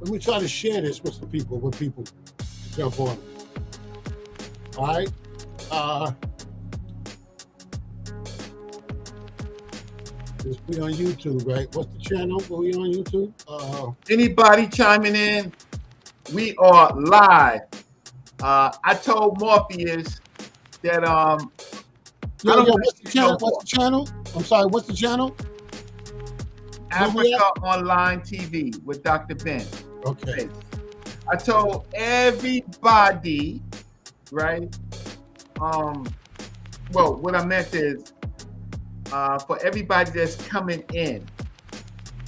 Let me try to share this with some people, when people jump on it. All right. This we on YouTube, right? What's the channel? Are we on YouTube? Anybody chiming in? We are live. I told Morpheus that what's the channel? What's the channel? I'm sorry, what's the channel? Africa Online TV with Dr. Ben. Okay. I told everybody, right? Well, what I meant is for everybody that's coming in,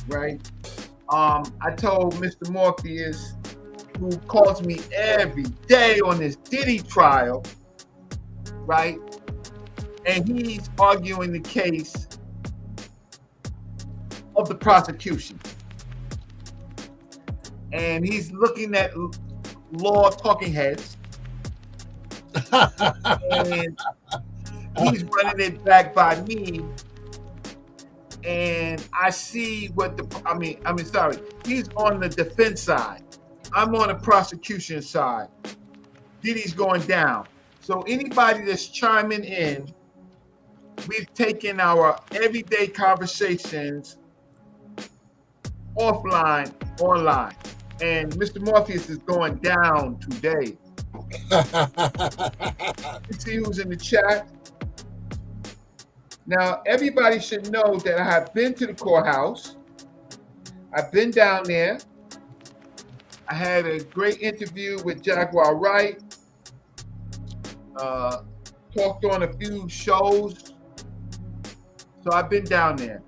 right? I told Mr. Morpheus, who calls me every day on this Diddy trial, right? And he's arguing the case of the prosecution. And he's looking at law talking heads. And he's running it back by me. And I see what he's on the defense side. I'm on the prosecution side. Diddy's going down. So anybody that's chiming in, we've taken our everyday conversations offline, online. And Mr. Morpheus is going down today. You see who's in the chat? Now, everybody should know that I have been to the courthouse. I've been down there. I had a great interview with Jaguar Wright. Talked on a few shows. So I've been down there.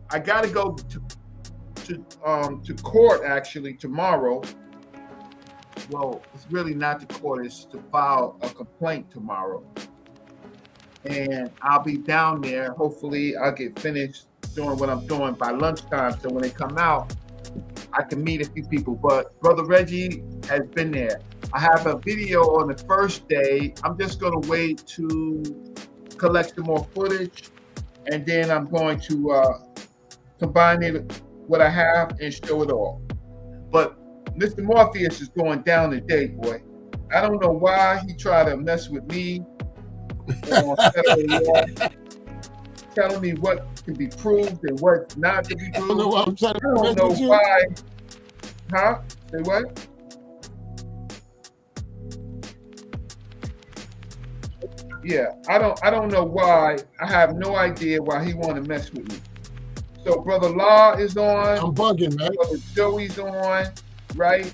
I got to go to court actually tomorrow. Well, it's really not to court, it's to file a complaint tomorrow. And I'll be down there. Hopefully I'll get finished doing what I'm doing by lunchtime. So when they come out, I can meet a few people. But Brother Reggie has been there. I have a video on the first day. I'm just going to wait to collect some more footage. And then I'm going to combine it what I have and show it all. But Mr. Morpheus is going down today, boy. I don't know why he tried to mess with me on federal law, telling me what can be proved and what not to be proved. I don't know why. Huh? Say what? Yeah, I don't know why. I have no idea why he want to mess with me. So Brother Law is on. I'm bugging, man. Brother Joey's on, right?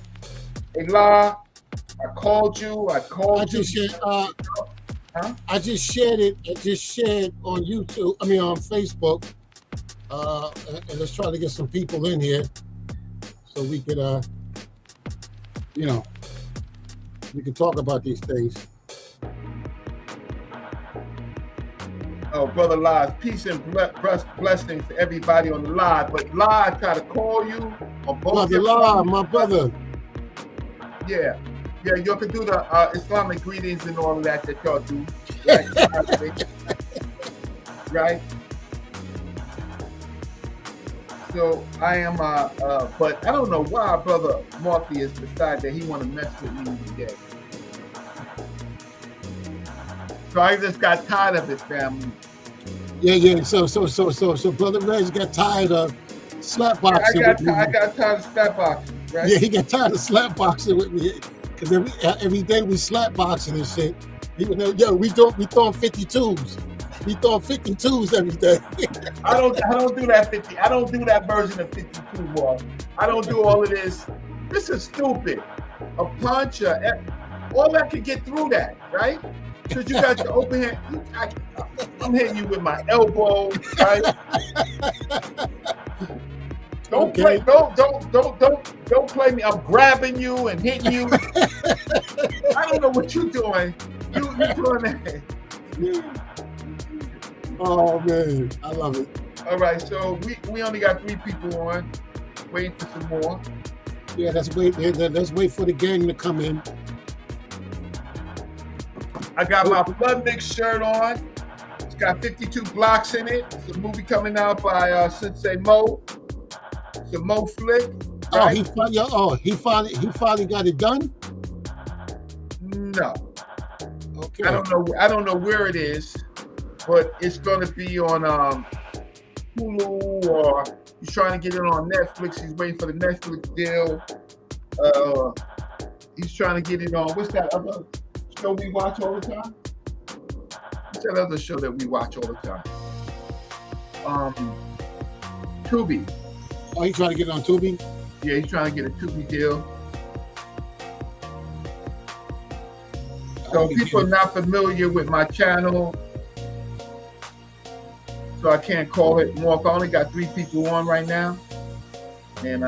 Hey Law, I called you. I just shared it. I just shared on YouTube. I mean on Facebook. And let's try to get some people in here so we could we can talk about these things. Oh, Brother Live, peace and blessings to everybody on the live. But Live, I try to call you on both. Brother Live, my brother. Yeah, you can do the Islamic greetings and all of that y'all do. Right? Right? So I am, but I don't know why Brother Morpheus decided that he want to mess with me today. So I just got tired of it, family. Yeah. So Brother Reg got tired of slapboxing. I got tired of slapboxing, right? Yeah, he got tired of slapboxing with me because every day we slapboxing and shit. We throwing 52s. We throwing 52s every day. I don't do that 50. I don't do that version of 52 more. I don't do all of this. This is stupid. A punch, all that could get through that, right? Because you got your open hand. I'm hitting you with my elbow, right? Don't play me. I'm grabbing you and hitting you. I don't know what you're doing. You doing that. Oh man, I love it. All right, so we only got 3 people on. Waiting for some more. Yeah, let's wait for the gang to come in. I got my Blood Mix shirt on. It's got 52 blocks in it. It's a movie coming out by Sensei Mo. It's a Mo flick. Right? He finally got it done. No, Okay. I don't know where it is, but it's going to be on Hulu, or he's trying to get it on Netflix. He's waiting for the Netflix deal. He's trying to get it on. What's that other show we watch all the time? What's that other show that we watch all the time? Tubi. Oh, he's trying to get it on Tubi? Yeah, he's trying to get a Tubi deal. So people are not familiar with my channel, so I can't call it more. I only got 3 people on right now, and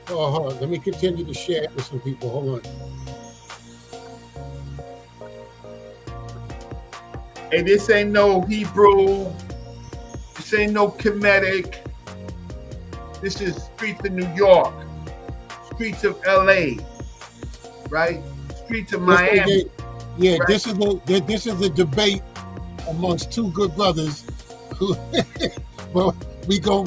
hold on. Let me continue to share it with some people. Hold on. Hey, this ain't no Hebrew. This ain't no Kemetic. This is streets of New York, streets of LA, right? Streets of Miami. Yeah, right? this is a debate amongst 2 good brothers. Well, we go.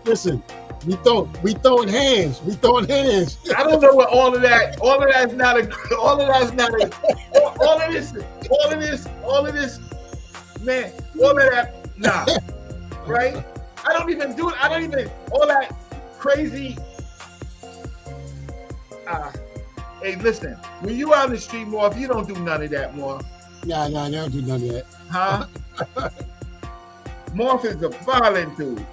Listen, we throwing hands. I don't know what all of that. All of that's not a. All of that's not a. All of this. Man, all of that. Nah. Right? I don't even all that crazy. Hey, listen, when you out in the street more, if you don't do none of that more. Nah, I don't do none of that. Huh? Morpheus is a violent dude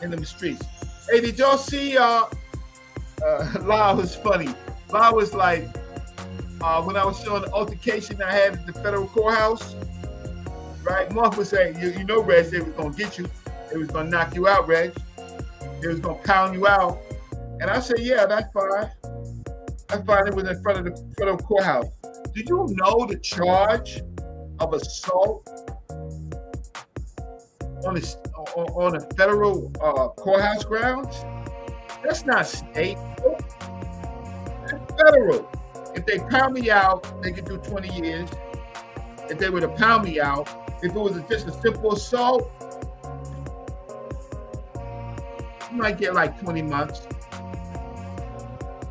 in them streets. Hey, did y'all see La was funny. La was like, when I was showing the altercation I had at the federal courthouse, right? Morpheus was saying, you know, Reg, they was gonna get you. They was gonna knock you out, Reg. They was gonna pound you out. And I said, yeah, that's fine. That's fine. It was in front of the federal courthouse. Do you know the charge of assault on a federal courthouse grounds? That's not state. That's federal. If they pound me out, they could do 20 years. If they were to pound me out, if it was just a simple assault, you might get like 20 months.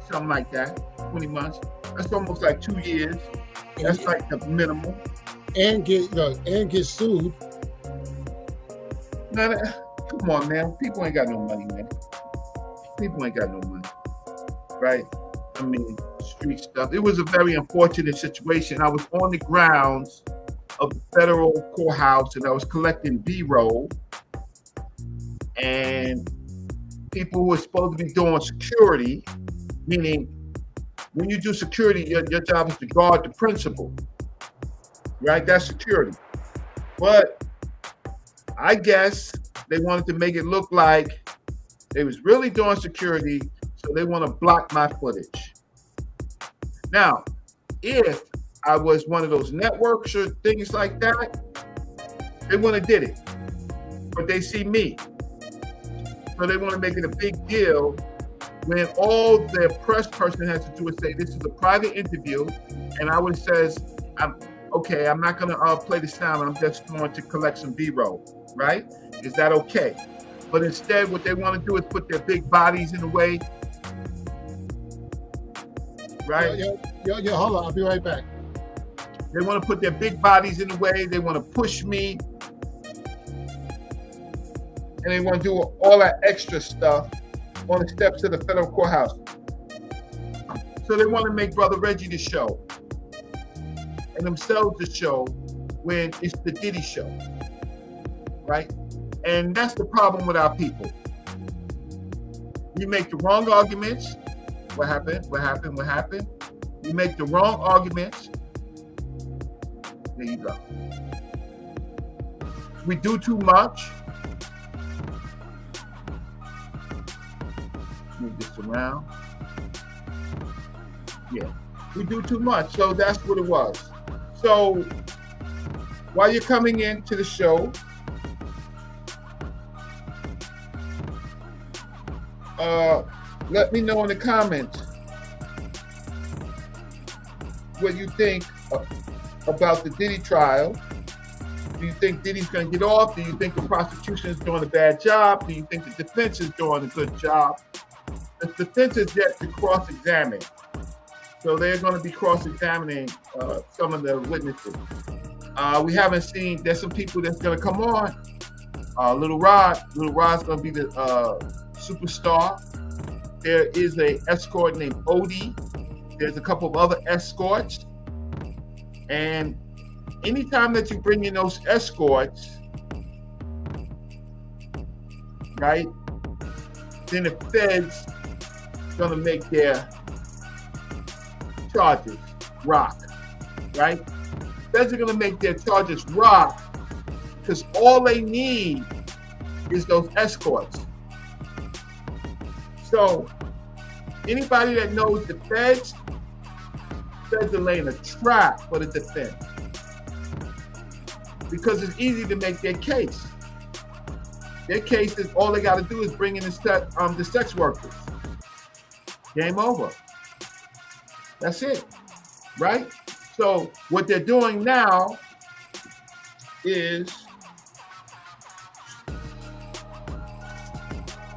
Something like that. 20 months. That's almost like 2 years. That's like the minimum. And get sued. Now, come on, man. People ain't got no money, man. People ain't got no money, right? I mean, street stuff. It was a very unfortunate situation. I was on the grounds of the federal courthouse, and I was collecting B-roll, and people who were supposed to be doing security, meaning when you do security, your job is to guard the principal, right? That's security. But I guess they wanted to make it look like they was really doing security, so they want to block my footage. Now, if I was one of those networks or things like that, they wouldn't have did it. But they see me. So they want to make it a big deal when all the press person has to do is say, this is a private interview, and I would says, I'm not going to play the sound. I'm just going to collect some B-roll, right? Is that okay? But instead, what they want to do is put their big bodies in the way, right? Yo, hold on. I'll be right back. They want to put their big bodies in the way. They want to push me. And they want to do all that extra stuff on the steps of the federal courthouse. So they want to make Brother Reggie the show and themselves the show when it's the Diddy show, right? And that's the problem with our people. We make the wrong arguments. What happened? You make the wrong arguments. There you go. We do too much. Move this around. Yeah, we do too much. So that's what it was. So while you're coming into the show, let me know in the comments what you think about the Diddy trial. Do you think Diddy's going to get off? Do you think the prosecution is doing a bad job? Do you think the defense is doing a good job? the defense is yet to cross-examine. So they're going to be cross-examining some of the witnesses. We haven't seen, there's some people that's going to come on. Little Rod's going to be the superstar. There is a escort named Odie. There's a couple of other escorts. And anytime that you bring in those escorts, right, then the feds going to make their charges rock, right? Feds are going to make their charges rock because all they need is those escorts. So anybody that knows the feds are laying a trap for the defense because it's easy to make their case. Their case is all they got to do is bring in the sex workers. Game over. That's it, right? So what they're doing now is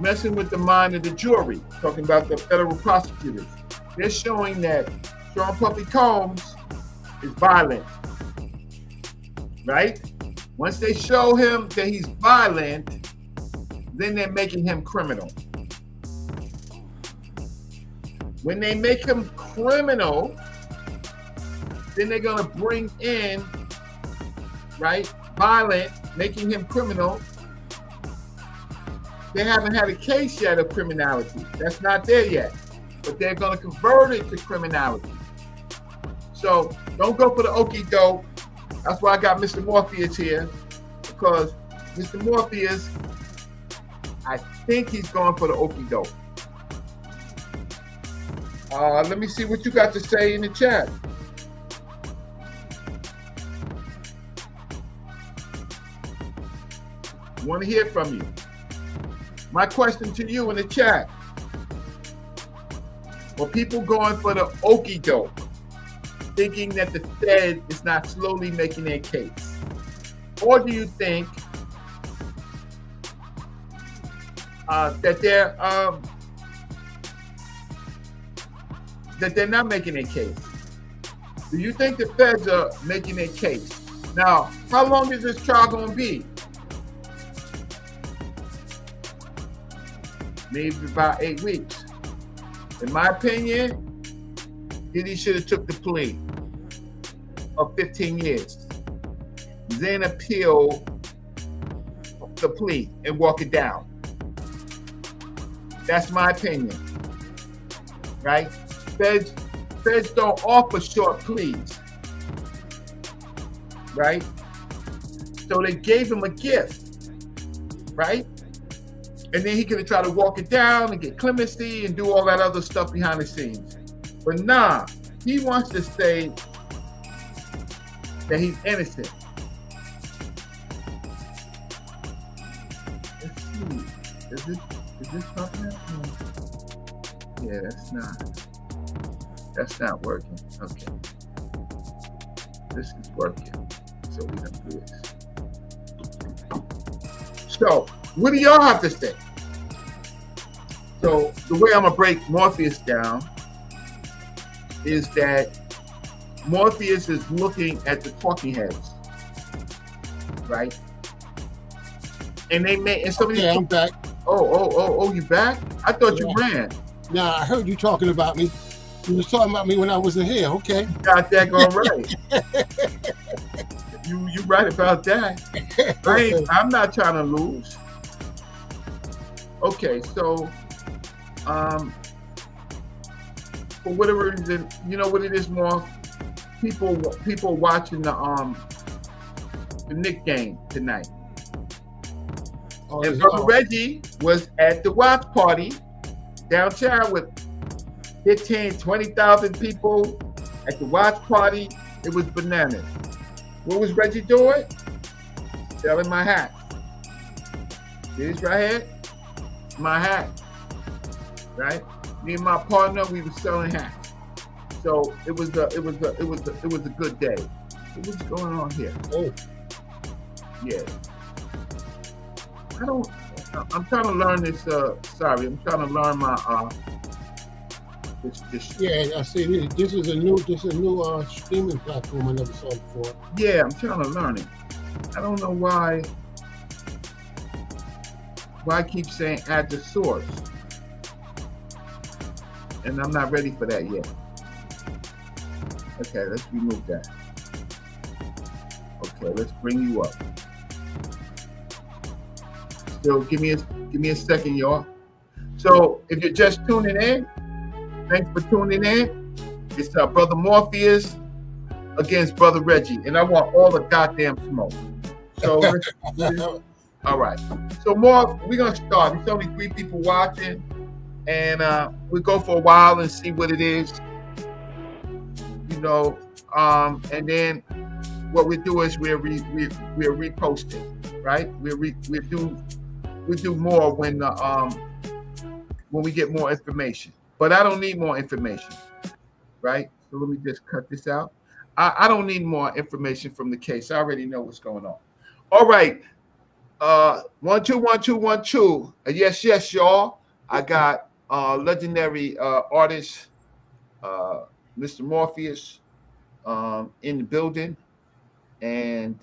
messing with the mind of the jury, talking about the federal prosecutors. They're showing that Sean Puffy Combs is violent, right? Once they show him that he's violent, then they're making him criminal. When they make him criminal, then they're gonna bring in, right, violent, making him criminal. They haven't had a case yet of criminality. That's not there yet, but they're gonna convert it to criminality. So don't go for the okie doke. That's why I got Mr. Morpheus here, because Mr. Morpheus, I think he's going for the okie doke. Let me see what you got to say in the chat. Want to hear from you. My question to you in the chat: are people going for the okie doke, thinking that the Fed is not slowly making their case? Or do you think that they're not making a case? Do you think the feds are making a case? Now, how long is this trial going to be? Maybe about 8 weeks. In my opinion, Diddy should have took the plea of 15 years. Then appeal the plea and walk it down. That's my opinion, right? Feds don't offer short pleas, right? So they gave him a gift, right? And then he could have tried to walk it down and get clemency and do all that other stuff behind the scenes. But nah, he wants to say that he's innocent. Let's see. Is this something else? Yeah, that's not working. Okay. This is working. So we're gonna do this. So, what do y'all have to say? So, the way I'm gonna break Morpheus down is that Morpheus is looking at the talking heads, right? And they may, and somebody. Yeah, I'm back. Oh, you back? I thought you ran. Nah, I heard you talking about me. You was talking about me when I wasn't here. Okay. You got that going right. You right about that. I'm not trying to lose. Okay, so for whatever reason, you know what it is, more people watching the Knicks game tonight. And Brother Reggie was at the watch party downtown with 15, 20,000 people at the watch party. It was bananas. What was Reggie doing? Selling my hat. See this right here? My hat. Right? Me and my partner, we were selling hats. So it was a good day. What's going on here? Oh, yeah. I'm trying to learn this. I'm trying to learn my Yeah, I see. This is a new streaming platform I never saw before. Yeah, I'm trying to learn it. I don't know why I keep saying add the source, and I'm not ready for that yet. Okay, let's remove that. Okay, let's bring you up. Still, give me a second, y'all. So, if you're just tuning in, thanks for tuning in. It's Brother Morpheus against Brother Reggie, and I want all the goddamn smoke. So, all right. So, we're gonna start. There's only 3 people watching, and we go for a while and see what it is, you know. And then what we do is we're reposting, right? We do more when we get more information. But I don't need more information, right? So let me just cut this out. I don't need more information from the case. I already know what's going on. All right. 1 2 1 2 1 2. Yes, y'all. I got legendary artist Mr. Morpheus in the building, and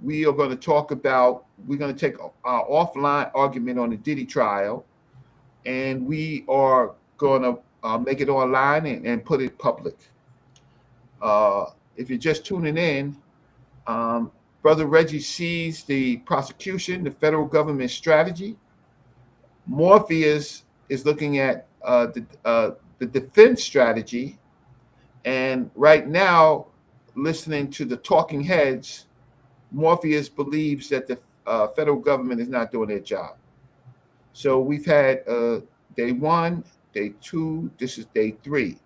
we are going to talk about. We're going to take our offline argument on the Diddy trial, and we are going to make it online and put it public. If you're just tuning in, Brother Reggie sees the prosecution, the federal government strategy. Morpheus is looking at the defense strategy. And right now, listening to the talking heads, Morpheus believes that the federal government is not doing their job. So we've had day 1, day 2. This is day 3.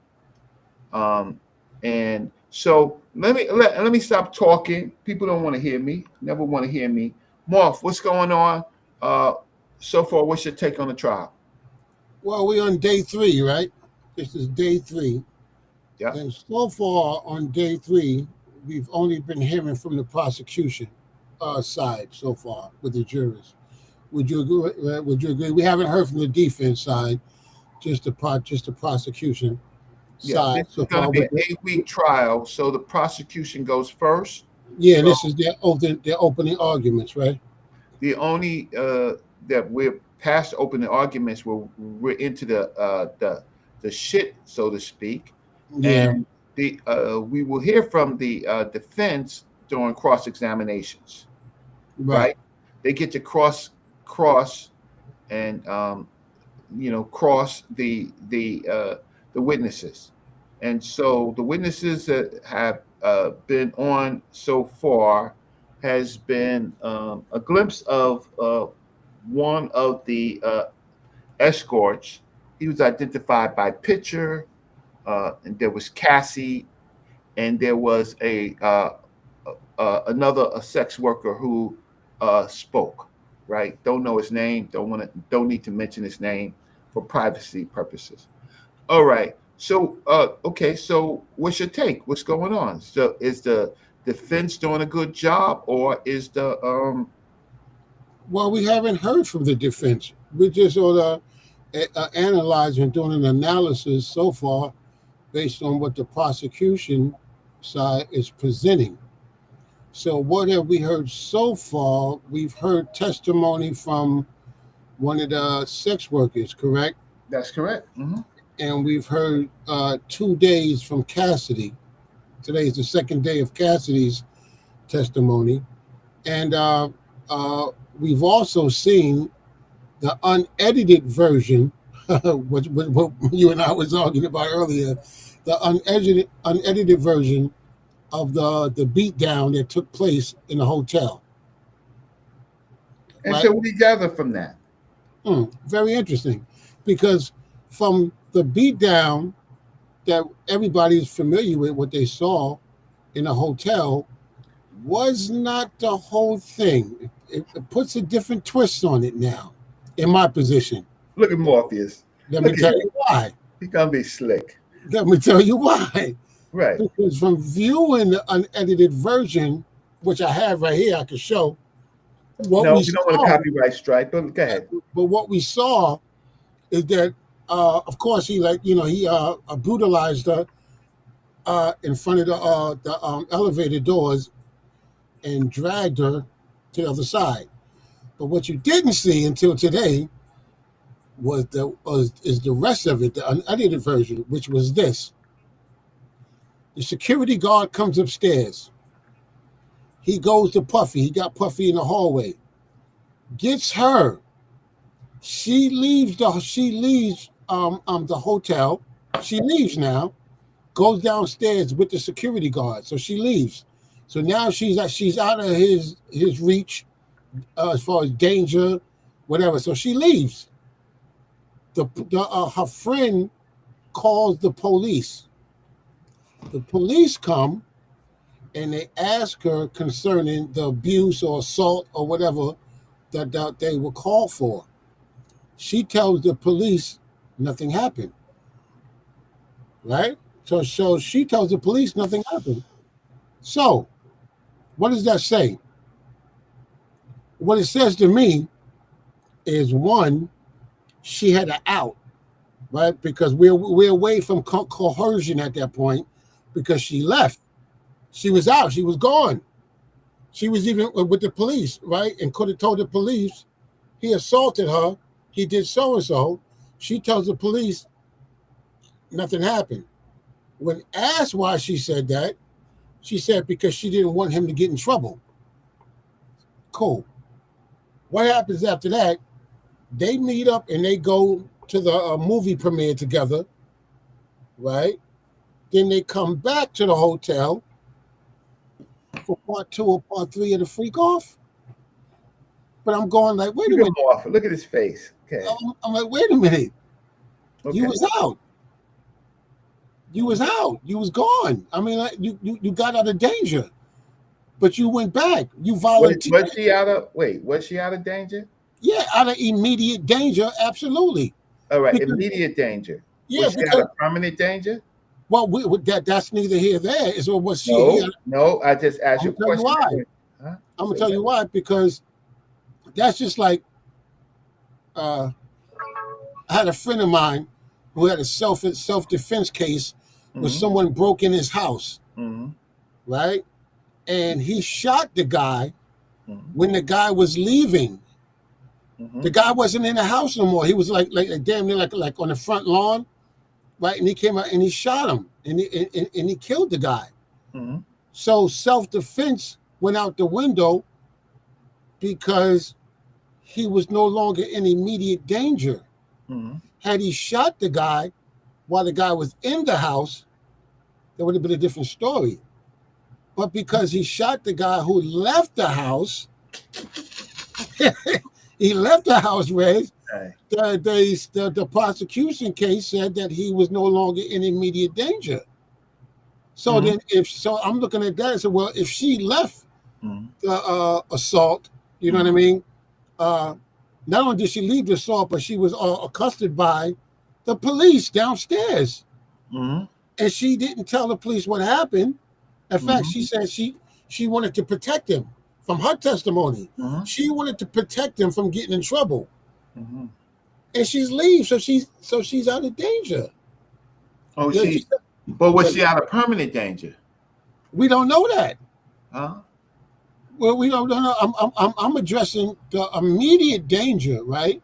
And so let me stop talking. People don't want to hear me. Never want to hear me. Morph, what's going on? So far, what's your take on the trial? Well, we're on day 3, right? This is day 3. Yeah. And so far on day 3, we've only been hearing from the prosecution side so far with the jurors. Would you agree? We haven't heard from the defense side, just the prosecution side. This is going to be an 8-week trial, so the prosecution goes first. Yeah, so, this is their opening arguments, right? The only that we're past opening arguments, we're into the shit, so to speak. Yeah. And we will hear from the defense during cross examinations. Right? They get to cross and cross the witnesses. And so the witnesses that have been on so far has been a glimpse of one of the escorts. He was identified by picture, and there was Cassie, and there was another sex worker who spoke. Right? Don't know his name. Don't need to mention his name for privacy purposes. All right. So okay. So what's your take? What's going on? So is the defense doing a good job, or is the Well, we haven't heard from the defense. We're just sort of analyzing, doing an analysis so far based on what the prosecution side is presenting. So what have we heard so far? We've heard testimony from one of the sex workers, correct? That's correct. Mm-hmm. And we've heard 2 days from Cassidy. Today is the second day of Cassidy's testimony. And we've also seen the unedited version, what you and I was talking about earlier, the unedited version of the beatdown that took place in the hotel. And right? So what do you gather from that? Very interesting, because from the beatdown that everybody's familiar with, what they saw in the hotel was not the whole thing. It puts a different twist on it now, in my position. Look at Morpheus. Let me tell you why. He's going to be slick. Let me tell you why. Right. Because from viewing the unedited version, which I have right here, I can show. You don't want a copyright strike, but go ahead. But what we saw is that Of course, he he brutalized her in front of the elevator doors and dragged her to the other side. But what you didn't see until today is the rest of it, the unedited version, which was this: the security guard comes upstairs. He goes to Puffy. He got Puffy in the hallway. Gets her. She leaves the hotel. She leaves now. Goes downstairs with the security guard. So she leaves. So now she's out of his reach as far as danger, whatever. So she leaves. Her friend calls the police. The police come and they ask her concerning the abuse or assault or whatever that they were called for. She tells the police nothing happened, right? So she tells the police nothing happened. So what does that say? What it says to me is, one, she had an out, right? Because we're away from coercion at that point, because she left. She was out. She was gone. She was even with the police, right? And could have told the police he assaulted her. He did so and so. She tells the police nothing happened. When asked why she said that, she said because she didn't want him to get in trouble. Cool. What happens after that? They meet up and they go to the movie premiere together, right? Then they come back to the hotel for part 2 or part 3 of the freak off. But I'm going like, wait a minute. Look at his face. Okay. I'm like, wait a minute. Okay. You was out. You was out. You was gone. I mean, you got out of danger, but you went back. You volunteered. Was she out of danger? Yeah, out of immediate danger, absolutely. All right, immediate danger. Yeah, was she out of permanent danger? Well, that's neither here nor there. Is what was she? No, I just asked you a question. Why? Huh? I'm gonna tell you why, because that's just like I had a friend of mine who had a self-defense case where someone broke in his house, right? And he shot the guy when the guy was leaving. The guy wasn't in the house no more. He was like damn near like on the front lawn, right? And he came out and he shot him and he killed the guy. So self-defense went out the window because he was no longer in immediate danger. Had he shot the guy while the guy was in the house, that would have been a different story. But because he shot the guy who left the house, he left the house, Reg. The prosecution case said that he was no longer in immediate danger. So then, I'm looking at that and said, well, if she left the assault, you know what I mean? Not only did she leave the assault, but she was accosted by the police downstairs, and she didn't tell the police what happened. In fact, she said she wanted to protect him. From her testimony, she wanted to protect him from getting in trouble, and she's leave, so she's out of danger. Oh, but was she out of permanent danger? We don't know that. Huh? Well, we don't know. I'm addressing the immediate danger, right?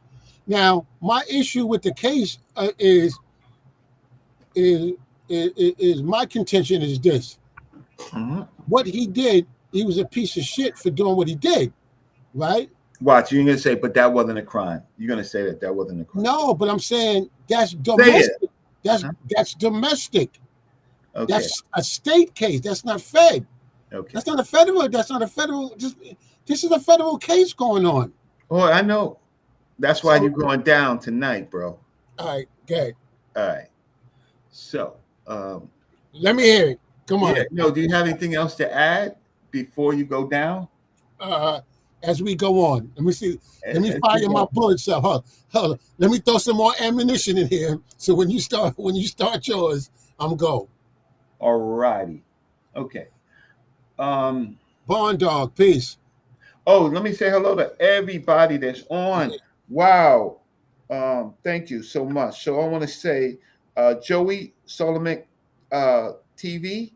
Now, my issue with the case is my contention is this: what he did. He was a piece of shit for doing what he did, right? Watch, you're gonna say, but that wasn't a crime. You're gonna say that wasn't a crime. No, but I'm saying that's domestic. That's domestic. Okay. That's a state case. That's not fed. Okay. That's not a federal. This is a federal case going on. Oh, I know. That's why you're going down tonight, bro. All right, good. All right. So, let me hear it. Come on. Yeah, no, do you have anything else to add before you go down? As we go on, let me see. Let me fire my bullets up. Hold on. Let me throw some more ammunition in here. So when you start yours, I'm go. All righty. Okay. Bond Dog, peace. Oh, let me say hello to everybody that's on. Wow. Thank you so much. So I want to say, Joey Solomon, TV,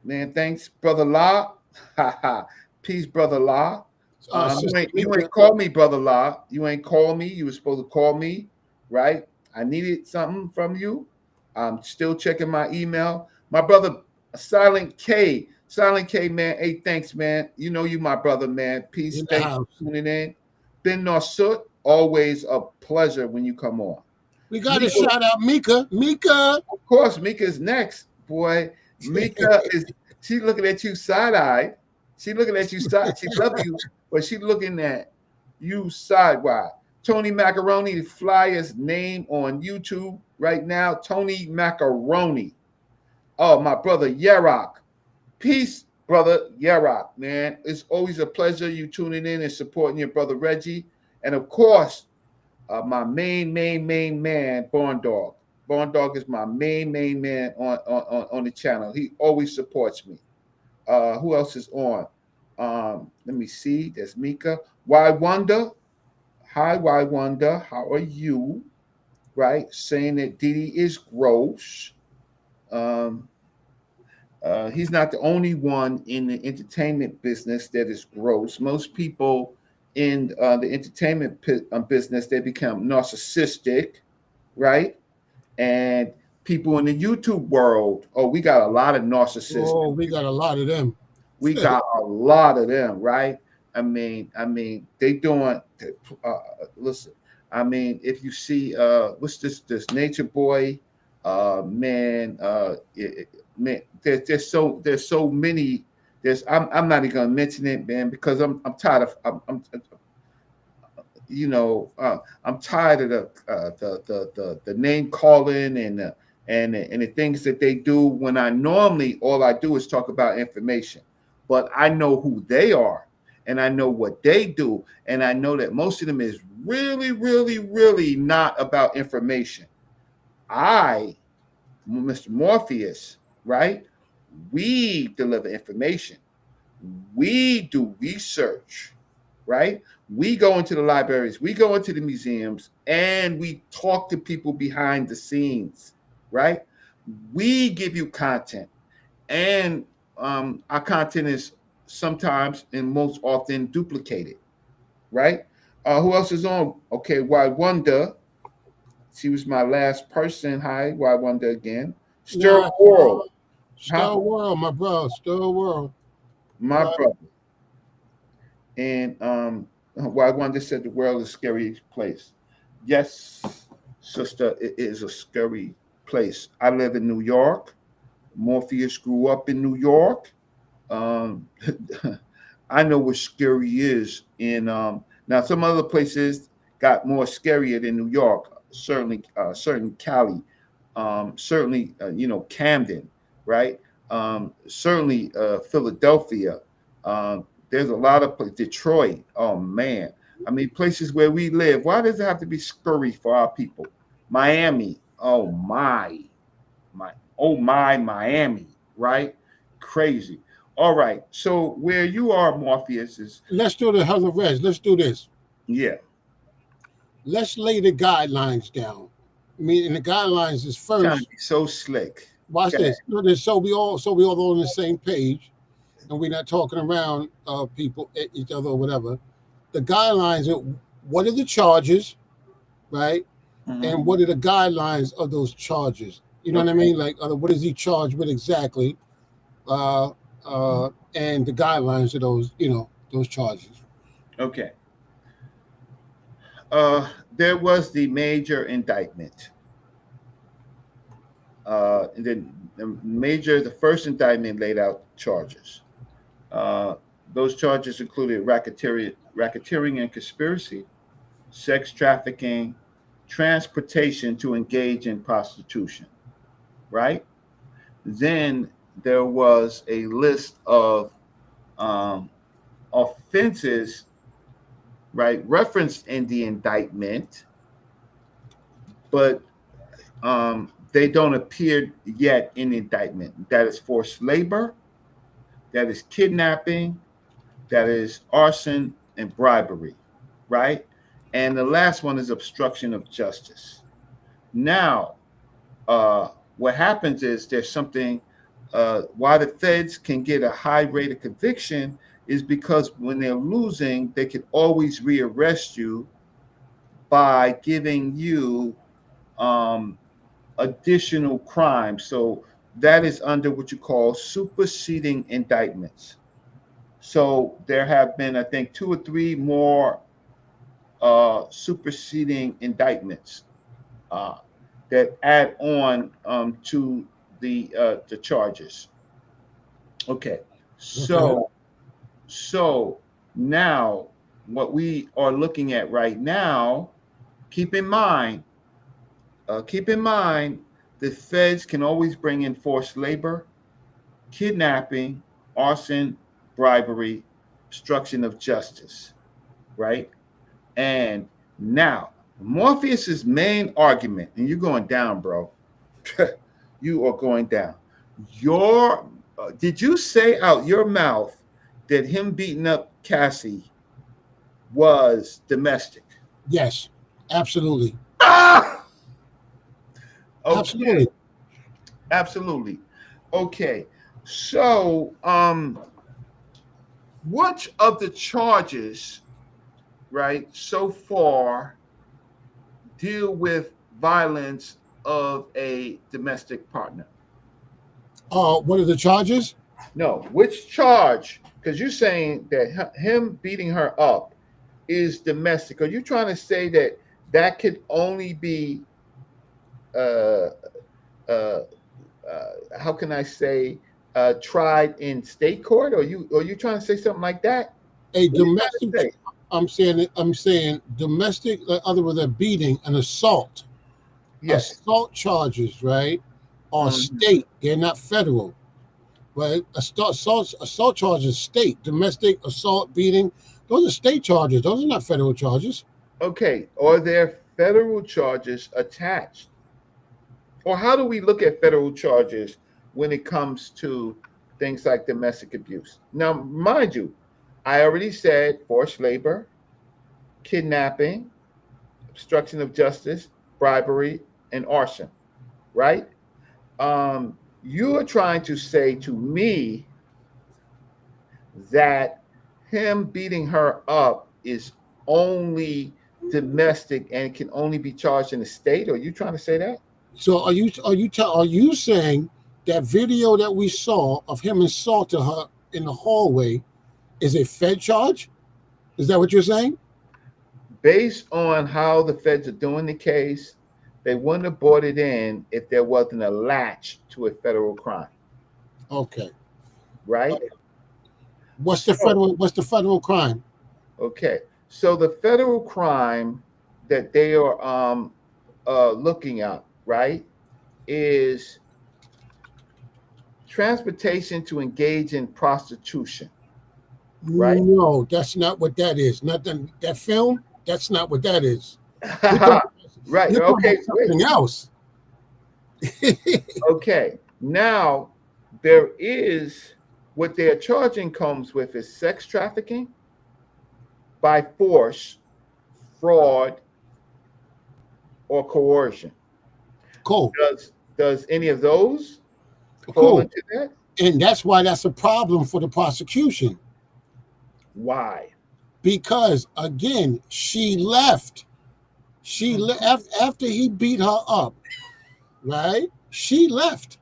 man, thanks, brother La. Ha ha. Peace, brother La. Sister You Mika. ain't called me, brother La. You ain't called me. You were supposed to call me, right? I needed something from you. I'm still checking my email. My brother, Silent K. Silent K, man. Hey, thanks, man. You know you my brother, man. Peace. In the Thanks house. for tuning in. Ben Norsut, always a pleasure when you come on. We got to Mika, shout out Mika. Mika. of course, Mika's next, boy. Mika is she looking at you side eye. She looking at you side. She love you, but she looking at you sidewise. Tony Macaroni, the flyer's name on YouTube right now. Tony Macaroni. Oh, my brother Yerok. Peace, brother Yerok, man. It's always a pleasure you tuning in and supporting your brother Reggie. And of course, my main man, Born Dog. Born Dog is my main man on the channel. He always supports me. Who else is on? Let me see. There's Mika. Why Wonder? Hi, Why Wonder? How are you? Right? Saying that Diddy is gross. Um, he's not the only one in the entertainment business that is gross. Most people in the entertainment business, they become narcissistic, right? And people in the YouTube world, oh, we got a lot of narcissists. Oh, we got a lot of them. We got a lot of them, right? They doing. Listen, if you see, what's this Nature Boy, man, man, there's so many. I'm not even gonna mention it, man, because I'm tired of I'm tired of the name calling and the things that they do when I normally all I do is talk about information, but I know who they are and I know what they do and I know that most of them is really not about information. I, Mr. Morpheus, right? We deliver information. We do research, right? We go into the libraries, we go into the museums, and we talk to people behind the scenes, right? We give you content, and our content is sometimes and most often duplicated, right? Who else is on? Okay, Why Wonder? She was my last person. Hi, Why Wonder again? Stir Nah, World, huh? Stir World, my bro. Stir World. My Right. brother. And Why Wonder said the world is a scary place. Yes, sister, it is a scary place. I live in New York. Morpheus grew up in New York. Um, I know what scary is. In now, some other places got more scarier than New York. Certainly Cali. Certainly, Camden, right? Certainly, Philadelphia. There's a lot of Detroit. Oh man, places where we live. Why does it have to be scurry for our people? Miami. Oh my, Miami. Right? Crazy. All right. So where you are, Morpheus, is Let's do the hell of Reg. Let's do this. yeah, Let's lay the guidelines down. I mean, and the guidelines is trying to first. be so slick. Watch Okay. this. No, this. So we all on the same page, and we're not talking around people, each other, or whatever. The guidelines are what are the charges, right? And Mhm. what are the guidelines of those charges? You know what I Okay. mean? Like, what is he charged with exactly? Uh, and the guidelines of those, those charges. Okay. There was the major indictment. The first indictment laid out charges. Uh, those charges included racketeering and conspiracy, sex trafficking, transportation to engage in prostitution, right? Then there was a list of um, offenses, right, referenced in the indictment, but they don't appear yet in the indictment. That is forced labor, that is kidnapping, that is arson and bribery, right? and the last one is obstruction of justice. Now, what happens is there's something. Why the feds can get a high rate of conviction is because when they're losing, they can always rearrest you by giving you um, additional crimes. So that is under what you call superseding indictments. So there have been, I think, 2 or 3 more superseding indictments uh, that add on to the charges. Okay, Okay. so now what we are looking at right now. Keep in mind, keep in mind, the feds can always bring in forced labor, kidnapping, arson, bribery, obstruction of justice, right? And now, Morpheus's main argument, and you're going down, bro. You are going down. Your did you say out your mouth that him beating up Cassie was domestic? Yes, absolutely. Ah! Okay, Absolutely. absolutely. Okay. So, which of the charges, right, so far deal with violence of a domestic partner? What are the charges? No, which charge? Because you're saying that him beating her up is domestic. Are you trying to say that that could only be, uh, uh, how can I say, tried in state court? Or you trying to say something like that? A What are you trying domestic. to say? I'm saying domestic. Other than a beating, an assault. Yes. Assault charges, right? Are Mhm. state. They're not federal. Right? Assault charges state. Domestic assault, beating. Those are state charges. Those are not federal charges. Okay. Are there federal charges attached? Or how do we look at federal charges when it comes to things like domestic abuse? Now, mind you, I already said forced labor, kidnapping, obstruction of justice, bribery, and arson, right? You are trying to say to me that him beating her up is only domestic and can only be charged in the state? Are you trying to say that? So are you saying that video that we saw of him assaulting her in the hallway is a Fed charge? Is that what you're saying? Based on how the feds are doing the case, they wouldn't have brought it in if there wasn't a latch to a federal crime, Okay. right? Uh, What's the So, federal? What's the federal crime? okay. So the federal crime that they are looking at, right, is transportation to engage in prostitution, right? No, that's not what that is. Nothing. That film. That's not what that is. You're talking. Right. You're talking Okay. about Wait. something else. Okay. Now there is what they're charging comes with is sex trafficking by force, fraud, or coercion. Cool. Does any of those fall Cool. into that? And that's why that's a problem for the prosecution Why? because again, she left. After he beat her up, right? She left,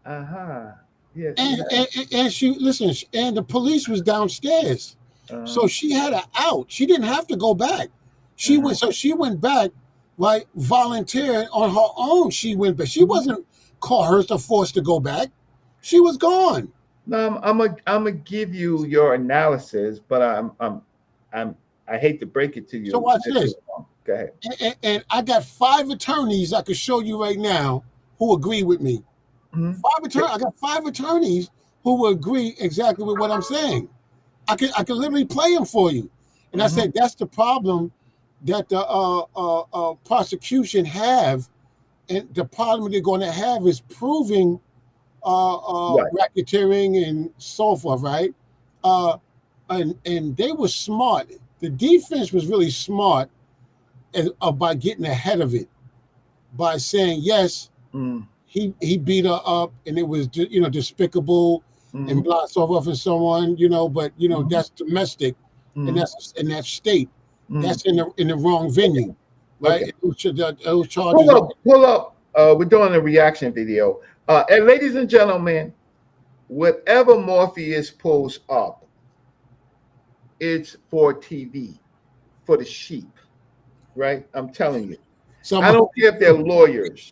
Uh-huh. Yes, she and has. and she listen, and the police was downstairs, Uh-huh. so she had an out. She didn't have to go back. Uh-huh. She went back, like volunteering on her own. She went back. She wasn't coerced or forced to go back. She was gone. No, I'm gonna give you your analysis, but I'm I hate to break it to So you watch that you're this. wrong. Go ahead. And I got 5 attorneys I could show you right now who agree with me. Mhm. I got 5 attorneys who will agree exactly with what I'm saying. I can literally play them for you. And I Mhm. said that's the problem that the prosecution have, and the problem they're going to have is proving Right. racketeering and so forth, right? And they were smart. The defense was really smart by getting ahead of it, by saying yes, he beat her up and it was despicable and blah so forth and so on, but that's domestic and that's in that state. That's in the wrong venue, right? Okay. Those charges. Pull up. We're doing a reaction video. And ladies and gentlemen, whatever Morpheus pulls up, it's for TV, for the sheep, right? I'm telling you. I don't care if they're lawyers,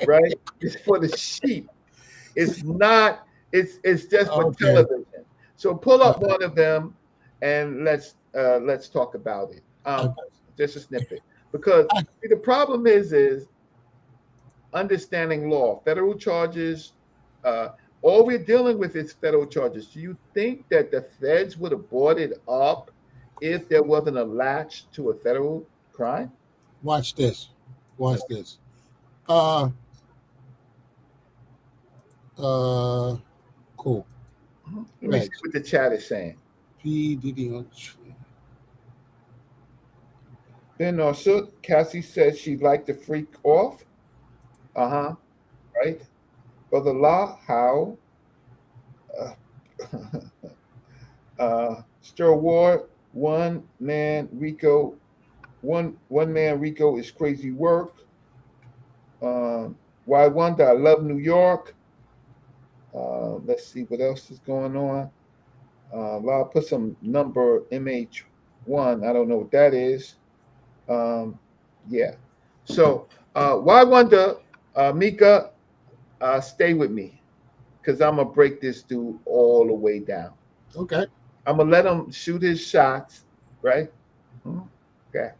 right? It's for the sheep. It's not. It's just for television. So pull up one of them, and let's talk about it. Just a snippet, because the problem is understanding law, federal charges. All we're dealing with is federal charges. Do you think that the feds would have brought it up if there wasn't a latch to a federal crime? Watch this. Watch this. Cool. Let me see what the chat is saying. P. Diddy on. Then also, Cassie says she'd like to freak off. Right. Brother Law, how? Stir Ward, one man Rico is crazy work. Why Wonder, I love New York. Let's see what else is going on. I'll put some number MH1. I don't know what that is. Yeah. So why Wonder, Mika, stay with me, because I'm gonna break this dude all the way down. Okay. I'm gonna let him shoot his shots, right? Okay.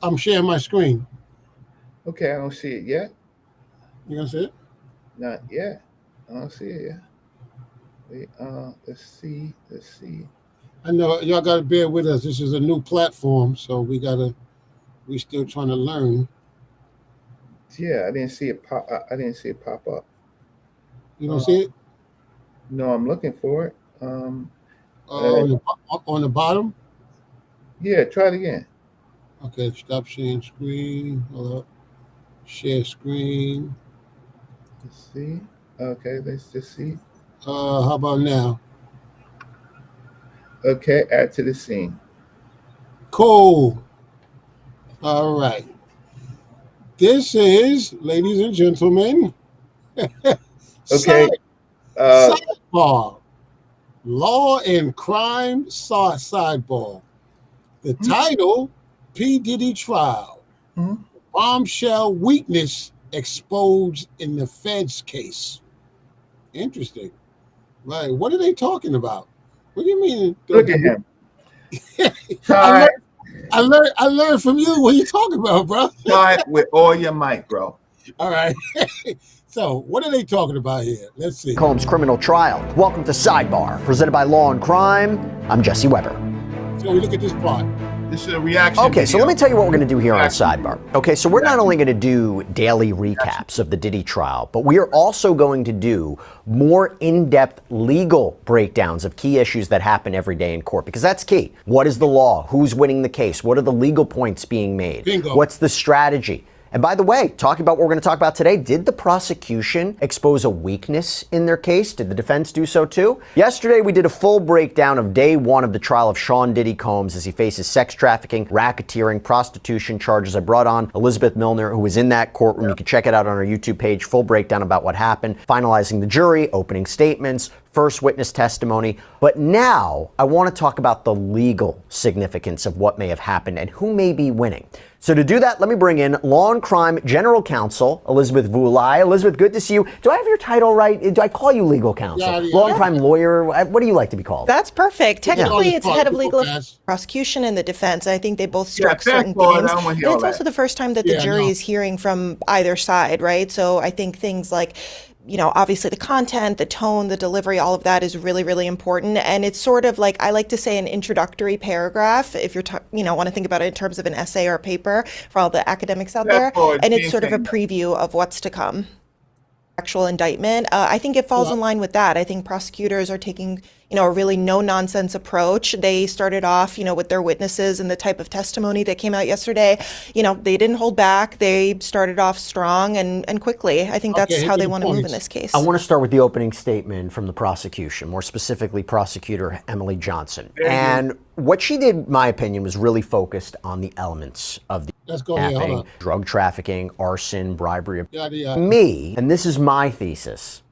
I'm sharing my screen. Okay, I don't see it yet. You gonna see it? Not yet. I don't see it yet. Wait, let's see. I know y'all gotta bear with us. This is a new platform, so we still trying to learn. Yeah, I didn't see it pop. I didn't see it pop up. You don't see it? No, I'm looking for it. On the bottom. Yeah, try it again. Okay, stop sharing screen. Hold up. Share screen. Let's see. Okay, let's just see. How about now? Okay, add to the scene. Cool. All right. This is, ladies and gentlemen, okay. Sidebar. Law and Crime Sidebar. The title, P. Diddy Trial. Bombshell weakness exposed in the Fed's case. Interesting. Right. What are they talking about? What do you mean? Look at him. I learned from you. What are you talking about, bro? Try it with all your might, bro. All right. So, what are they talking about here? Let's see. Combs criminal trial. Welcome to Sidebar, presented by Law and Crime. I'm Jesse Weber. So we look at this part. This is a reaction. Okay, so let me tell you what we're going to do here on Sidebar. Okay, so we're not only going to do daily recaps of the Diddy trial, but we are also going to do more in-depth legal breakdowns of key issues that happen every day in court, because that's key. What is the law? Who's winning the case? What are the legal points being made? Bingo. What's the strategy? And by the way, talking about what we're going to talk about today, did the prosecution expose a weakness in their case? Did the defense do so too? Yesterday, we did a full breakdown of day one of the trial of Sean Diddy Combs as he faces sex trafficking, racketeering, prostitution charges. I brought on Elizabeth Milner, who was in that courtroom. You can check it out on our YouTube page, full breakdown about what happened, finalizing the jury, opening statements, first witness testimony. But now I want to talk about the legal significance of what may have happened and who may be winning. So to do that, let me bring in Law and Crime General Counsel, Elizabeth Vulai. Elizabeth, good to see you. Do I have your title right? Do I call you legal counsel? Yeah. Law and Crime lawyer? What do you like to be called? That's perfect. Technically, Yeah. it's head of legal prosecution and the defense. I think they both struck certain thank God, themes. I don't wanna And hear all it's also that. the first time that the jury is hearing from either side, right? So I think things like, obviously the content, the tone, the delivery, all of that is really, really important. And it's sort of like, I like to say, an introductory paragraph, if you're, want to think about it in terms of an essay or a paper for all the academics out there. And it's sort of a preview of what's to come. Actual indictment. I think it falls in line with that. I think prosecutors are taking, a really no nonsense approach. They started off, with their witnesses and the type of testimony that came out yesterday. They didn't hold back. They started off strong and quickly. I think that's Okay, how here they are the want to move in points. this case. I want to start with the opening statement from the prosecution, more specifically prosecutor Emily Johnson. And what she did, in my opinion, was really focused on the elements of the Let's go here. Hold kidnapping, on. drug trafficking, arson, bribery. Yada, yada. Me, and this is my thesis,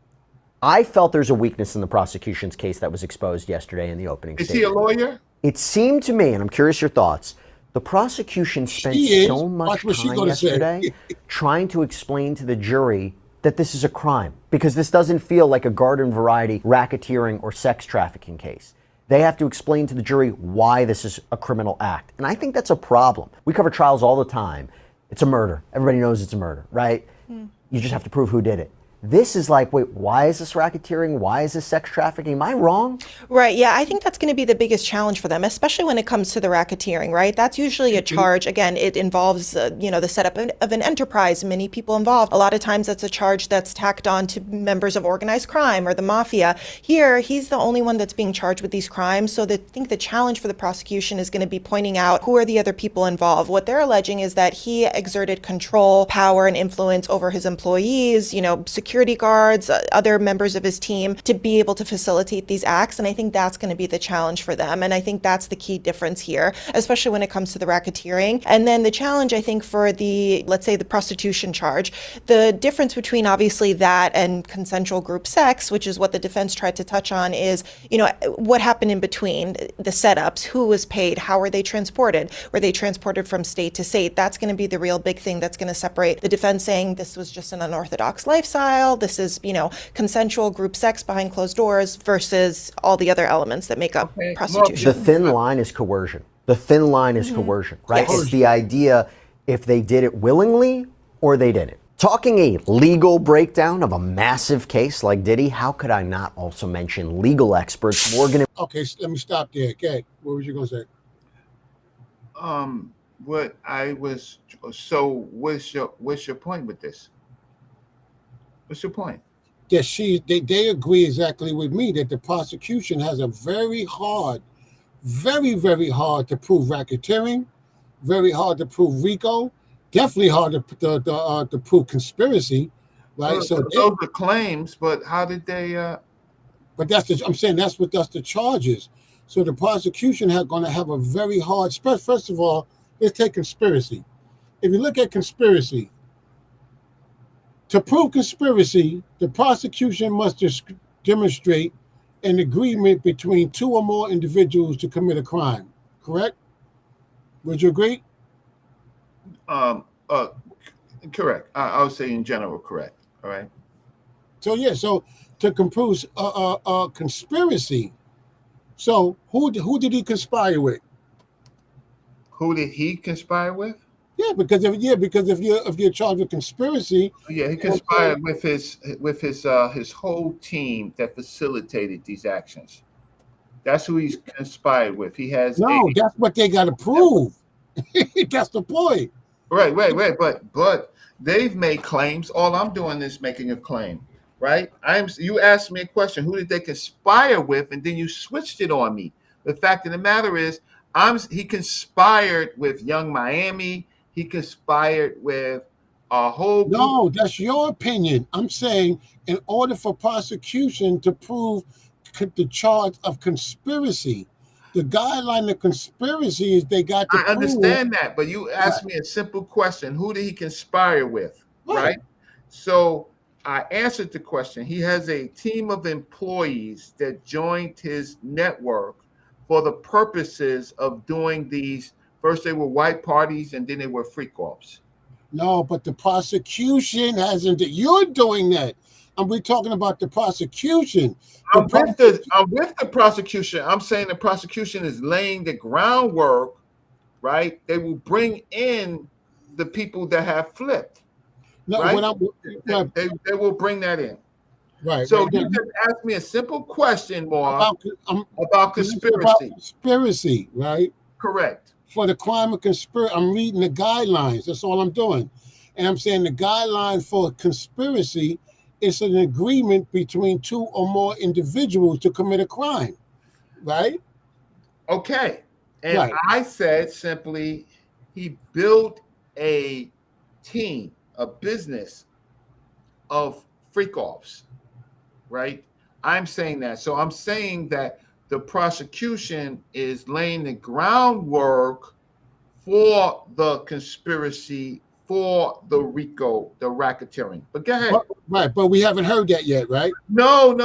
I felt there's a weakness in the prosecution's case that was exposed yesterday in the opening Is statement. he a lawyer? It seemed to me, and I'm curious your thoughts, the prosecution spent so much time yesterday trying to explain to the jury that this is a crime, because this doesn't feel like a garden variety racketeering or sex trafficking case. They have to explain to the jury why this is a criminal act. And I think that's a problem. We cover trials all the time. It's a murder. Everybody knows it's a murder, right? You just have to prove who did it. This is like, wait, why is this racketeering? Why is this sex trafficking? Am I wrong? Right. Yeah, I think that's going to be the biggest challenge for them, especially when it comes to the racketeering, right? That's usually a charge. Again, it involves, the setup of an enterprise, many people involved. A lot of times that's a charge that's tacked on to members of organized crime or the mafia. Here, he's the only one that's being charged with these crimes. So I think the challenge for the prosecution is going to be pointing out who are the other people involved. What they're alleging is that he exerted control, power, and influence over his employees, security guards, other members of his team to be able to facilitate these acts. And I think that's going to be the challenge for them. And I think that's the key difference here, especially when it comes to the racketeering. And then the challenge, I think, for let's say the prostitution charge, the difference between obviously that and consensual group sex, which is what the defense tried to touch on, is, what happened in between the setups, who was paid, how were they transported? Were they transported from state to state? That's going to be the real big thing that's going to separate the defense saying this was just an unorthodox lifestyle. This is, consensual group sex behind closed doors versus all the other elements that make up prostitution. The thin line is coercion. The thin line is coercion, right? Yes. It's the idea if they did it willingly or they didn't. Talking a legal breakdown of a massive case like Diddy, how could I not also mention legal experts Morgan? Okay, let me stop there. Okay, what was you going to say? What I was so what's your point with this? What's your point? That they agree exactly with me that the prosecution has a very, very hard to prove racketeering, very hard to prove RICO, definitely hard to prove conspiracy, right? So those are claims, but how did they? But I'm saying that's the charges. So the prosecution going to have a very hard. First of all, let's take conspiracy. If you look at conspiracy. To prove conspiracy, the prosecution must demonstrate an agreement between two or more individuals to commit a crime. Correct? Would you agree? Correct. I would say in general, correct. All right. So to prove conspiracy, so who did he conspire with? Who did he conspire with? Yeah, because if you're charged with conspiracy, yeah, he conspired with his whole team that facilitated these actions. That's who he's conspired with. He has that's what they got to prove. That's the point. Right. But they've made claims. All I'm doing is making a claim, right? You asked me a question. Who did they conspire with? And then you switched it on me. The fact of the matter is, he conspired with Young Miami. He conspired with a whole group. No, that's your opinion. I'm saying in order for prosecution to prove the charge of conspiracy, the guideline of conspiracy is they got to prove. I understand that, but you asked me a simple question. Who did he conspire with, right? So I answered the question. He has a team of employees that joined his network for the purposes of doing these. First, they were white parties, and then they were freak-offs. No, but the prosecution hasn't. You're doing that. And we're talking about the prosecution. I'm with the prosecution. I'm saying the prosecution is laying the groundwork, right? They will bring in the people that have flipped. No, right? They will bring that in. Right. So you just asked me a simple question, about conspiracy. About conspiracy, right? Correct. For the crime of conspiracy, I'm reading the guidelines. That's all I'm doing. And I'm saying the guideline for conspiracy is an agreement between two or more individuals to commit a crime. right? Okay. And Right. I said simply, he built a team, a business of freak offs, right? I'm saying that. So I'm saying that the prosecution is laying the groundwork for the conspiracy, for the RICO, the racketeering. But go ahead. But we haven't heard that yet, right? No.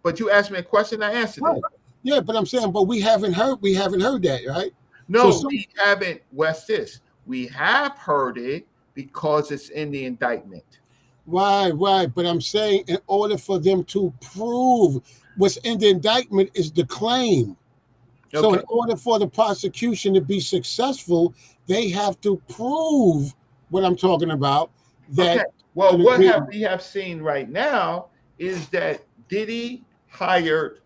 But you asked me a question, I answered it. Right. Yeah, but I'm saying, but we haven't heard that, right? No, we haven't. What's this? We have heard it because it's in the indictment. Right. But I'm saying, in order for them to prove what's in the indictment is the claim. Okay. So in order for the prosecution to be successful, they have to prove what I'm talking about. That. Okay. Well, what we have seen right now is that Diddy hired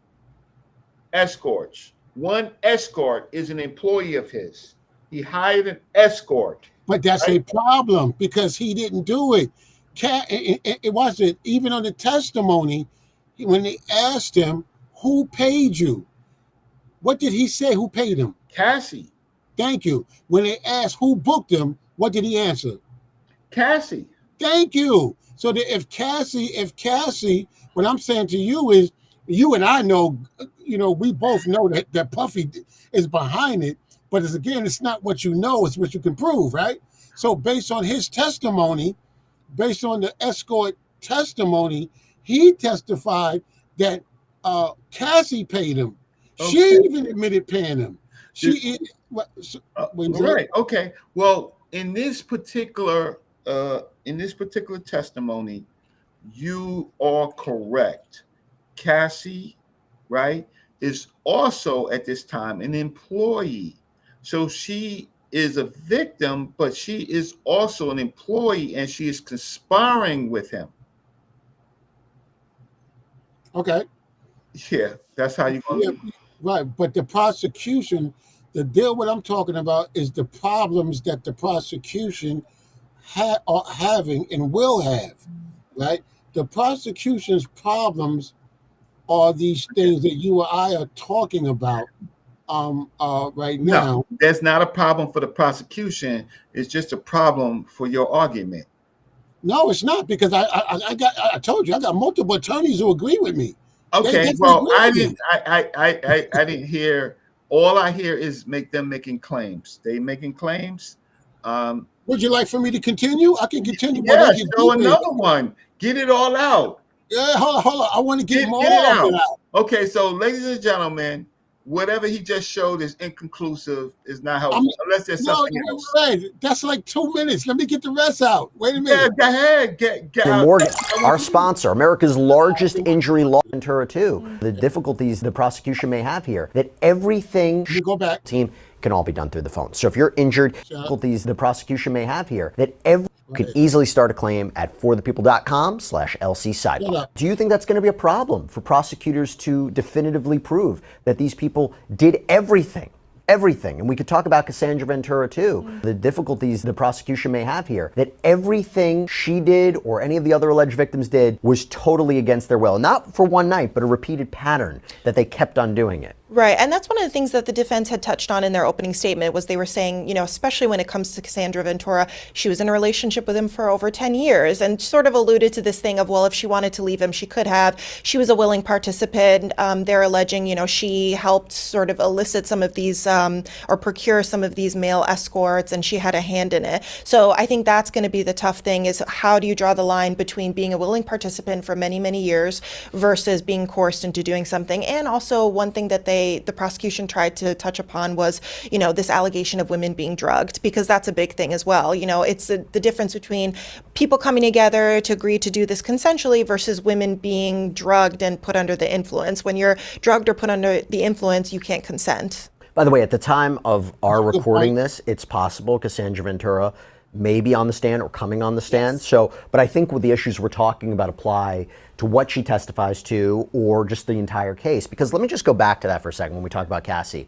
escorts. One escort is an employee of his. He hired an escort. But that's a problem because he didn't do it. It wasn't even on the testimony when they asked him who paid you. What did he say? Who paid him? Cassie. Thank you. When they asked who booked him, what did he answer? Cassie. Thank you. So that if Cassie, what I'm saying to you is, you and I know, we both know that Puffy is behind it, but it's not what you know, it's what you can prove, right? So based on his testimony, based on the escort testimony, he testified that Cassie paid him. Okay. She even admitted paying him. Right. Okay. Well, in this particular testimony, you are correct. Cassie, right, is also at this time an employee. So she is a victim, but she is also an employee and she is conspiring with him. Okay. Yeah, that's how you go. Right. But the prosecution, the deal what I'm talking about is the problems that the prosecution are having and will have, right? The prosecution's problems are these things that you or I are talking about right now. No, there's not a problem for the prosecution. It's just a problem for your argument. No, it's not, because I told you I got multiple attorneys who agree with me. Okay, well, I didn't hear. All I hear is them making claims. They making claims. Would you like for me to continue? I can continue. Yeah, show another one. Get it all out. Yeah, hold on. I want to get more of it out. Okay, so ladies and gentlemen, whatever he just showed is inconclusive, is not helpful, unless there's something else. That's like 2 minutes. Let me get the rest out. Wait a minute. Yeah, go ahead. Get out. Morgan, our sponsor, America's largest injury law, Ventura 2. The difficulties the prosecution may have here, that everything team can all be done through the phone. So if you're injured, difficulties the prosecution may have here, that you can easily start a claim at forthepeople.com/LC sidebar. Do you think that's going to be a problem for prosecutors to definitively prove that these people did everything? And we could talk about Cassandra Ventura too. The difficulties the prosecution may have here, that everything she did or any of the other alleged victims did was totally against their will. Not for one night, but a repeated pattern that they kept on doing it. Right. And that's one of the things that the defense had touched on in their opening statement, was they were saying, especially when it comes to Cassandra Ventura, she was in a relationship with him for over 10 years and sort of alluded to this thing of, well, if she wanted to leave him, she could have. She was a willing participant. They're alleging, she helped sort of elicit some of these or procure some of these male escorts, and she had a hand in it. So I think that's going to be the tough thing, is how do you draw the line between being a willing participant for many, many years versus being coerced into doing something. And also one thing that the prosecution tried to touch upon was, this allegation of women being drugged, because that's a big thing as well. It's the difference between people coming together to agree to do this consensually versus women being drugged and put under the influence. When you're drugged or put under the influence, you can't consent. By the way, at the time of our recording this, it's possible Cassandra Ventura may be on the stand or coming on the stand. Yes. So, but I think with the issues we're talking about apply to what she testifies to or just the entire case. Because let me just go back to that for a second when we talk about Cassie.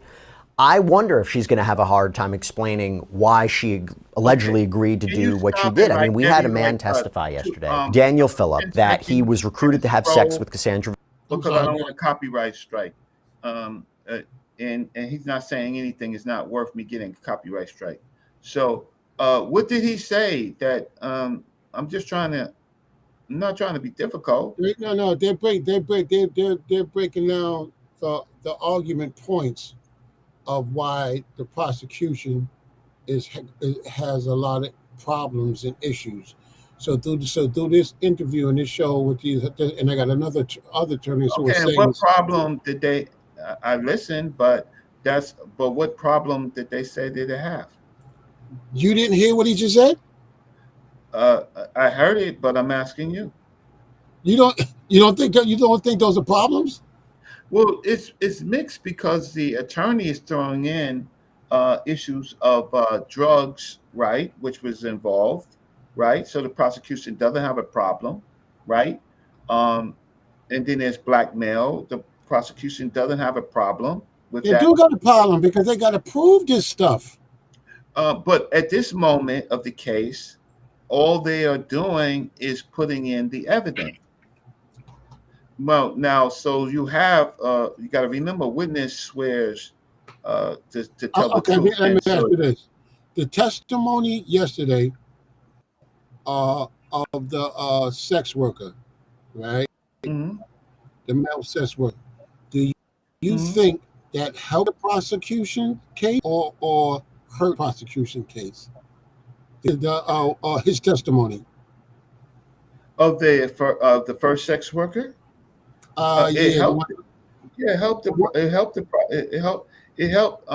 I wonder if she's going to have a hard time explaining why she allegedly agreed to do what she did. I mean, we had a man testify yesterday, Daniel Phillip, that he was recruited to have sex with Cassandra. because I don't want a copyright strike. Um, uh, and he's not saying anything is not worth me getting a copyright strike. So, what did he say? That I'm just trying to. I'm not trying to be difficult. No, they're breaking down the argument points of why the prosecution has a lot of problems and issues. So through this interview and this show with these, and I got other attorneys who are Okay, and saying, what problem did they? I listened, but what problem did they say did they have? you didn't hear what he just said? I heard it, but I'm asking you. You don't think those are problems? Well, it's mixed because the attorney is throwing in issues of drugs, right, which was involved, right. So the prosecution doesn't have a problem, right. Um, and then there's blackmail. The prosecution doesn't have a problem with They that. do got a problem because they got to prove this stuff. But at this moment of the case, all they are doing is putting in the evidence. Well, now, so you got to remember, witness swears to tell the Okay, truth. let me And ask so, you this: the testimony yesterday of the sex worker, right? mhm, The male sex worker. Do you mhm. think that helped the prosecution case or hurt prosecution case? His testimony. Of the first sex worker, it Yeah, the one. helped. Yeah, it helped. It helped.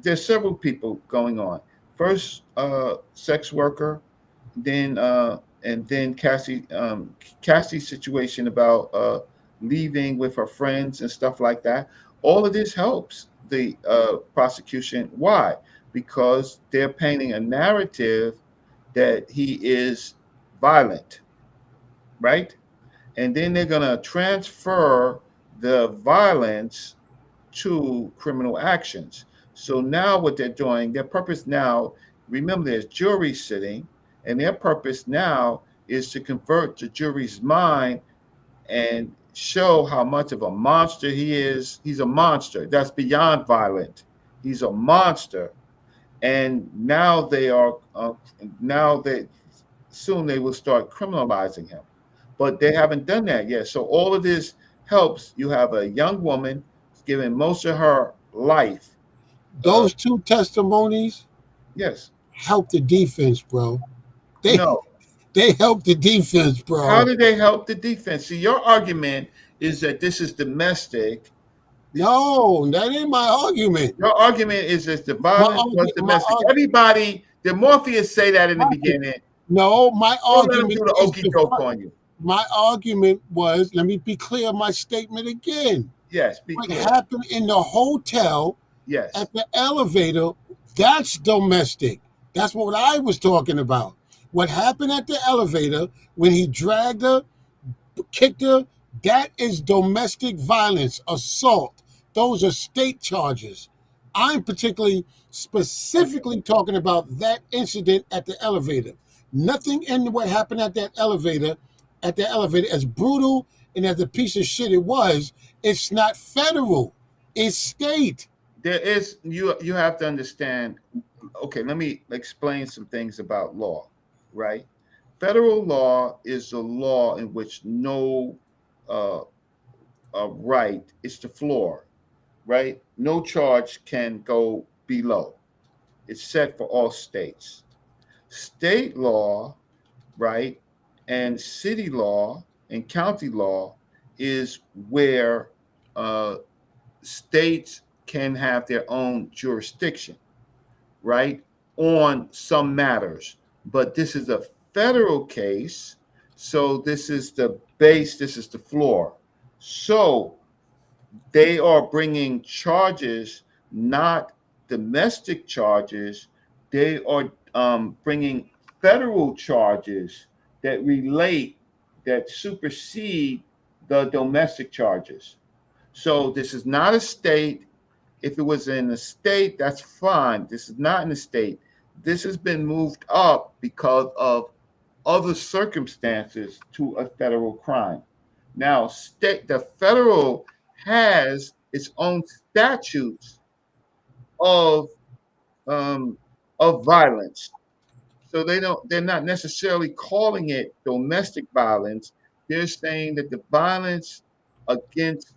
There's several people going on. First, sex worker, then and then Cassie's situation about leaving with her friends and stuff like that. All of this helps the prosecution. Why? Because they're painting a narrative that he is violent, right? And then they're going to transfer the violence to criminal actions. So now what they're doing, their purpose now, remember there's jury sitting, and their purpose now is to convert the jury's mind and show how much of a monster he is. He's a monster. That's beyond violent. He's a monster. And now soon they will start criminalizing him. But they haven't done that yet. So all of this helps. You have a young woman giving most of her life. Those two testimonies Yes. help the defense, bro. They No. they help the defense, How bro. do they help the defense? See, your argument is that this is domestic. No, that ain't my argument. Your argument is that the My violence was argument, my domestic. argument. Everybody, did Morpheus say that in the beginning? No, my Don't let him do argument the is okey doke on you. my argument was. Let me be clear. My statement again. Yes, be What clear. happened in the hotel Yes. at the elevator? That's domestic. That's what I was talking about. What happened at the elevator when he dragged her, kicked her? That is domestic violence, assault. Those are state charges. I'm specifically talking about that incident at the elevator. Nothing in what happened at the elevator, as brutal and as a piece of shit it was, it's not federal. It's state. There is you have to understand. Okay, let me explain some things about law, right? Federal law is a law in which no uh, right is the floor, right? No charge can go below. It's set for all states. State law, right, and city law and county law is where uh, states can have their own jurisdiction, right, on some matters. But this is a federal case, so this is the base, this is the floor. So they are bringing charges, not domestic charges. They are bringing federal charges that supersede the domestic charges. So this is not a state. If it was in a state, that's fine. This is not in a state. This has been moved up because of other circumstances to a federal crime. Now, the federal has its own statutes of um, of violence. So they're not necessarily calling it domestic violence. They're saying that the violence against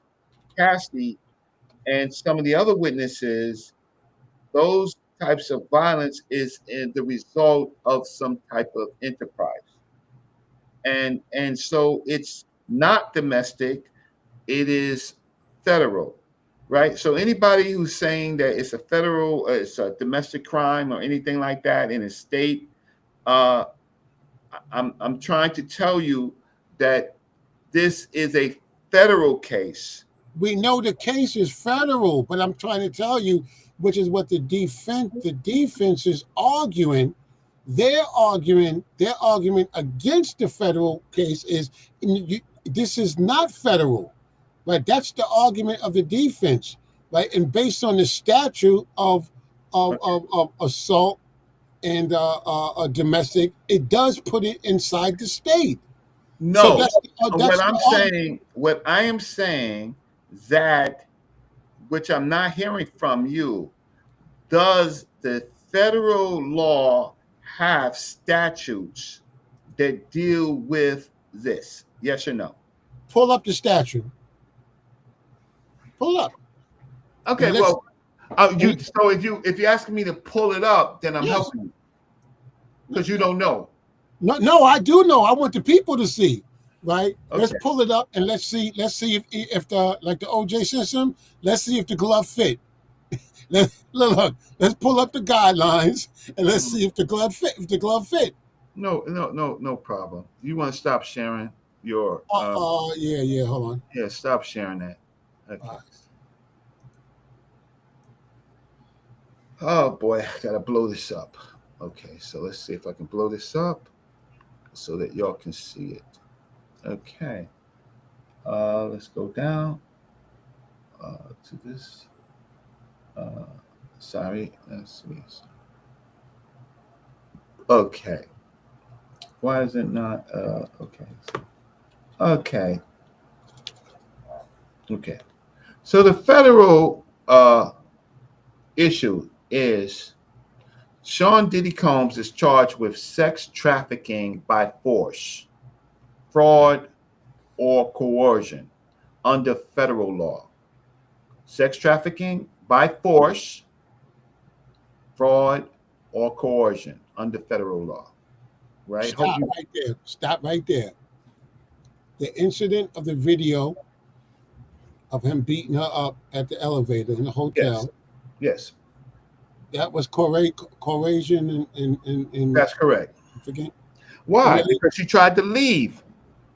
Cassidy and some of the other witnesses, those types of violence is in the result of some type of enterprise. And so it's not domestic, it is federal, right? So anybody who's saying that it's a federal, it's a domestic crime or anything like that in a state, uh, I'm trying to tell you that this is a federal case. We know the case is federal, but I'm trying to tell you, which is what the defense is arguing. Their argument against the federal case is this is not federal, right? That's the argument of the defense, right? And based on the statute of assault and a domestic, it does put it inside the state. So No, that's what I am saying that, which I'm not hearing from you, does the federal law have statutes that deal with this? Yes or no? pull up the statute. Pull up. Okay, And well, so if you're asking me to pull it up, then I'm Yes. helping you because you don't know. No, I do know. I want the people to see, right? Let's Okay. pull it up and let's see if the like the OJ system. Let's see if the glove fit. Look. Let's pull up the guidelines and let's see if the glove fit. If the glove fit. No problem. You want to stop sharing your? Yeah. Hold on. Yeah, stop sharing that. Okay. Oh boy, I gotta blow this up. Okay, so let's see if I can blow this up so that y'all can see it. Okay. Let's go down to this. Sorry, let's see. Okay. Why is it not? Okay. So the federal issue is Sean Diddy Combs is charged with sex trafficking by force, fraud, or coercion under federal law. Sex trafficking by force, fraud, or coercion under federal law. Right? Stop right there. The incident of the video of him beating her up at the elevator in the hotel. Yes. That was coercion and That's correct. Forget. Why? Because she tried to leave.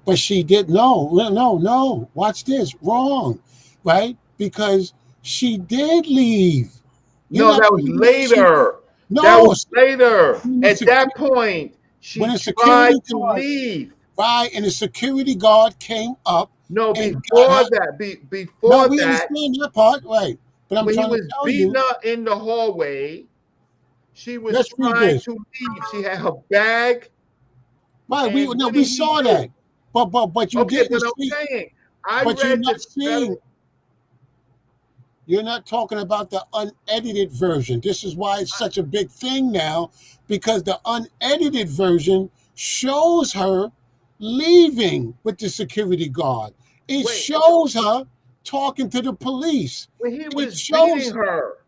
But she did no. Watch this. Wrong. Right? Because she did leave. That was later. That was later. At that point, she tried to leave. Right, and the security guard came up. No, before that. We understand that part, right? But when he was beating her in the hallway, she was trying to leave. She had her bag. Right, we saw that. But you didn't see. Saying, you're not talking about the unedited version. This is why it's such a big thing now, because the unedited version shows her leaving with the security guard. It shows her talking to the police. When he was beating her.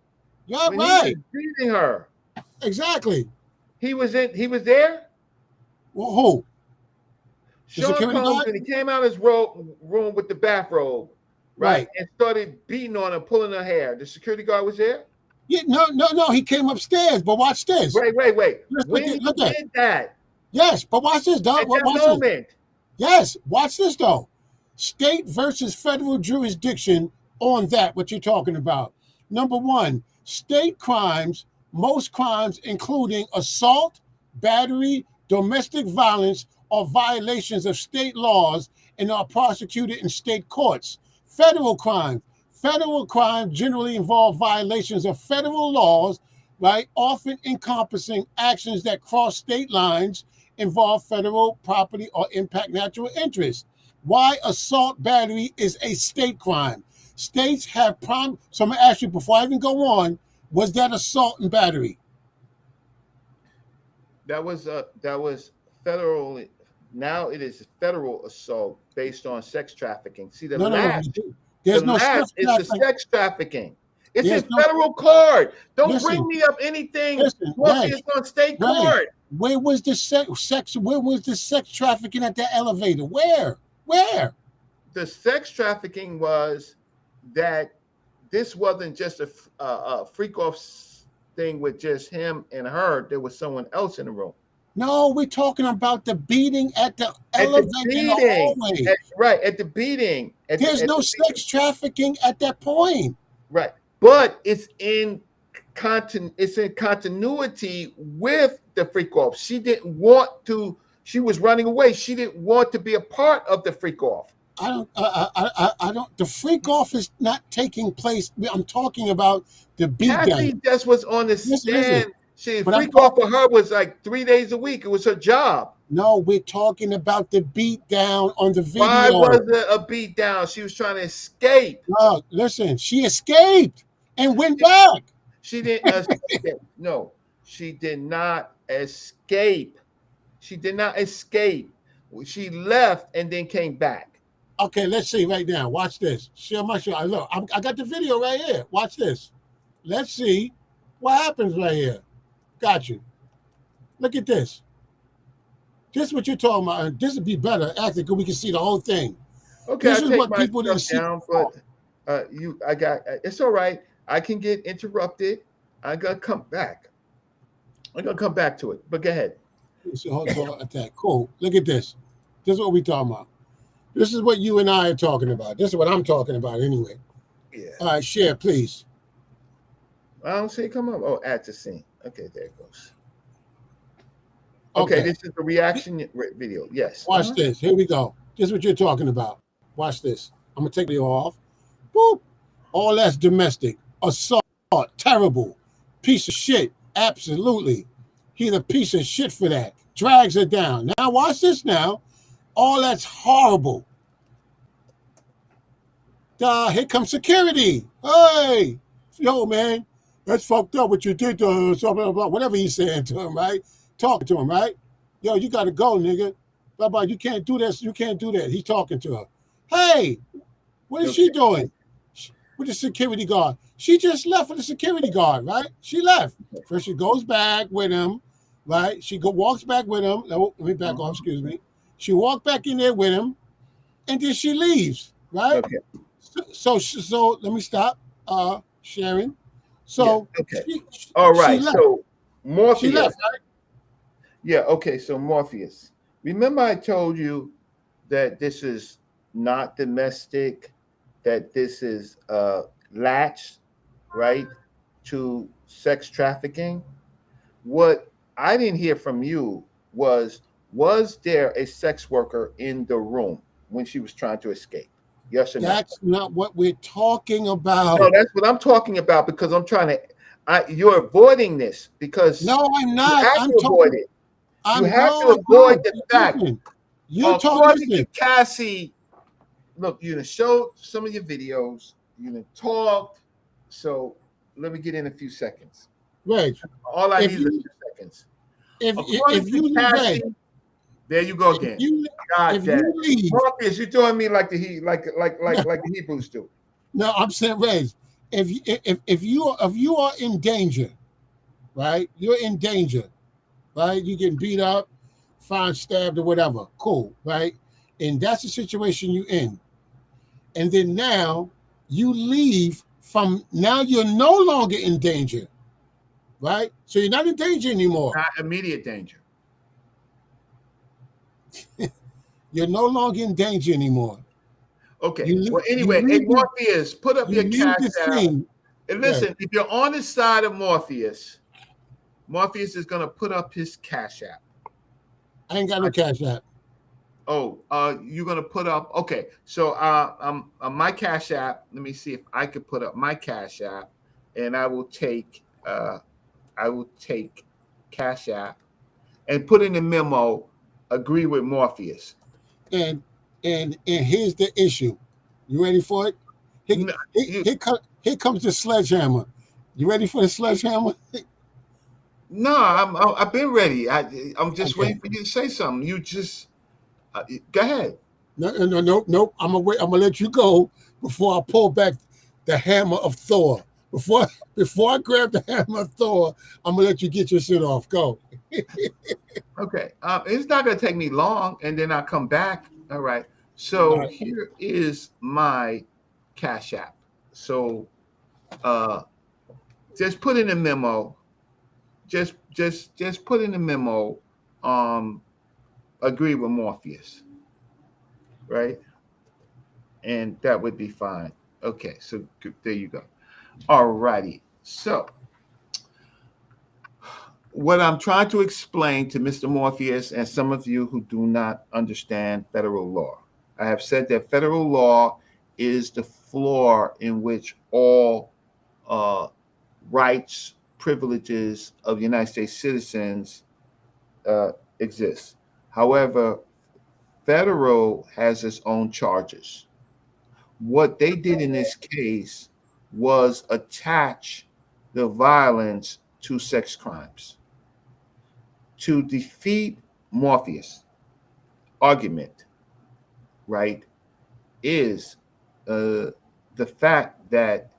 Yeah, right. He was beating her. Exactly. He was there? Well, who? Sean Combs, and he came out of his room with the bathrobe, right? And started beating on her, pulling her hair. The security guard was there? Yeah, no. He came upstairs, but watch this. Wait. When he did that? Yes, but watch this, dog. At that moment. Yes, watch this, though. State versus federal jurisdiction on that, what you're talking about. Number one, state crimes, most crimes including assault, battery, domestic violence, or violations of state laws and are prosecuted in state courts. Federal crimes generally involve violations of federal laws, right? Often encompassing actions that cross state lines, involve federal property, or impact natural interests. why assault battery is a state crime. States have So I'm gonna ask you before I even go on, was that assault and battery? That was federal. Now it is federal assault based on sex trafficking. See, No, no, no. the There's no last sex is the trafficking. sex trafficking. It's There's in no. federal court. Don't bring Listen, me up anything listen, Morpheus on state Reg, court. where was the sex? Where was the sex trafficking at that elevator? Where? Where? The sex trafficking was that this wasn't just a freak off thing with just him and her. There was someone else in the room. No, we're talking about the beating at the At elevator the in the beating, hallway. right? At the beating. There's no sex trafficking at that point. Right, but it's in continuity with the freak off. She didn't want to. She was running away. She didn't want to be a part of the freak off. I don't. The freak off is not taking place. I'm talking about the beat Kathy down. just was on the stand. Listen. She But freak off for her was like 3 days a week. It was her job. No, we're talking about the beat down on the video. Why was it a beat down? She was trying to escape. No, listen, she escaped and went back. She didn't escape. No, she did not escape. She did not escape. She left and then came back. Okay, let's see right now. Watch this. Share my show. Look, I got the video right here. Watch this. Let's see what happens right here. Got you. Look at this. This is what you're talking about. This would be better, actually, because we can see the whole thing. Okay, this I is take what my people didn't stuff down, see. but it's all right. I can get interrupted. I gotta come back. I'm gonna come back to it. But go ahead. So attack. Cool. Look at this. This is what we're talking about. This is what you and I are talking about. This is what I'm talking about anyway. Yeah. All right, share, please. I don't see it come up. Oh, add to scene. Okay, there it goes. Okay, this is the reaction video. Yes. Watch this. Here we go. This is what you're talking about. Watch this. I'm going to take you off. Boop. All that's domestic. Assault. Terrible. Piece of shit. Absolutely. He's a piece of shit for that. Drags her down. Now, watch this now. All that's horrible. Here comes security. Hey. Yo, man. That's fucked up what you did to her. Whatever he's saying to him, right? Talking to him, right? Yo, you got to go, nigga. Bye-bye. You can't do this. You can't do that. He's talking to her. Hey, what is she doing with the security guard? She just left with the security guard, right? She left. First, she goes back with him, right? She walks back with him. No, let me back off. Excuse me. She walked back in there with him, and then she leaves, right? Okay. So let me stop sharing. So, yeah, okay. All right. So Morpheus. She left, right? Yeah, okay, so Morpheus. Remember I told you that this is not domestic, that this is latched, right, to sex trafficking? What I didn't hear from you was there a sex worker in the room when she was trying to escape? Yes or no? That's not what we're talking about. No, that's what I'm talking about because I'm trying to you're avoiding this because no, I'm not. I'm avoid it. You have to avoid the fact. You're according to Cassie, look, you showed some of your videos, you talked. So let me get in a few seconds. Right. All I need is a few seconds. If you Cassie, there you go again. God damn. Morpheus, you're doing me like the Hebrews do. No, I'm saying, Reg, if you are in danger, right? You're in danger, right? You get beat up, found stabbed or whatever. Cool, right? And that's the situation you're in. And then now you leave from, now you're no longer in danger, right? So you're not in danger anymore. Not immediate danger. You're no longer in danger anymore. Okay. Well, anyway, hey, Morpheus, put up your cash app. And listen, if you're on the side of Morpheus, Morpheus is going to put up his cash app. I ain't got no cash app. Oh, you're going to put up. Okay. So my cash app, let me see if I could put up my cash app, and I will take cash app and put in the memo, agree with Morpheus. And And here's the issue. You ready for it? Here, No, you, here comes the sledgehammer. You ready for the sledgehammer? no, I've been ready. I'm just Okay. waiting for you to say something. You just go ahead. No. I'm gonna wait. I'm gonna let you go before I pull back the hammer of Thor. Before before I grab the hammer of Thor, I'm gonna let you get your shit off. Go. Okay. It's not going to take me long, and then I'll come back. All right. All So right. here is my Cash App. So uh, just put in a memo. Just put in a memo. Um, agree with Morpheus, right? And that would be fine. Okay. So there you go. All righty. So what I'm trying to explain to Mr. Morpheus and some of you who do not understand federal law. I have said that federal law is the floor in which all uh, rights, privileges of United States citizens uh, exist. However, federal has its own charges. What they did in this case was attach the violence to sex crimes. To defeat Morpheus' argument, right, is the fact that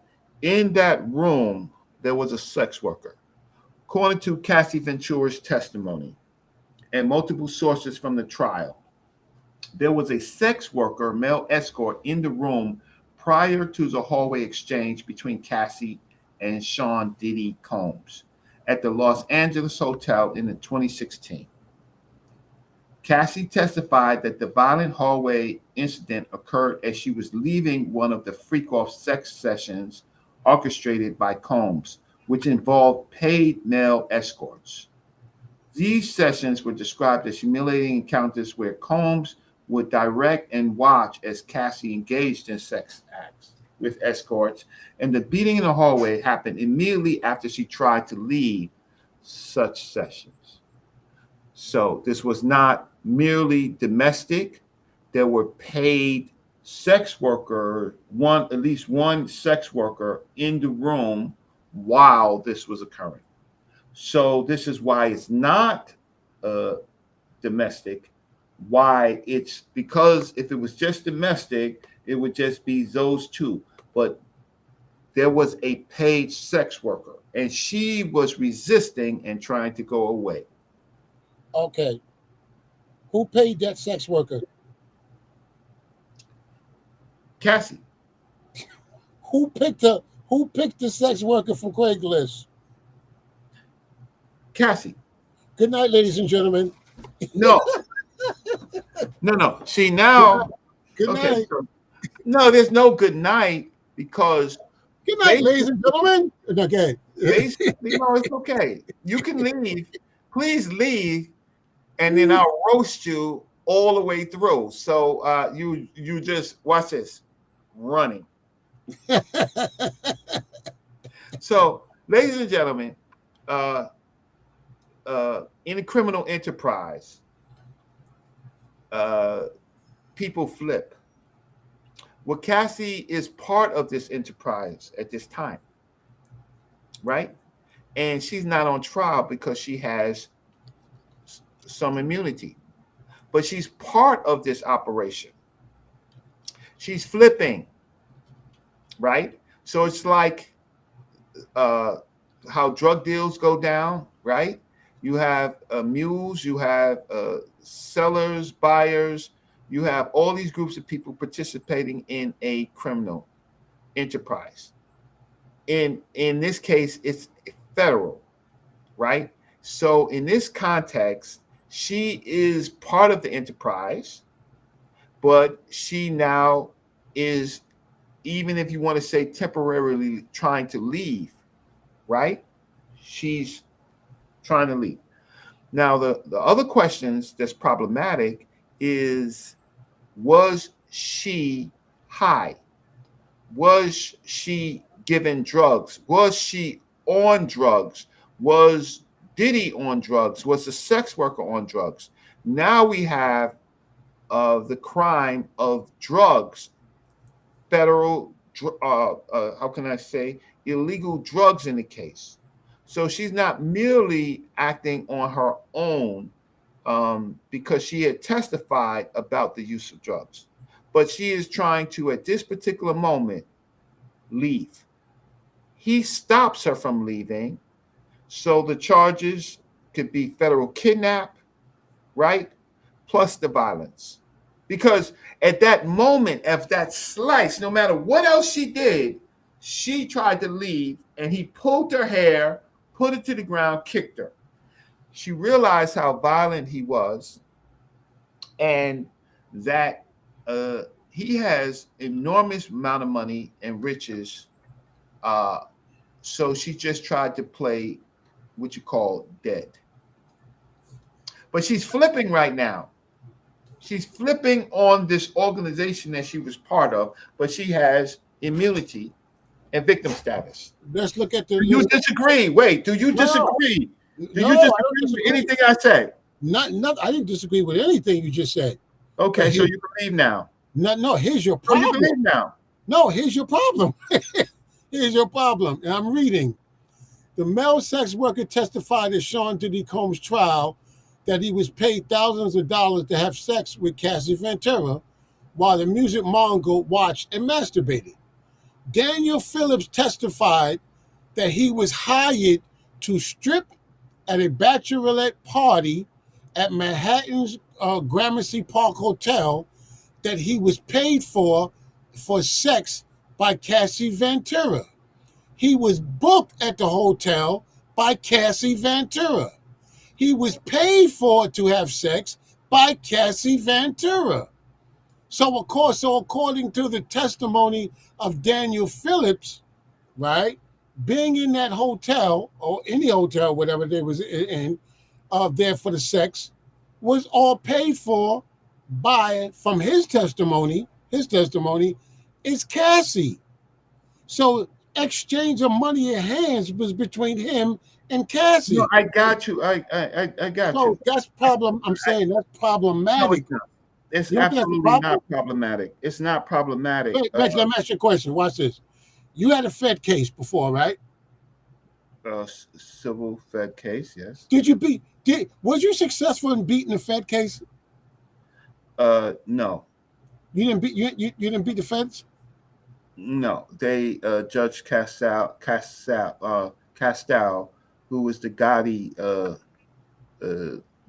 in that room there was a sex worker. According to Cassie Ventura's testimony and multiple sources from the trial, there was a sex worker, male escort, in the room prior to the hallway exchange between Cassie and Sean Diddy Combs at the Los Angeles Hotel in 2016. Cassie testified that the violent hallway incident occurred as she was leaving one of the freak-off sex sessions orchestrated by Combs, which involved paid male escorts. These sessions were described as humiliating encounters where Combs would direct and watch as Cassie engaged in sex acts with escorts, and the beating in the hallway happened immediately after she tried to leave such sessions. So this was not merely domestic. There were paid sex worker, at least one sex worker in the room while this was occurring. So this is why it's not domestic. Why it's because if it was just domestic, it would just be those two. But there was a paid sex worker, and she was resisting and trying to go away. Okay. Who paid that sex worker? Cassie. Who picked the sex worker from Craigslist? Cassie. Good night, ladies and gentlemen. No, no. See Good now, night. Good okay. night. So, no, there's no good night because Good night, ladies and gentlemen. Okay. basically, no, it's okay. You can leave. Please leave, and then I'll roast you all the way through. So you just watch this, running. So, ladies and gentlemen, uh, in a criminal enterprise, people flip. Well, Cassie is part of this enterprise at this time, right? And she's not on trial because she has some immunity, but she's part of this operation. She's flipping, right? So it's like how drug deals go down, right? You have mules, you have sellers, buyers, you have all these groups of people participating in a criminal enterprise. In this case, it's federal, right? So in this context, she is part of the enterprise, but she now is, even if you want to say temporarily, trying to leave, right? She's trying to leave. Now, the other questions that's problematic is, was she high? Was she given drugs? Was she on drugs? Was Diddy on drugs? Was the sex worker on drugs? Now we have the crime of drugs, federal, how can I say, illegal drugs in the case. So she's not merely acting on her own because she had testified about the use of drugs, but she is trying to, at this particular moment, leave. He stops her from leaving. So the charges could be federal kidnap, right? Plus the violence. Because at that moment of that slice, no matter what else she did, she tried to leave and he pulled her hair, put it to the ground, kicked her. She realized how violent he was and that he has enormous amount of money and riches. So she just tried to play what you call dead. But she's flipping right now. She's flipping on this organization that she was part of, but she has immunity and victim status. Let's look at the. Do you disagree? Wait, do you disagree? Do you disagree with anything I said? Not. I didn't disagree with anything you just said. Okay, so you believe now. No, here's your problem. Oh, you believe now. No, here's your problem. Here's your problem. And I'm reading. The male sex worker testified at Sean Diddy Combs' trial that he was paid thousands of dollars to have sex with Cassie Ventura while the music mogul watched and masturbated. Daniel Phillips testified that he was hired to strip at a bachelorette party at Manhattan's Gramercy Park Hotel, that he was paid for sex by Cassie Ventura. He was booked at the hotel by Cassie Ventura. He was paid for to have sex by Cassie Ventura. So according to the testimony of Daniel Phillips, right, being in that hotel or any hotel, whatever they was in, there for the sex, was all paid for by, from his testimony is Cassie. So exchange of money in hands was between him and Cassie. No, I got you. I got you. So that's problem. I'm saying that's problematic. No, it's absolutely not problematic. It's not problematic. Wait, let me ask you a question. Watch this. You had a Fed case before, right? Civil Fed case, yes. Was you successful in beating the Fed case? No. You didn't beat the Feds? No. They Judge Castile, who was the Gotti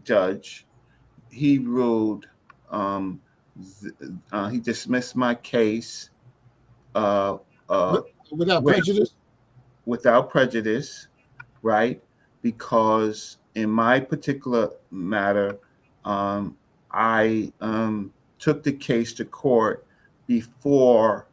judge, he ruled he dismissed my case without prejudice? Without prejudice, right? Because in my particular matter, I took the case to court before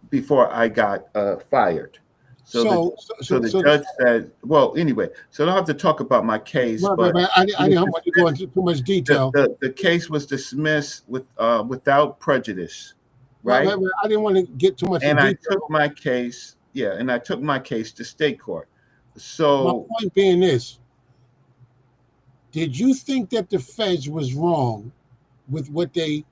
before I got fired. So the judge said, well, anyway, so I don't have to talk about my case. But I didn't want to go into too much detail. The case was dismissed without prejudice, right? I didn't want to get too much and detail. I took my case, to state court. So my point being this, did you think that the Feds was wrong with what they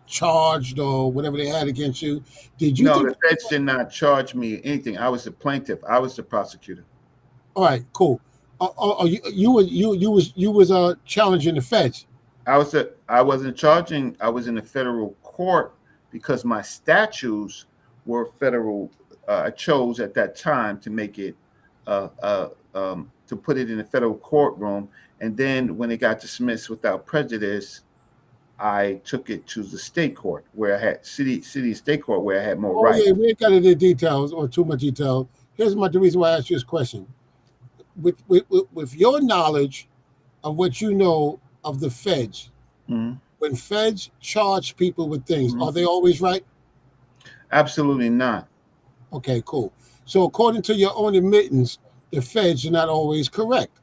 charged or whatever they had against you? Did you? No, the Feds did not charge me anything. I was the plaintiff. I was the prosecutor. All right, cool. You was challenging the Feds. I wasn't charging. I was in the federal court because my statutes were federal. I chose at that time to make it to put it in the federal courtroom, and then when it got dismissed without prejudice, I took it to the state court where I had city state court where I had more rights. Yeah, we ain't got into details or too much detail. Here's the reason why I asked you this question. With your knowledge of what you know of the Feds, when Feds charge people with things, are they always right? Absolutely not. Okay, cool. So according to your own admittance, the Feds are not always correct.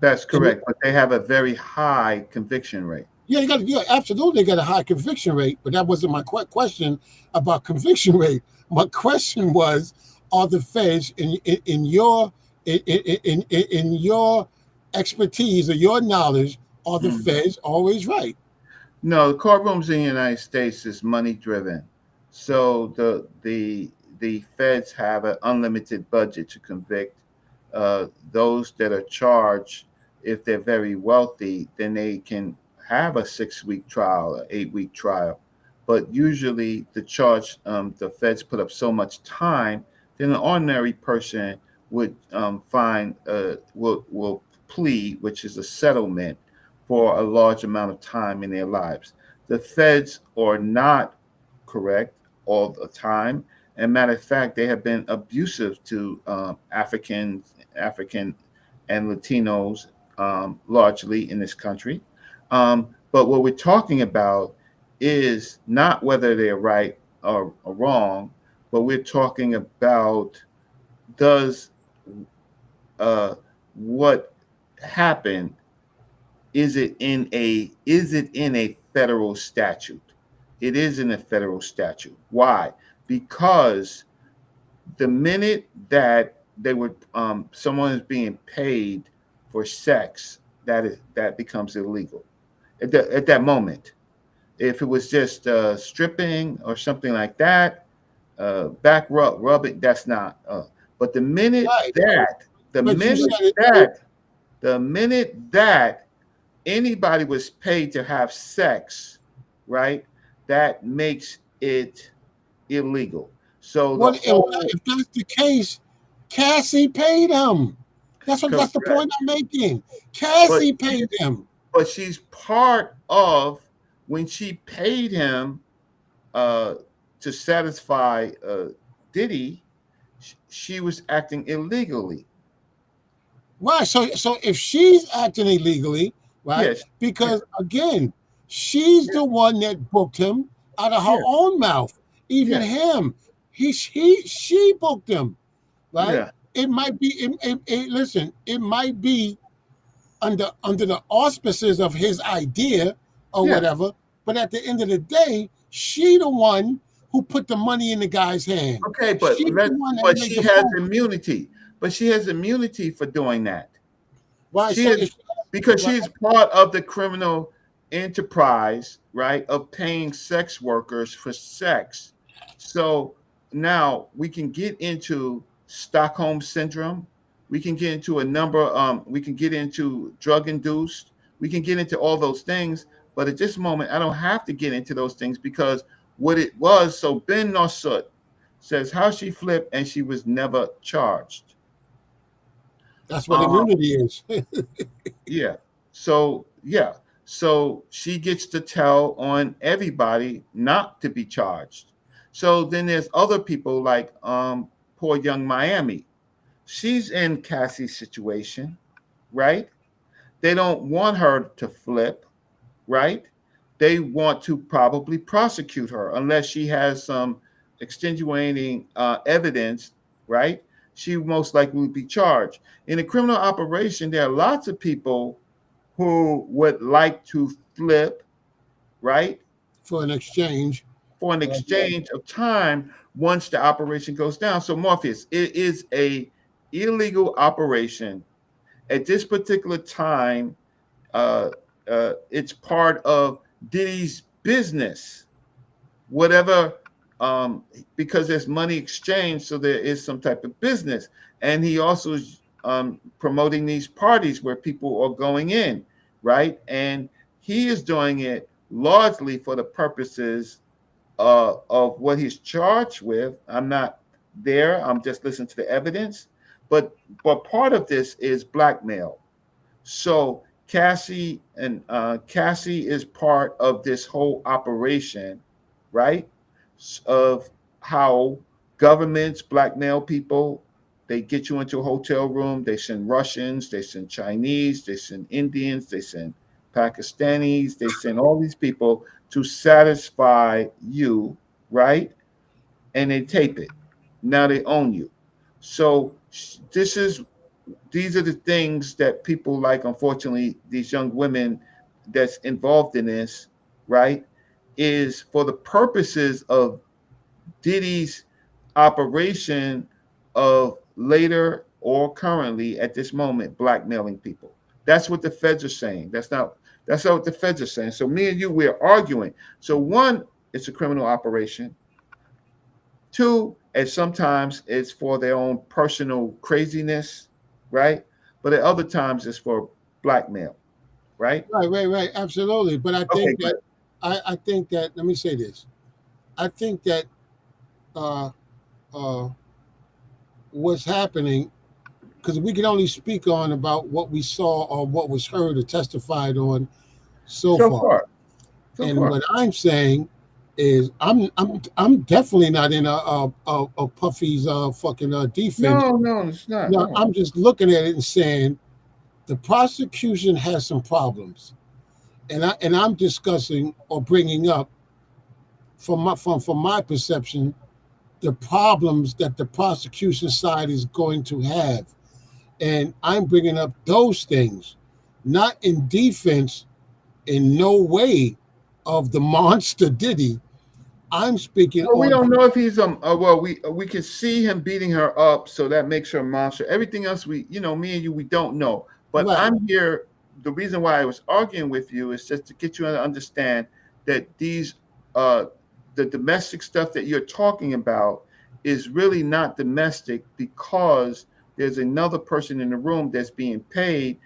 That's correct, but they have a very high conviction rate. Yeah, absolutely got a high conviction rate, but that wasn't my question about conviction rate. My question was, are the Feds, in your in your expertise or your knowledge, are the Mm. feds always right? No, the courtrooms in the United States is money driven. So the feds have an unlimited budget to convict those that are charged. If they're very wealthy, then they can have a 6 week trial, an 8 week trial. But usually, the feds put up so much time, then an ordinary person would find will plead, which is a settlement for a large amount of time in their lives. The feds are not correct all the time. And matter of fact, they have been abusive to African and Latinos largely in this country. But what we're talking about is not whether they're right or wrong, but we're talking about does uh, what happened is it in a federal statute? It is in a federal statute. Why? Because the minute that they would someone is being paid for sex, that becomes illegal at that moment. If it was just stripping or something like that, back rubbing, that's not. But the minute Right. that the But you minute said it. that the minute that anybody was paid to have sex, right? That makes it illegal. So the What whole if that's the case? Cassie paid him. That's the correct, point I'm making. but Cassie paid him. she's part of when she paid him uh, to satisfy Diddy. She was acting illegally. Right. So if she's acting illegally, right? Yes, yeah, Because again, she's yeah, the one that booked him out of her yeah, own mouth. Even yeah, him, she booked him, right? yeah, It might be. Listen, it might be under the auspices of his idea or yeah. whatever. But at the end of the day, she the one who put the money in the guy's hand. Okay, but She's the one that but made she the has phone. immunity. But she has immunity for doing that. Right. She So is if because right, she's part of the criminal enterprise, right, of paying sex workers for sex. So now we can get into Stockholm syndrome. We can get into a number. We can get into drug induced. We can get into all those things. But at this moment, I don't have to get into those things because what it was. So Ben Nosut says how she flipped and she was never charged. that's what Um, immunity is. Yeah. So yeah. So she gets to tell on everybody not to be charged. So then there's other people like poor young Miami. She's in Cassie's situation, right? They don't want her to flip, right? They want to probably prosecute her unless she has some extenuating evidence, right? She most likely would be charged. In a criminal operation, there are lots of people who would like to flip, right, For an exchange. for an exchange of time once the operation goes down. So Morpheus, it is a illegal operation at this particular time. Uh, it's part of Diddy's business, whatever, because there's money exchange, so there is some type of business, and he also is promoting these parties where people are going in, right? And he is doing it largely for the purposes of what he's charged with. I'm not there. I'm just listening to the evidence, but part of this is blackmail. So Cassie is part of this whole operation, right? Of how governments blackmail people. They get you into a hotel room. They send Russians. They send Chinese. They send Indians. They send Pakistanis. They send all these people to satisfy you, right? And they tape it. Now they own you. So this is these are the things that people like, unfortunately, these young women that's involved in this, right, is for the purposes of Diddy's operation of later or currently at this moment blackmailing people. That's what the feds are saying. That's not what the feds are saying. So me and you, we're arguing. So one, it's a criminal operation. Two, and sometimes it's for their own personal craziness, right? But at other times it's for blackmail, right? Right. Absolutely. But I Okay, think good. that I think that let me say this. I think that uh, uh, what's happening, because we can only speak on about what we saw or what was heard or testified on so So far. far, so And far. what I'm saying is I'm definitely not in a Puffy's fucking defense. No, it's not. No, No. I'm just looking at it and saying the prosecution has some problems, and I'm discussing or bringing up from my perception the problems that the prosecution side is going to have, and I'm bringing up those things, not in defense, in no way, of the monster Diddy. I'm speaking Well, we on don't know if he's well, we can see him beating her up, so that makes her a monster. Everything else, me and you, we don't know. But right. I'm here. The reason why I was arguing with you is just to get you to understand that uh, the domestic stuff that you're talking about is really not domestic because there's another person in the room that's being paid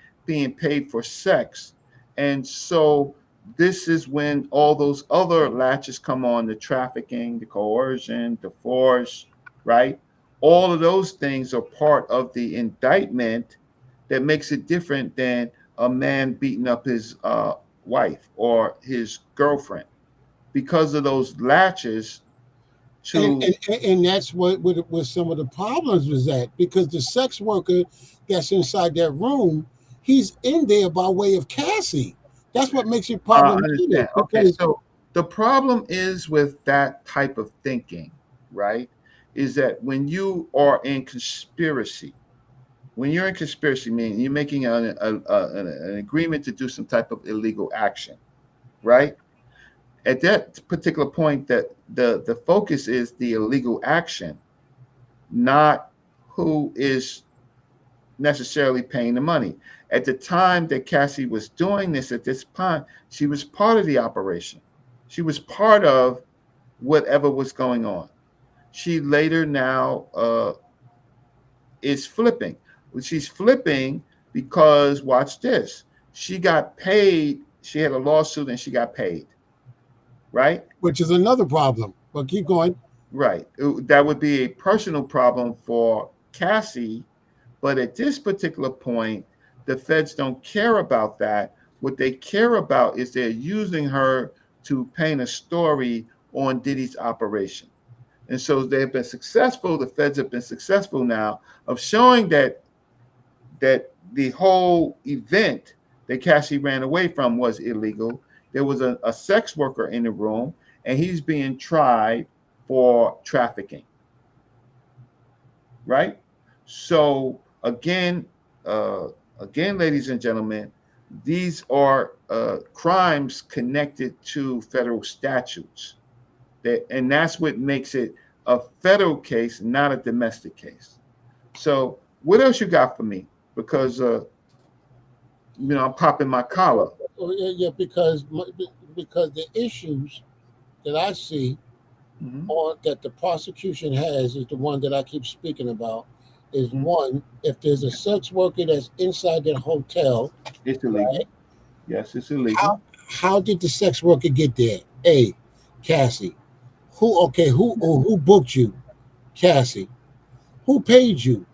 for sex, and so this is when all those other latches come on: the trafficking, the coercion, the force, right? All of those things are part of the indictment that makes it different than a man beating up his wife or his girlfriend because of those latches and to. and, and that's what some of the problems was at, because the sex worker that's inside that room, he's in there by way of Cassie. That's what makes it I understand. problematic, Okay, because so the problem is with that type of thinking, right? Is that when you are in conspiracy, when you're in conspiracy, meaning you're making an agreement to do some type of illegal action, right? At that particular point, that the focus is the illegal action, not who is necessarily paying the money. At the time that Cassie was doing this, at this point, she was part of the operation. She was part of whatever was going on. She later now is flipping. She's flipping because, watch this, she got paid. She had a lawsuit and she got paid, right? which is another problem. But keep going. Right. That would be a personal problem for Cassie. But at this particular point, the feds don't care about that. What they care about is they're using her to paint a story on Diddy's operation. And so they've been successful. The feds have been successful now of showing that the whole event that Cassie ran away from was illegal. There was a sex worker in the room, and he's being tried for trafficking. Right? So uh, again, ladies and gentlemen, these are crimes connected to federal statutes, and that's what makes it a federal case, not a domestic case. So, what else you got for me? Because I'm popping my collar. Oh, yeah, because the issues that I see, Mm-hmm. or that the prosecution has, is the one that I keep speaking about. Is Mm-hmm. one, if there's a sex worker that's inside that hotel, It's illegal. right? Yes, it's How illegal. how did the sex worker get there? A, Cassie. Who booked you? Cassie. Who paid you?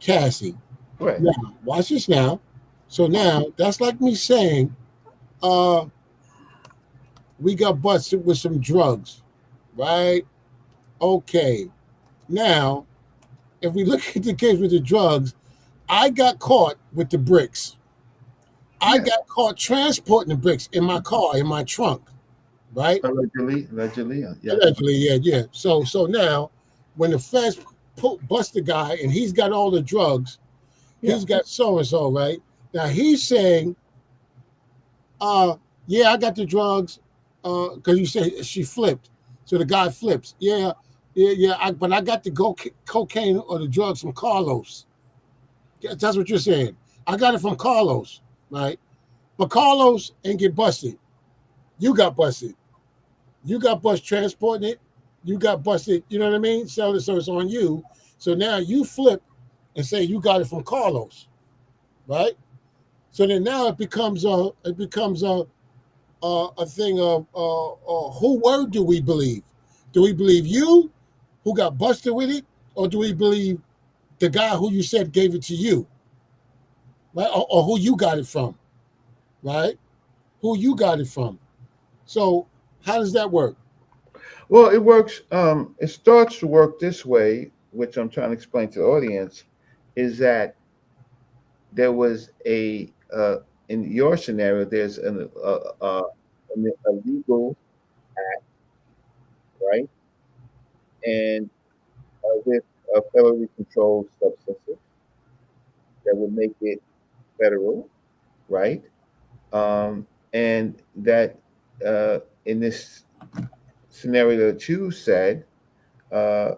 Cassie. Right. Now, watch this now. So now that's like me saying, uh, we got busted with some drugs, right? Okay. Now, if we look at the case with the drugs, I got caught with the bricks. I Yeah. got caught transporting the bricks in my car, in my trunk, right? Allegedly, yes. Allegedly, yeah. So now, when the feds bust the guy and he's got all the drugs, Yeah. he's got so and so, right? Now he's saying, yeah, I got the drugs, because you say she flipped. So the guy flips. Yeah. But I got the cocaine or the drugs from Carlos. That's what you're saying. I got it from Carlos, right? But Carlos ain't get busted. You got busted. You got busted transporting it. You got busted. You know what I mean? Selling it, so it's on you. So now you flip and say you got it from Carlos, right? So then now it becomes a thing of who word do we believe? Do we believe you, who got busted with it, or do we believe the guy who you said gave it to you, right? Or who you got it from, right? Who you got it from? So how does that work? Well, it works. It starts to work this way, which I'm trying to explain to the audience, is that there was in your scenario, there's a legal act, right? And with federally controlled substances that would make it federal, right? And that in this scenario that you said, uh,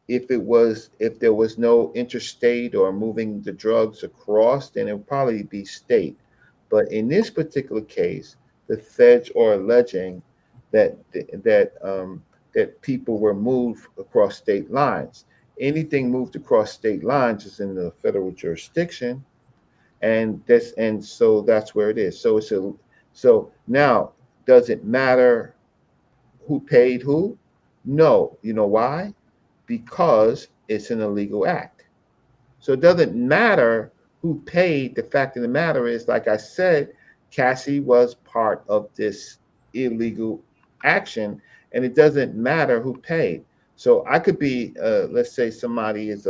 if there was no interstate or moving the drugs across, then it would probably be state. But in this particular case, the feds are alleging that that people were moved across state lines. Anything moved across state lines is in the federal jurisdiction, and so that's where it is. So now, does it matter who paid who? No. You know why? Because it's an illegal act. So it doesn't matter who paid. The fact of the matter is, like I said, Cassie was part of this illegal action, and it doesn't matter who paid. So I could be, let's say, somebody is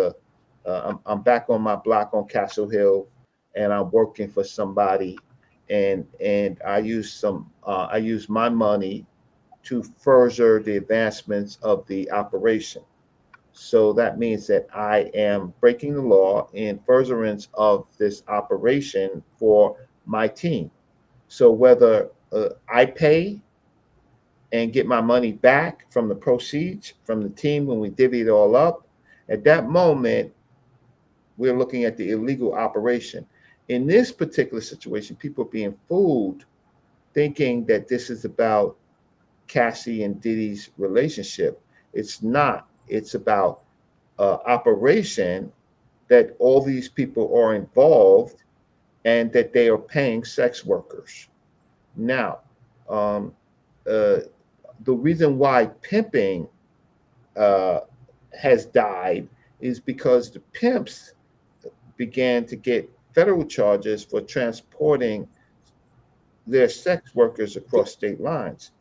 I'm back on my block on Castle Hill, and I'm working for somebody, and I use my money to further the advancements of the operation. So that means that I am breaking the law in furtherance of this operation for my team. So whether I pay and get my money back from the proceeds from the team when we divvy it all up, at that moment, we're looking at the illegal operation. In this particular situation, people are being fooled thinking that this is about Cassie and Diddy's relationship. It's not. It's about operation that all these people are involved and that they are paying sex workers. Now, um, uh, the reason why pimping uh, has died is because the pimps began to get federal charges for transporting their sex workers across state lines.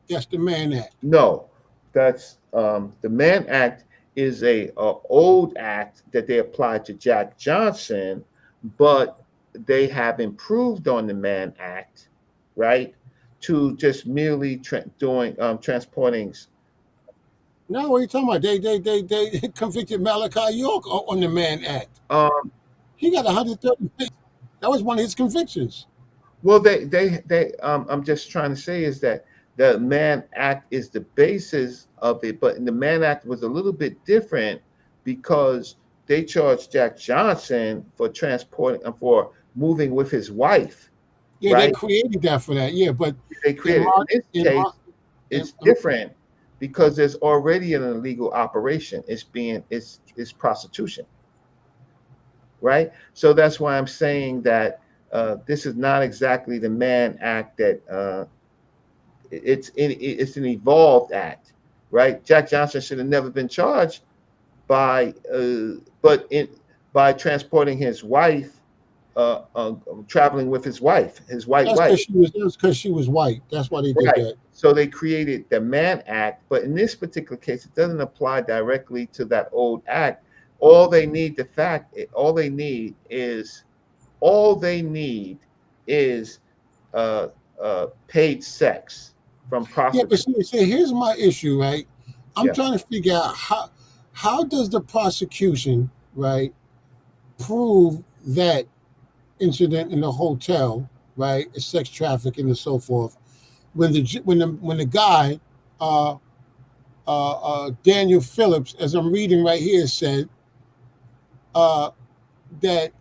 That's the man act. No, that's the Mann Act is a old act that they applied to Jack Johnson, but they have improved on the Mann Act, right? To just merely doing transporting. Now what are you talking about? They convicted Malachi York on the man act. Um, He got 136. That was one of his convictions. well, they I'm just trying to say is that the Mann Act is the basis of it, but the Mann Act was a little bit different because they charged Jack Johnson for transporting for moving with his wife, Yeah, they right? created that for that. Yeah, but They in created. my In this in my case, in, it's different because there's already an illegal operation. It's prostitution, right? So that's why I'm saying that this is not exactly the Mann Act that it's an evolved act, right? Jack Johnson should have never been charged by but in by transporting his wife, traveling with his white that's wife. because she was white. That's why they did Right. that. So they created the Mann Act, but in this particular case, it doesn't apply directly to that old act. All they need all they need is uh, paid sex from Yeah, but prostitutes. here's my issue, right? I'm Yeah. trying to figure out how does the prosecution, right, prove that incident in the hotel, right, sex trafficking and so forth, when the guy, uh, Daniel Phillips, as I'm reading right here, said, uh, that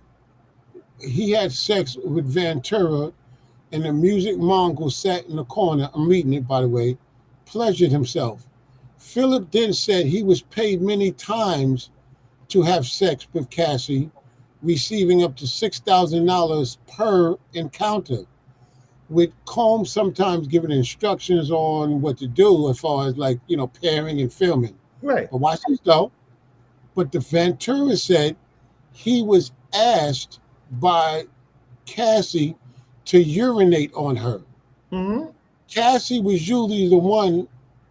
he had sex with Ventura, and the music mongol sat in the corner. I'm reading it, by the way. Pleasured himself. Philip then said he was paid many times to have sex with Cassie, receiving up to $6,000 per encounter, with Combs sometimes giving instructions on what to do as far as like, pairing and filming. Right. But watch this though. But the Ventura said he was asked by Cassie to urinate on her. Mm-hmm. Cassie was usually the one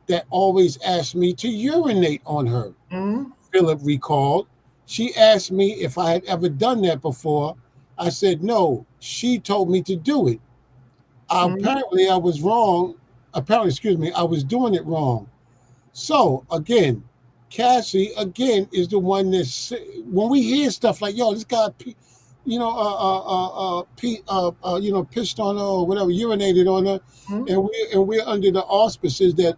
that always asked me to urinate on her. Mm-hmm. Philip recalled. She asked me if I had ever done that before. I said no. She told me to do it. Apparently, I was wrong. Apparently, I was doing it wrong. So again, Cassie again is the one that's when we hear stuff like, "Yo, this guy, pissed on her or whatever, urinated on her," and we're under the auspices that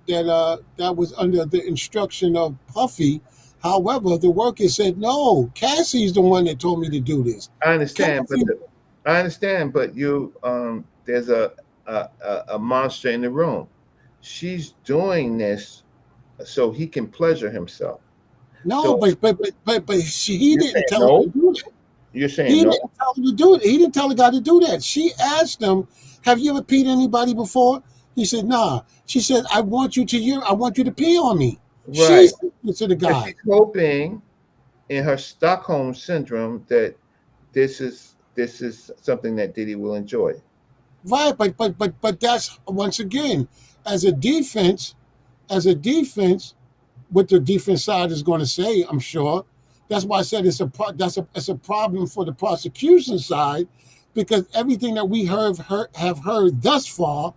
was under the instruction of Puffy. However, the worker said, "No, Cassie's the one that told me to do this." I understand, Cassie, but you there's a monster in the room. She's doing this so he can pleasure himself. no, So but he you're didn't saying tell her no? to do that. You're saying He no? didn't tell her to do it. He didn't tell the guy to do that. She asked him, "Have you ever peed anybody before?" He said, "Nah." She said, I want you to pee on me." She Right. said it to the But guy. she's hoping in her Stockholm syndrome that this is something that Diddy will enjoy. Right, but that's once again, as a defense, what the defense side is going to say, I'm sure. That's why I said it's a problem for the prosecution side, because everything that we have heard thus far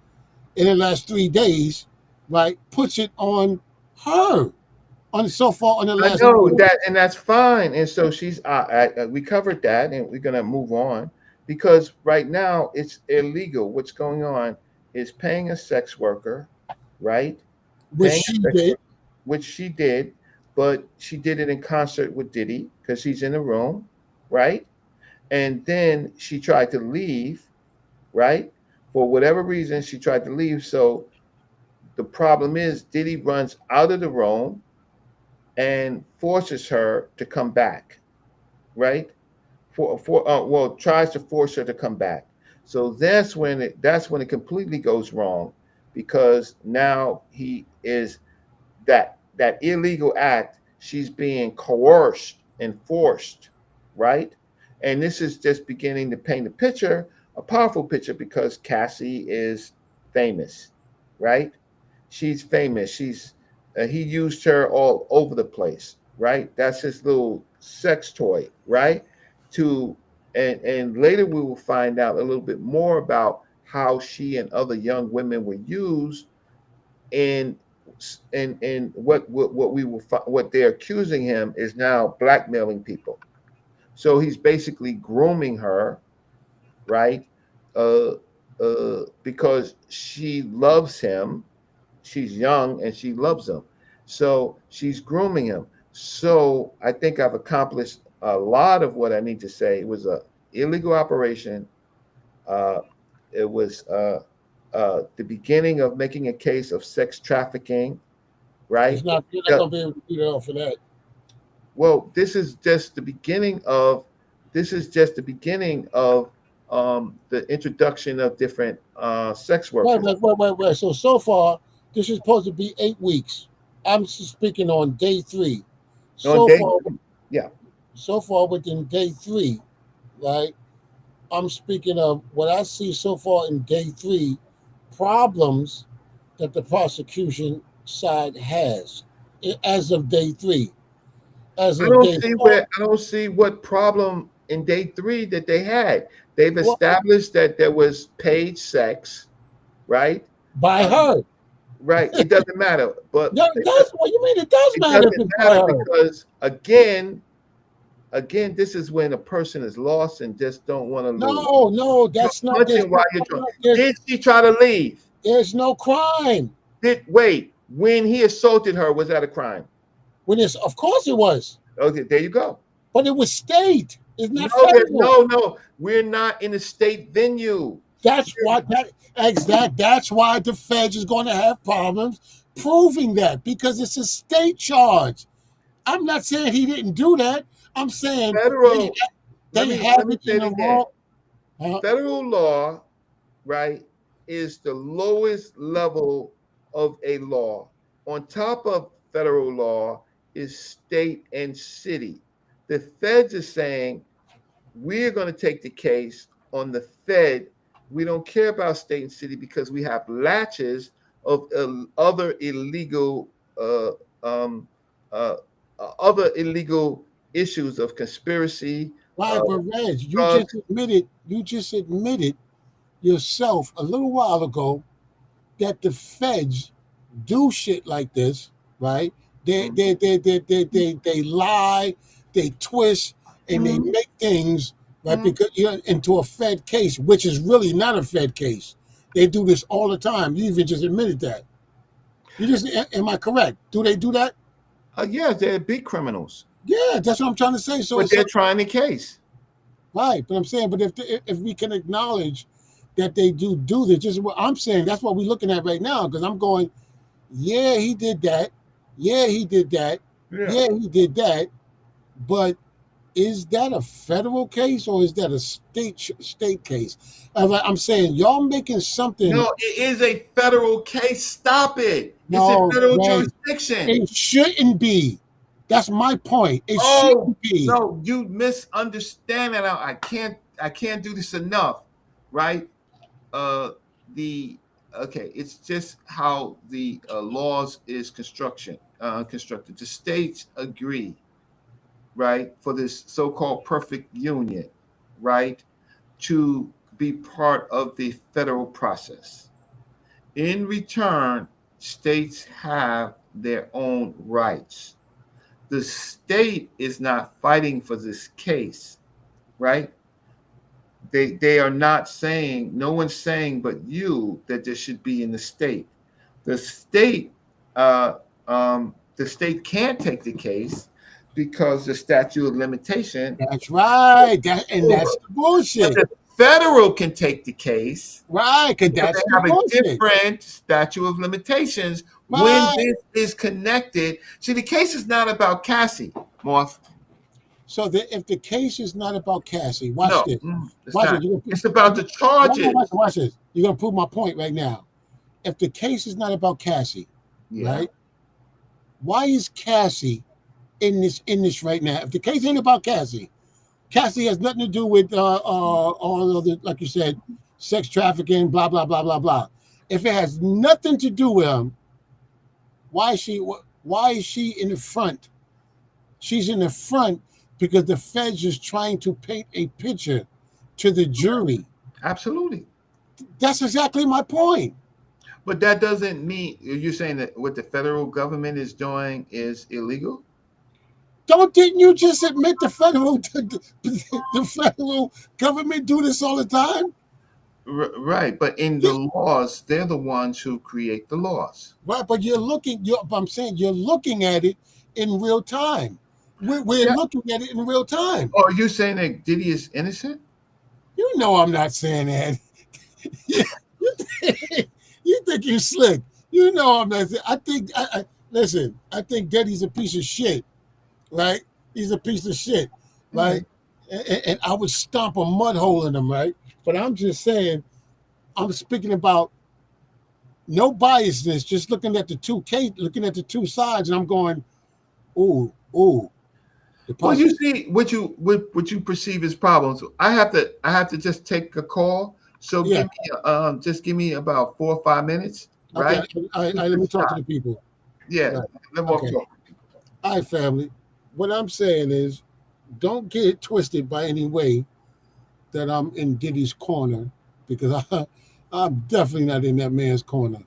in the last 3 days, right, puts it on her. On so far on the I last. know that, and that's fine. And so she's we covered that, and we're gonna move on because right now it's illegal. What's going on is paying a sex worker, right? Which Paying she a sex did. worker, which she did, but she did it in concert with Diddy because he's in the room, right? And then she tried to leave, right? For whatever reason, she tried to leave. So the problem is Diddy runs out of the room and forces her to come back, right? Tries to force her to come back. So that's when it completely goes wrong, because now he is that illegal act. She's being coerced and forced, right? And this is just beginning to paint a powerful picture, because Cassie is famous, right? She's famous. He used her all over the place, right? That's his little sex toy, right? To and later we will find out a little bit more about how she and other young women were used in and what they're accusing him is now blackmailing people. So he's basically grooming her, right? Uh, because she loves him. She's young and she loves him. So she's grooming him. So I think I've accomplished a lot of what I need to say. It was a illegal operation. Uh, it was the beginning of making a case of sex trafficking, right? You're not gonna be able to do that off of that. Well, this is just the beginning of the introduction of different sex workers. Wait. So far, this is supposed to be 8 weeks. I'm speaking on day 3. On So day, far, yeah, within day 3, right? I'm speaking of what I see so far in day 3, problems that the prosecution side has as of day 3. As of day 4, I don't see what problem in day 3 that they had. They've well, established that there was paid sex, right? by Um, her. right. It doesn't matter, but No, it does. What you mean? It does it matter if doesn't it's by matter her. because again, this is when a person is lost and just don't want to lose. No, You're that's not. punching while you're drunk. There's, Did she try to leave? there's no crime. When he assaulted her, was that a crime? Of course it was, Okay, there you go. but it was state. Isn't that No, federal? no. We're not in a state venue. That's why that's why the feds is going to have problems proving that because it's a state charge. I'm not saying he didn't do that. I'm saying they Federal. Let they me have let me it say in it the again. wrong. Uh, Federal law, right, is the lowest level of a law. On top of federal law is state and city. The feds are saying we're going to take the case on the Fed. We don't care about state and city because we have latches of other illegal, um, uh, other illegal issues of conspiracy, right, uh, but Reg, drugs. you just admitted yourself a little while ago that the feds do shit like this, right? They lie, they twist, and they Mhm. make things right Mhm. because you're into a Fed case, which is really not a Fed case. They do this all the time. You even just admitted that. You just am I correct? Do they do that? Yeah, they're big criminals, Yeah, that's what I'm trying to say. So but it's they're trying the case. right, but I'm saying, but if we can acknowledge that they do this, just what I'm saying, that's what we're looking at right now. Because I'm going, yeah, he did that. Yeah, he did that. Yeah. Yeah, he did that. But is that a federal case or is that a state case? I'm saying y'all making something. No, it is a federal case. Stop it. It's in No, federal Ray, jurisdiction. it shouldn't be. That's my point. It Oh shouldn't be. no, you misunderstand that. I can't do this enough, right? Uh the okay, it's just how the laws is constructed. The states agree, right, for this so-called perfect union, right, to be part of the federal process. In return, states have their own rights. The state is not fighting for this case, right? They are not saying, no one's saying but you that this should be in the state. The state, the state can't take the case because the statute of limitation That's right. And over. that's the But bullshit. the federal can take the case Right, because because that's they the have a bullshit. different statute of limitations when Right. this is connected. See, the case is not about Cassie, Morph. So if the case is not about Cassie, watch No, this. it's Watch it. not. It's about the charges. Watch this. You're gonna prove my point right now. If the case is not about Cassie, Yeah, right? Why is Cassie in this right now? If the case ain't about Cassie, Cassie has nothing to do with all of the, like you said, sex trafficking, blah blah blah blah blah. If it has nothing to do with him, why is she in the front? She's in the front because the feds is trying to paint a picture to the jury. absolutely. That's exactly my point. But that doesn't mean you're saying that what the federal government is doing is illegal. Didn't you just admit the federal government do this all the time? Right, but in Yeah, the laws, they're the ones who create the laws. right, but I'm saying you're looking at it in real time. We're Yeah. looking at it in real time. Oh, are you saying that Diddy is innocent? You know I'm not saying that. You think you're slick. You know I'm not. I think. Listen. I think Diddy's a piece of shit. Right? He's a piece of shit. Okay. Right? And I would stomp a mud hole in him. Right? But I'm just saying. I'm speaking about no biasness. Just looking at the two sides, and I'm going, ooh. The Well, possi- you see what you perceive as problems. I have to just take a call. So Yeah. give me about 4 or 5 minutes, Okay. right? Let me talk to the people. Yeah, Right. let me walk Okay. talk. All right, family. What I'm saying is, don't get it twisted by any way that I'm in Diddy's corner because I'm definitely not in that man's corner.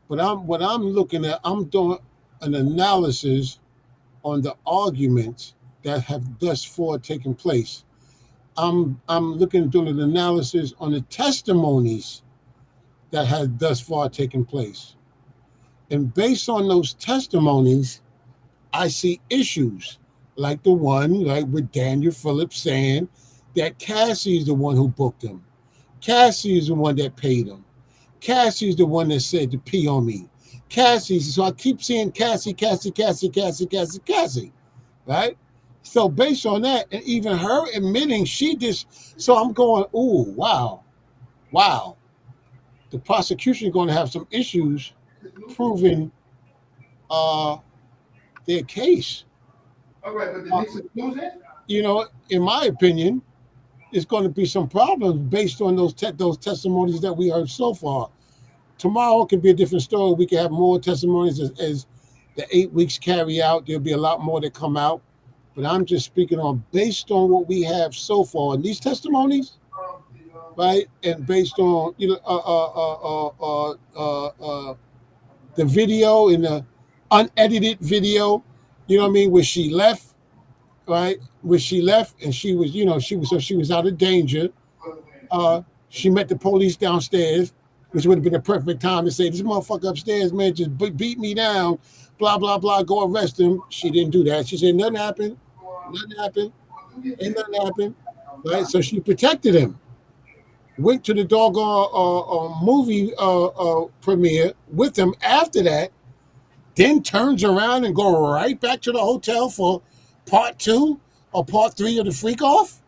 But I'm looking at. I'm doing an analysis on the arguments that have thus far taken place. I'm looking at doing an analysis on the testimonies that have thus far taken place, and based on those testimonies, I see issues. like the one like with Daniel Phillips saying that Cassie is the one who booked him. Cassie is the one that paid him. Cassie is the one that said to pee on me. Cassie, so I keep saying Cassie, Cassie, Cassie, Cassie, Cassie, Cassie, right? So based on that, and even her admitting she just, so I'm going, ooh, wow, wow. The prosecution is going to have some issues proving uh, their case. All right, but the Knicks are losing. You know, in my opinion, it's going to be some problems based on those testimonies that we heard so far. Tomorrow could be a different story. We can have more testimonies as the 8 weeks carry out. There'll be a lot more that come out. But I'm just speaking on based on what we have so far in these testimonies, right? And based on the video in the unedited video, you know what I mean, where she left, right? Where she left and she was, she was out of danger. She met the police downstairs, which would have been a perfect time to say, this motherfucker upstairs, man, just beat me down, blah, blah, blah, go arrest him. She didn't do that. She said, nothing happened. Nothing happened. Ain't nothing happened. Right? So she protected him. Went to the doggone movie premiere with him after that, then turns around and go right back to the hotel for part 2 or part 3 of the freak off.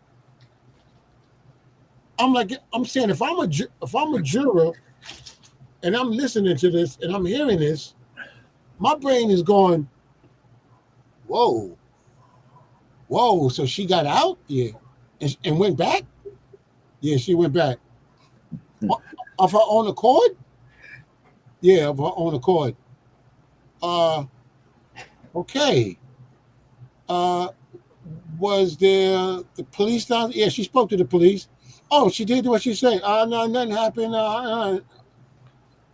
I'm saying if I'm a juror and I'm listening to this and I'm hearing this, my brain is going, whoa, so she got out? Yeah. And went back? Yeah, she went back. Of her own accord? Yeah, of her own accord. Okay. Was there the police down? Yeah, she spoke to the police. Oh, she did what she said. No, nothing happened.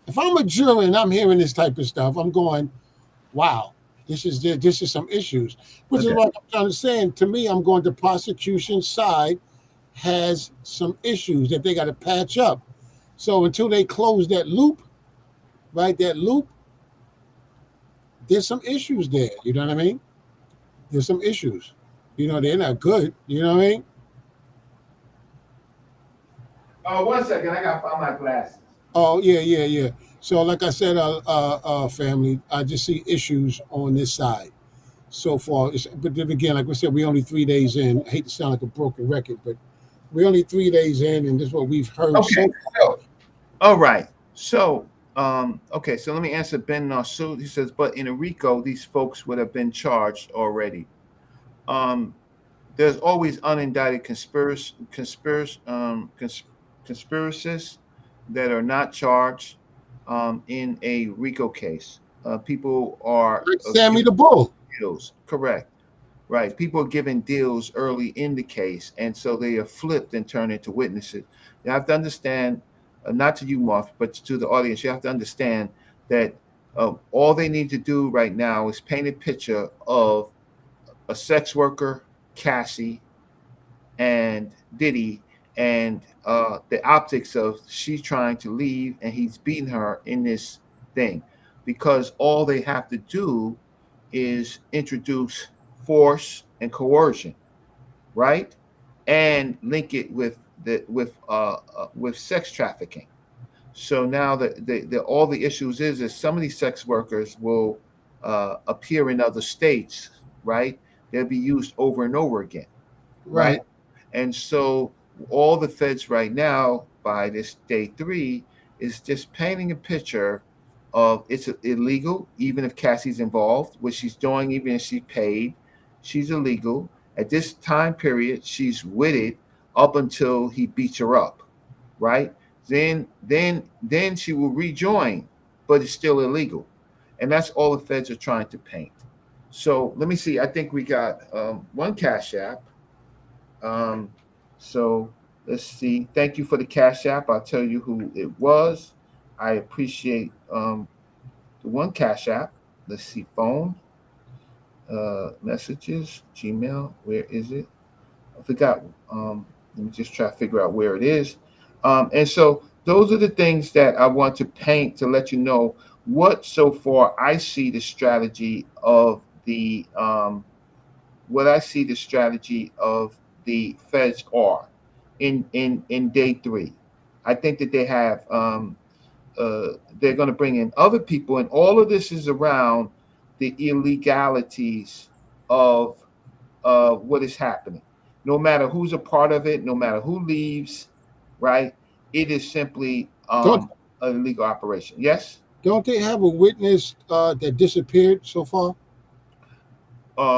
If I'm a juror and I'm hearing this type of stuff, I'm going, wow, this is some issues. Which is what I'm trying to say. To me, I'm going, the prosecution side has some issues that they got to patch up. So until they close that loop, right, there's some issues there. You know what I mean? There's some issues. They're not good. You know what I mean? Oh, 1 second. I got to find my glasses. Oh, yeah. So like I said, family, I just see issues on this side so far. But then again, like we said, we're only 3 days in. I hate to sound like a broken record, but we're only 3 days in, and this is what we've heard. Okay. So, all right. So, okay. So let me answer Ben Nassau. He says, but in a RICO, these folks would have been charged already. There's always unindicted conspiracists that are not charged in a RICO case. People are Sammy the Bull. Deals. Correct. Right. People are given deals early in the case, and so they are flipped and turned into witnesses. You have to understand, not to you, Mark, but to the audience, you have to understand that all they need to do right now is paint a picture of a sex worker, Cassie, and Diddy, and the optics of she's trying to leave and he's beating her in this thing, because all they have to do is introduce force and coercion, right, and link it with sex trafficking. So now all the issues is some of these sex workers will appear in other states, right? They'll be used over and over again, right? And so all the feds right now, by this day 3, is just painting a picture of it's illegal, even if Cassie's involved, what she's doing, even if she's paid, she's illegal. At this time period, she's with it up until he beats her up, right? Then she will rejoin, but it's still illegal. And that's all the feds are trying to paint. So let me see. I think we got one Cash App. So let's see. Thank you for the Cash App. I'll tell you who it was. I appreciate the one Cash App. Let's see. Phone, messages, Gmail. Where is it? I forgot. Let me just try to figure out where it is. And so those are the things that I want to paint to let you know what so far I see the strategy of the what I see the strategy of the Feds are in day 3. I think that they have they're going to bring in other people, and all of this is around the illegalities of what is happening. No matter who's a part of it, no matter who leaves, right? It is simply Don't a legal operation. Yes. don't they have a witness that disappeared so far?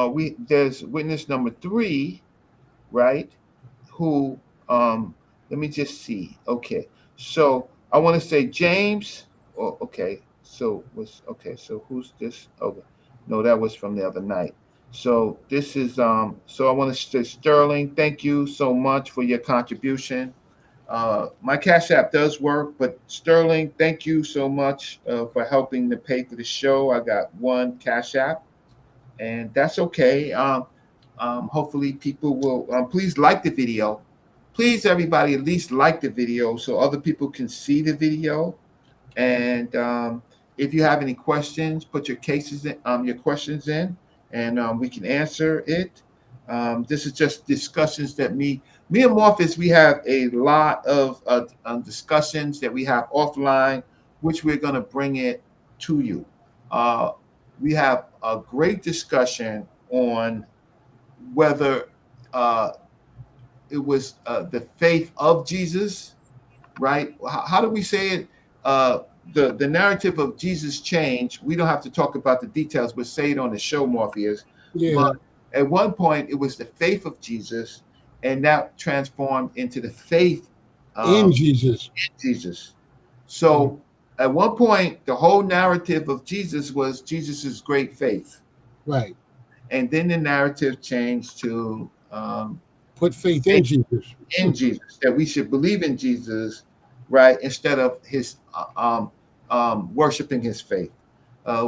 We There's witness number 3, right? Who let me just see. Okay. So I want to say James. Oh, okay. So who's this? Okay. No, that was from the other night. So this is so I want to say Sterling, thank you so much for your contribution. My Cash App does work, but Sterling, thank you so much for helping to pay for the show. I got one Cash App, and that's okay. Hopefully, people will please like the video. Please, everybody, at least like the video so other people can see the video. And if you have any questions, put your questions in, and we can answer it. This is just discussions that me and Morpheus, we have a lot of discussions that we have offline, which we're going to bring it to you. Uh, we have a great discussion on whether it was the faith of Jesus, right? How do we say it? Uh, the narrative of Jesus changed. We don't have to talk about the details, but say it on the show, Morpheus. Yeah, But at one point, it was the faith of Jesus, and that transformed into the faith in Jesus. in Jesus. So at one point, the whole narrative of Jesus was Jesus's great faith, Right. and then the narrative changed to Put faith in Jesus. in Jesus, that we should believe in Jesus, right, instead of his worshiping his faith.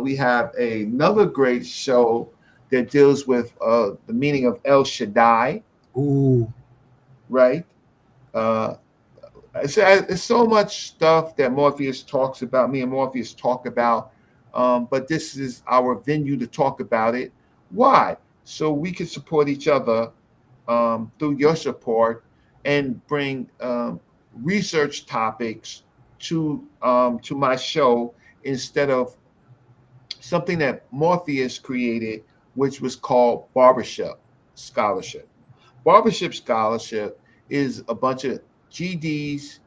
We have another great show that deals with the meaning of El Shaddai, Ooh. right? Uh, it's so much stuff that Morpheus talks about. Me and Morpheus talk about, but this is our venue to talk about it. Why? So we can support each other through your support and bring research topics to my show instead of something that Morpheus created, which was called barbershop scholarship. Barbershop scholarship is a bunch of GDs,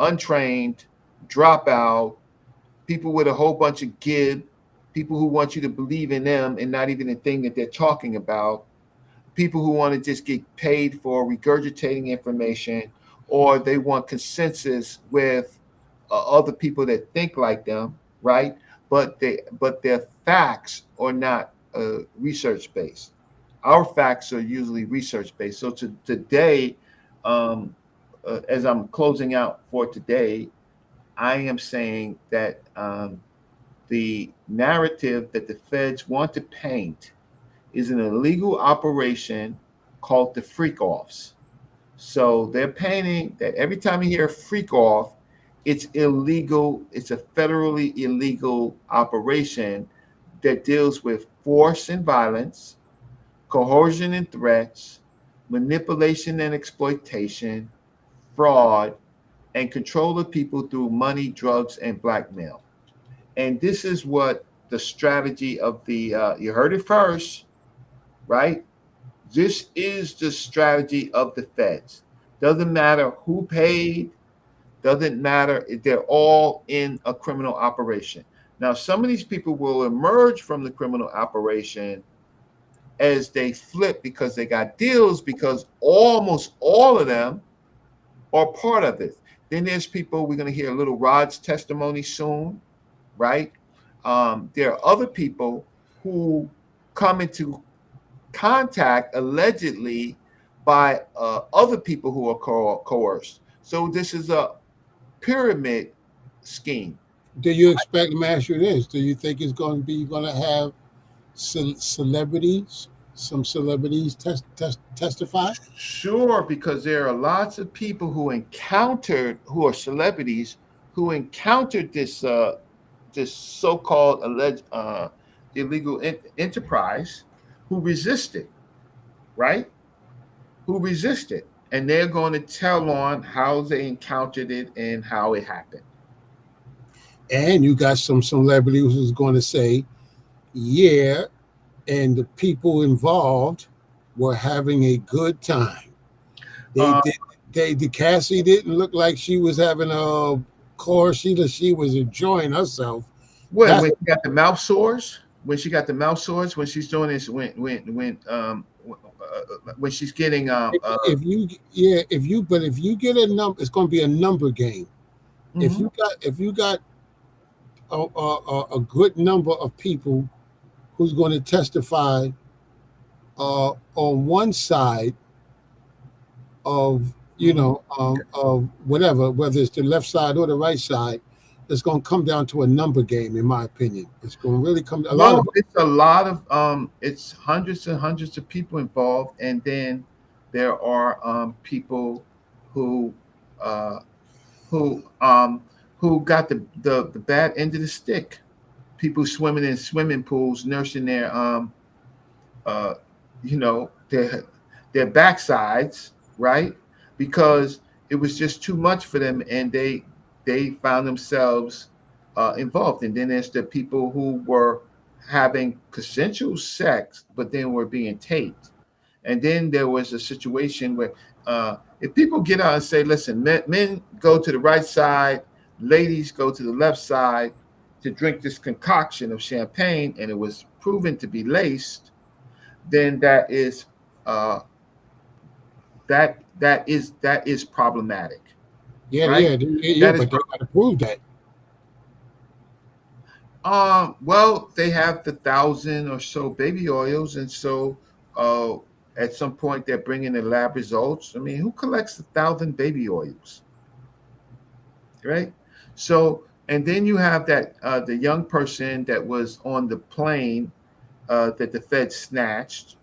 untrained, dropout, people with a whole bunch of gib, people who want you to believe in them and not even the thing that they're talking about, people who want to just get paid for regurgitating information, or they want consensus with other people that think like them, right? But their facts are not research based. Our facts are usually research based. So today, as I'm closing out for today, I am saying that the narrative that the feds want to paint is an illegal operation called the freak offs. So they're painting that every time you hear freak off, it's illegal. It's a federally illegal operation that deals with force and violence, coercion and threats, manipulation and exploitation, fraud, and control of people through money, drugs, and blackmail. And this is what the strategy of you heard it first, right? This is the strategy of the feds. Doesn't matter who paid, doesn't matter. They're all in a criminal operation. Now, some of these people will emerge from the criminal operation as they flip because they got deals, because almost all of them are part of it. Then there's people, we're going to hear Little Rod's testimony soon, right? There are other people who come into contact allegedly by other people who are coerced. So this is a pyramid scheme. Do you expect? Let me ask you this: do you think it's going to have celebrities, some celebrities testify? Sure, because there are lots of people who are celebrities who encountered this so-called alleged illegal enterprise, who resisted, right? Who resisted, and they're going to tell on how they encountered it and how it happened. And you got some celebrities who's going to say, yeah, and the people involved were having a good time. They Uh, did. The Cassie didn't look like she was having a course. She was enjoying herself. when That's she got the mouth sores, when she got the mouth sores, when she's doing this, when she's getting if you if you get a number, it's going to be a number game. mhm. If you got a good number of people who's going to testify on one side of Mhm. of whatever, whether it's the left side or the right side, it's going to come down to a number game, in my opinion. It's going to really come. A lot No, of it's a lot of it's hundreds and hundreds of people involved, and then there are people who uh who um who got the bad end of the stick. People swimming in swimming pools, nursing uh you know their backsides, right? Because it was just too much for them, and they found themselves involved. And then there's the people who were having consensual sex, but then were being taped. And then there was a situation where if people get out and say, "Listen, men go to the right side, ladies go to the left side to drink this concoction of champagne," and it was proven to be laced, then uh, that is problematic, yeah, right? yeah, That is but they got to prove that. well, they have the 1,000 or so baby oils, and so uh, at some point they're bringing the lab results. I mean, who collects 1,000 baby oils, right? So, and then you have that the young person that was on the plane that the Fed snatched,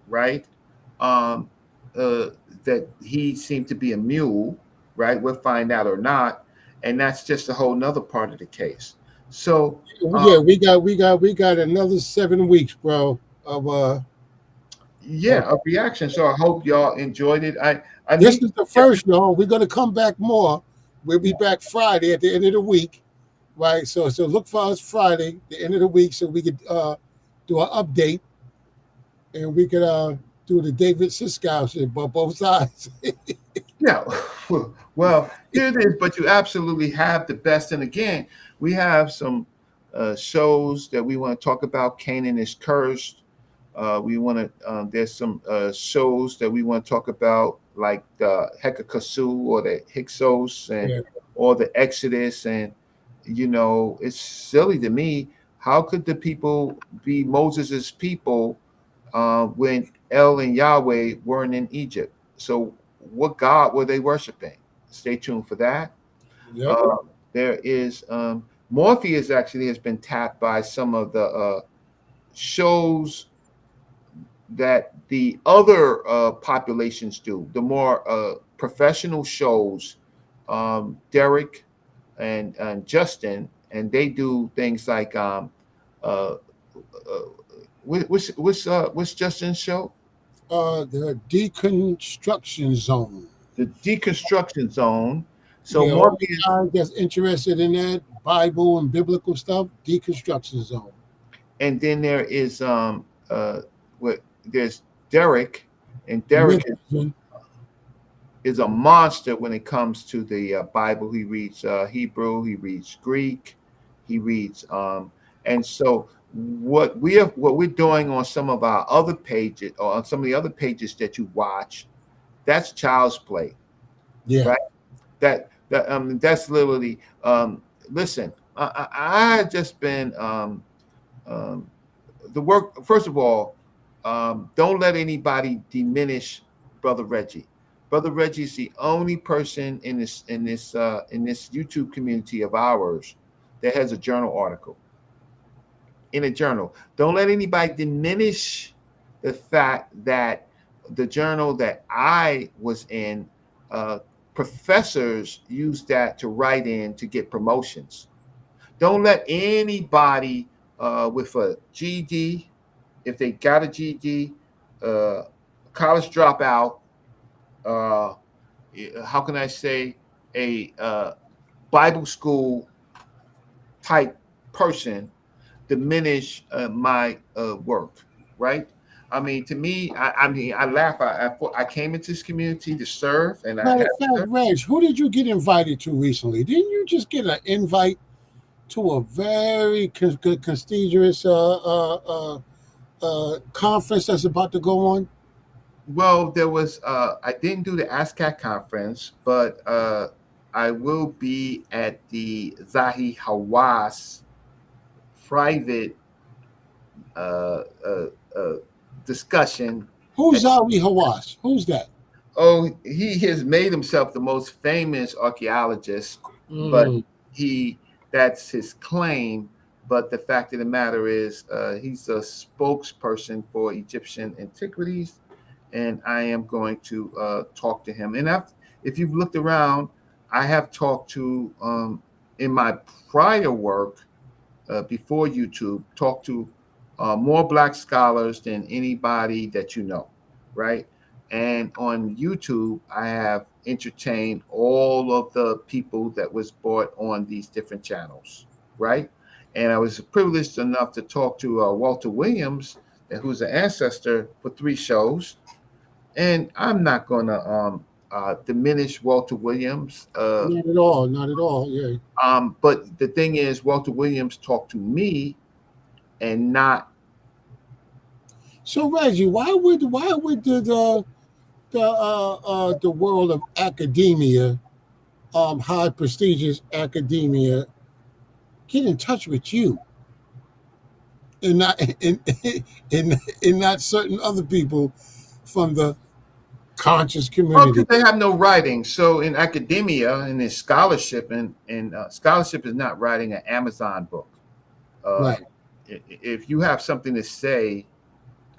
right? Um, uh, that he seemed to be a mule, right? We'll find out or not, and that's just a whole nother part of the case. So, uh, Yeah, we got another 7 weeks, bro. yeah, Of a reaction. So I hope y'all enjoyed it. I This need is the to first, y'all. We're gonna come back more. We'll be back Friday at the end of the week, right? So look for us Friday, the end of the week, so we could do an update and we could do the David Siskow shit, but both sides. yeah. Well, here it is. But you absolutely have the best. And again, we have some shows that we want to talk about. Canaan is cursed. We want to. There's some shows that we want to talk about, like the Hekakasu or the Hyksos and Yeah, or the Exodus. And it's silly to me. How could the people be Moses's people when El and Yahweh weren't in Egypt? So what God were they worshiping? Stay tuned for that. yep. Uh, there is Morpheus actually has been tapped by some of the shows that the other populations do, the more professional shows, Derek and Justin, and they do things like uh, what's Justin's show? The deconstruction zone. The Deconstruction Zone. So Yeah, all the Morpheus, guys that's interested in that Bible and biblical stuff, deconstruction zone. and then there is what there's Derek, and Derek Richardson. is a monster when it comes to the Bible. He reads Hebrew, he reads Greek, he reads, and so what we're doing on some of our other pages or on some of the other pages that you watch, that's child's play, Yeah, right? That's literally. Listen, I just been um, the work. First of all, don't let anybody diminish Brother Reggie. Brother Reggie is the only person in this YouTube community of ours that has a journal article in a journal. Don't let anybody diminish the fact that the journal that I was in, uh, professors use that to write in to get promotions. Don't let anybody with a GED, if they got a GED, uh, college dropout. How can I say, a Bible school type person diminish my work, right? I mean, to me, I mean, I laugh. I came into this community to serve, and I Matter have of fact, served. Reg, who did you get invited to recently? Didn't you just get an invite to a very prestigious conference that's about to go on? Well, there was. I didn't do the ASCAT conference, but I will be at the Zahi Hawass private uh, uh, uh, discussion. Who's Zawi Hawass? Who's that? Oh, he has made himself the most famous archaeologist, but Mm. he that's his claim. But the fact of the matter is, he's a spokesperson for Egyptian antiquities, and I am going to talk to him. And if you've looked around, I have talked to in my prior work before YouTube, talked to more Black scholars than anybody that you know, right? And on YouTube, I have entertained all of the people that was brought on these different channels, right? And I was privileged enough to talk to Walter Williams, who's an ancestor, for 3 shows. And I'm not going to diminish Walter Williams. Not at all. Not at all. Yeah. But the thing is, Walter Williams talked to me and not. So Reggie, why would the world of academia, high prestigious academia, get in touch with you and not and not certain other people from the conscious Well, because community? they have no writing. So in academia and in scholarship, and scholarship is not writing an Amazon book. Uh, Right. if you have something to say,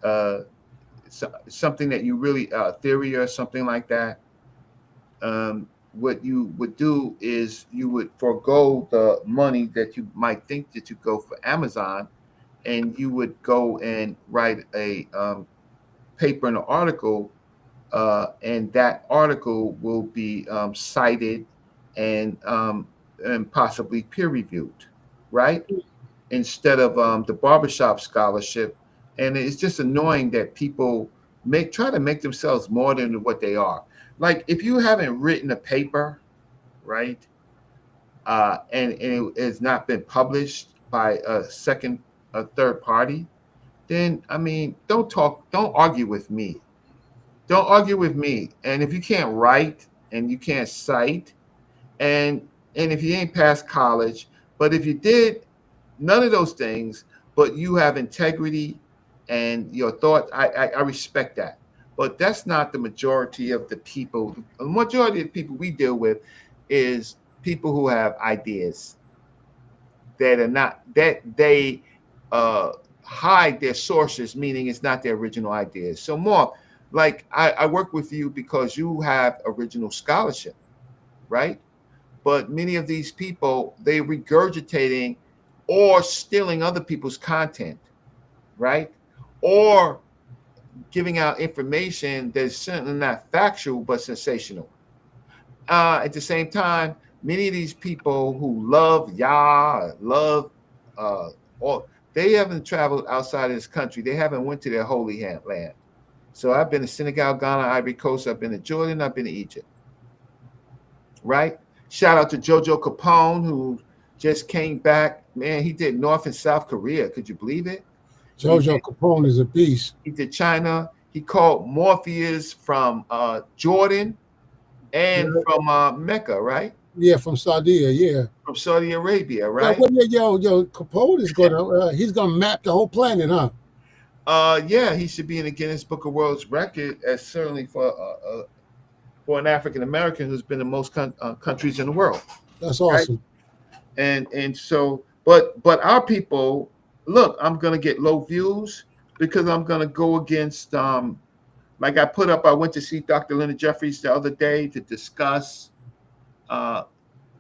uh, something that you really theory or something like that, what you would do is you would forego the money that you might think that you go for Amazon, and you would go and write a paper and an article, and that article will be cited and possibly peer reviewed, right? Instead of the barbershop scholarship. And it's just annoying that people try to make themselves more than what they are. Like if you haven't written a paper, right, and it has not been published by a third party, then I mean, don't argue with me. Don't argue with me. And if you can't write and you can't cite, and if you ain't passed college, but if you did none of those things, but you have integrity and your thought, I respect that. But that's not the majority of the people. The majority of the people we deal with is people who have ideas that are not that they uh, hide their sources, meaning it's not their original ideas. So more like I work with you because you have original scholarship, right? But many of these people, they regurgitating or stealing other people's content, right? Or giving out information that's certainly not factual but sensational. At the same time, many of these people who love Yah, love, uh, or they haven't traveled outside of this country. They haven't went to their holy land. So I've been to Senegal, Ghana, Ivory Coast. I've been to Jordan. I've been to Egypt. Right? Shout out to Jojo Capone, who just came back. Man, he did North and South Korea. Could you believe it? Jojo Capone is a beast. He did China. He called Morpheus from Jordan and Yeah, from Mecca, right? yeah, from Saudi. Yeah. From Saudi Arabia, Yeah, right? well, yeah, yo, Capone is he's gonna map the whole planet, huh? Yeah, he should be in the Guinness Book of World Record, as certainly for an African American who's been in most countries in the world, That's right? awesome. And so, but our people, look, I'm gonna get low views because I'm gonna go against like I put up. I went to see Dr. Leonard Jeffries the other day to discuss uh,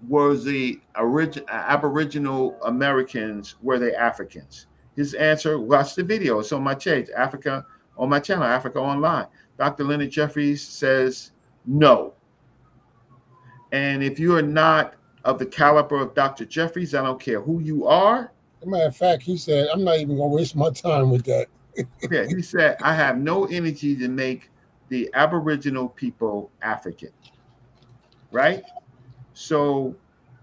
was the Aboriginal Americans, were they Africans? His answer, watch the video. It's on my page, Africa, on my channel, Africa Online. Dr. Leonard Jeffries says no. And if you are not of the caliber of Dr. Jeffries, I don't care who you are. As a matter of fact, he said, I'm not even going to waste my time with that. Yeah, he said, I have no energy to make the Aboriginal people African. Right? So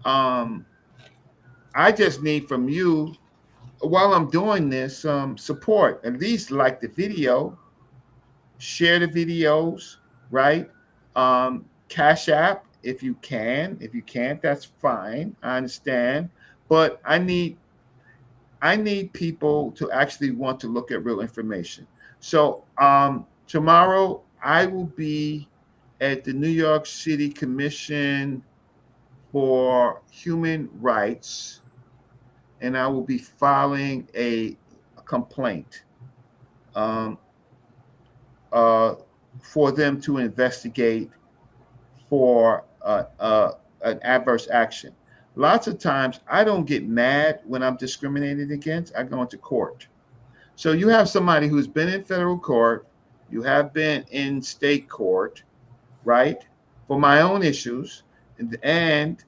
I just need from you, while I'm doing this, support. At least like the video, share the videos, right? Cash App if you can. If you can't, that's fine. I understand. But I need people to actually want to look at real information. So tomorrow I will be at the New York City Commission for Human Rights, and I will be filing a complaint um, for them to investigate for an adverse action. Lots of times I don't get mad when I'm discriminated against. I go into court. So you have somebody who's been in federal court, you have been in state court, right, for my own issues and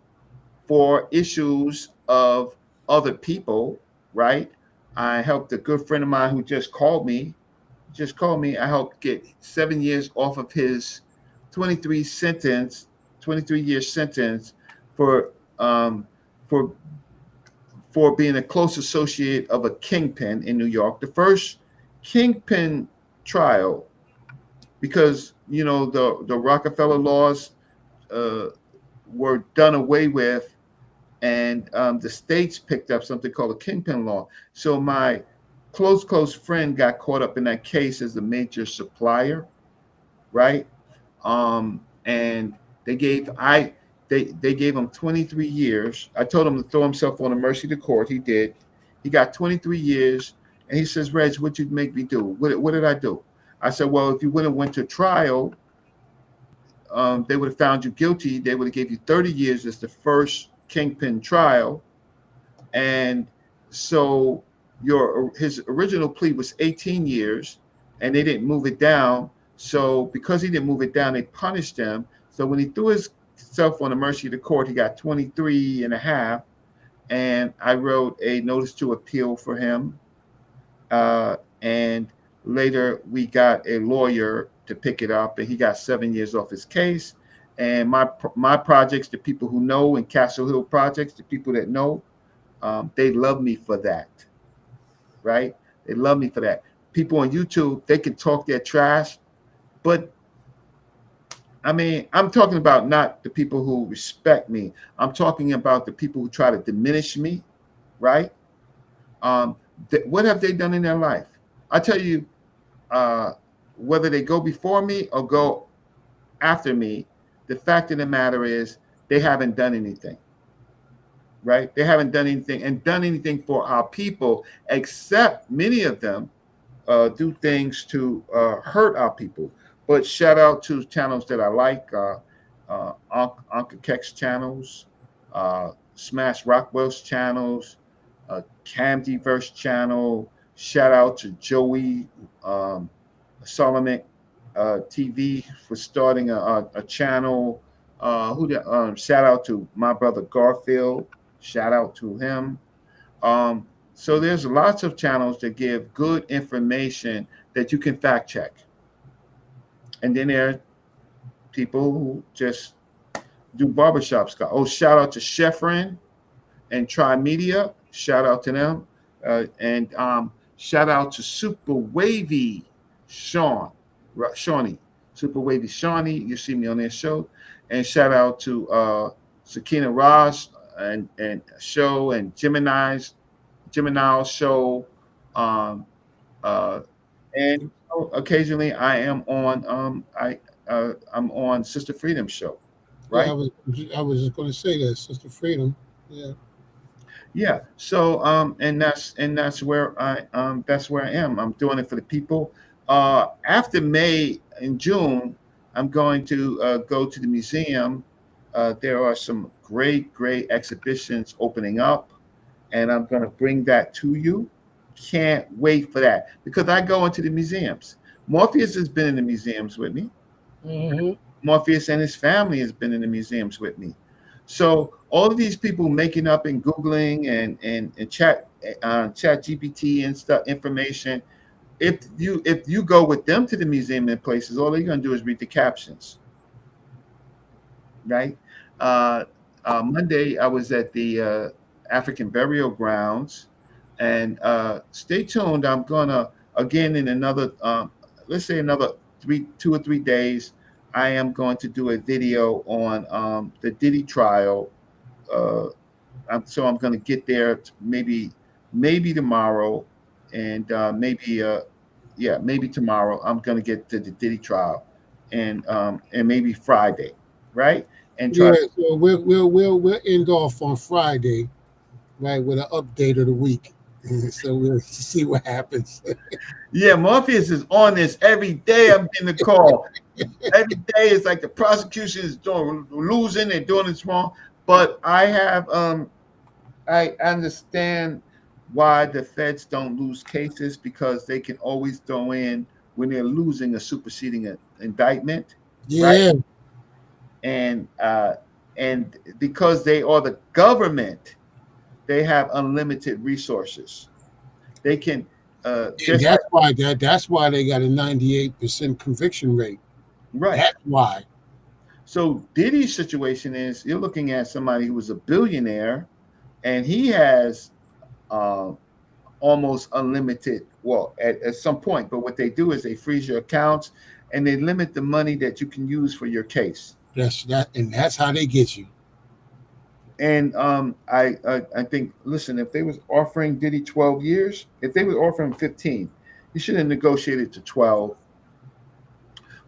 for issues of other people, right? I helped a good friend of mine who just called me. I helped get 7 years off of his 23 sentence, 23-year sentence for um, for for being a close associate of a kingpin in New York. The first kingpin trial, because the Rockefeller laws were done away with, and the states picked up something called a kingpin law. So my close friend got caught up in that case as a major supplier, right? And they gave him 23 years. I told him to throw himself on the mercy of the court. He did. He got 23 years, and he says, "Reg, what'd you make me do? What did I do?" I said, "Well, if you would have went to trial, they would have found you guilty. They would have gave you 30 years as the first kingpin trial, and so his original plea was 18 years, and they didn't move it down. So because he didn't move it down, they punished him. So when he threw himself on the mercy of the court, he got 23 and a half, and I wrote a notice to appeal for him, and later we got a lawyer to pick it up, and he got 7 years off his case. And my projects, the people who know, in Castle Hill projects, the people that know, they love me for that, right? They love me for that. People on YouTube, they can talk their trash, but I mean, I'm talking about not the people who respect me. I'm talking about the people who try to diminish me, right? What have they done in their life? I tell you, whether they go before me or go after me, the fact of the matter is they haven't done anything, right? They haven't done anything for our people, except many of them do things to hurt our people. But shout out to channels that I like, Uncle Kex channels, Smash Rockwell's channels, Camdiverse channel. Shout out to Joey Solomon TV for starting a channel. Shout out to my brother Garfield. Shout out to him. So there's lots of channels that give good information that you can fact check. And then there are people who just do barbershop stuff. Oh, shout out to Chefrin and Try Media. Shout out to them. And shout out to Super Wavy Shawnee. Super Wavy Shawnee. You see me on their show. And shout out to Sakina Ross and show, and Gemini's show. And occasionally I am on I'm on Sister Freedom's show, right? Yeah, I was just going to say that, Sister Freedom. Yeah. Yeah. So and that's where I am. I'm doing it for the people. After May and June, I'm going to go to the museum. There are some great exhibitions opening up, and I'm going to bring that to you. Can't wait for that, because I go into the museums. Morpheus has been in the museums with me. Mm-hmm. Morpheus and his family has been in the museums with me. So all of these people making up and Googling and chat GPT and stuff information. If you go with them to the museum and places, all they're gonna do is read the captions, right? Uh, Monday, I was at the African burial grounds, and stay tuned. I'm gonna again in another, let's say another 2 or 3 days. I am going to do a video on the Diddy trial. Uh, so I'm going to get there maybe tomorrow, and maybe tomorrow I'm going to get to the Diddy trial, and maybe Friday, right? And try Yeah, to so we'll end off on Friday, right, with an update of the week. So we'll see what happens. yeah, Morpheus is on this every day. I'm getting the call. Every day it's like the prosecution is doing losing, they're doing this wrong. But I understand why the feds don't lose cases, because they can always throw in when they're losing a superseding indictment, right? Yeah, And because they are the government, they have unlimited resources. They can and just like that's why they got a 98% conviction rate. right. That's why. So Diddy's situation is you're looking at somebody who was a billionaire, and he has uh, almost unlimited, well, at some point, but what they do is they freeze your accounts and they limit the money that you can use for your case. That's how they get you. And I think, listen, if they was offering Diddy 12 years, if they were offering 15, he should have negotiated to 12.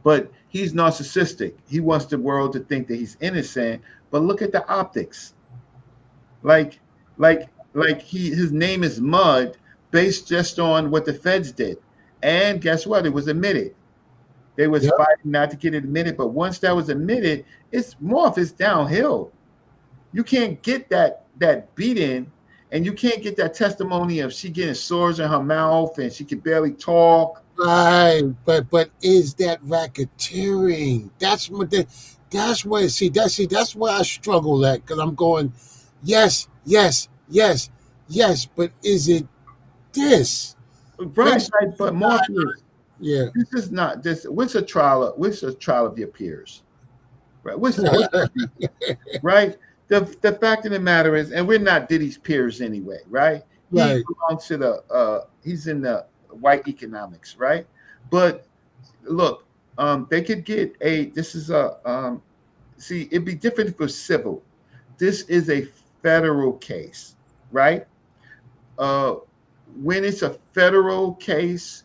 But he's narcissistic. He wants the world to think that he's innocent. But look at the optics. Like his name is Mud, based just on what the feds did. And guess what? It was admitted. They was Yep. fighting not to get it admitted, but once that was admitted, it's Morph is downhill. You can't get that beating, and you can't get that testimony of she getting sores in her mouth and she can barely talk. Right, but is that racketeering? That's where that's where I struggle at, because I'm going, yes, yes, yes, yes, but is it this? Right, This right. But Morph is yeah. this is not this. What's a trial of your peers? Right. What's right? The fact of the matter is, and we're not Diddy's peers anyway, right? He Right. belongs to the he's in the white economics, right? But look, they could get a this is a see, it'd be different for civil. This is a federal case, right? Uh when it's a federal case,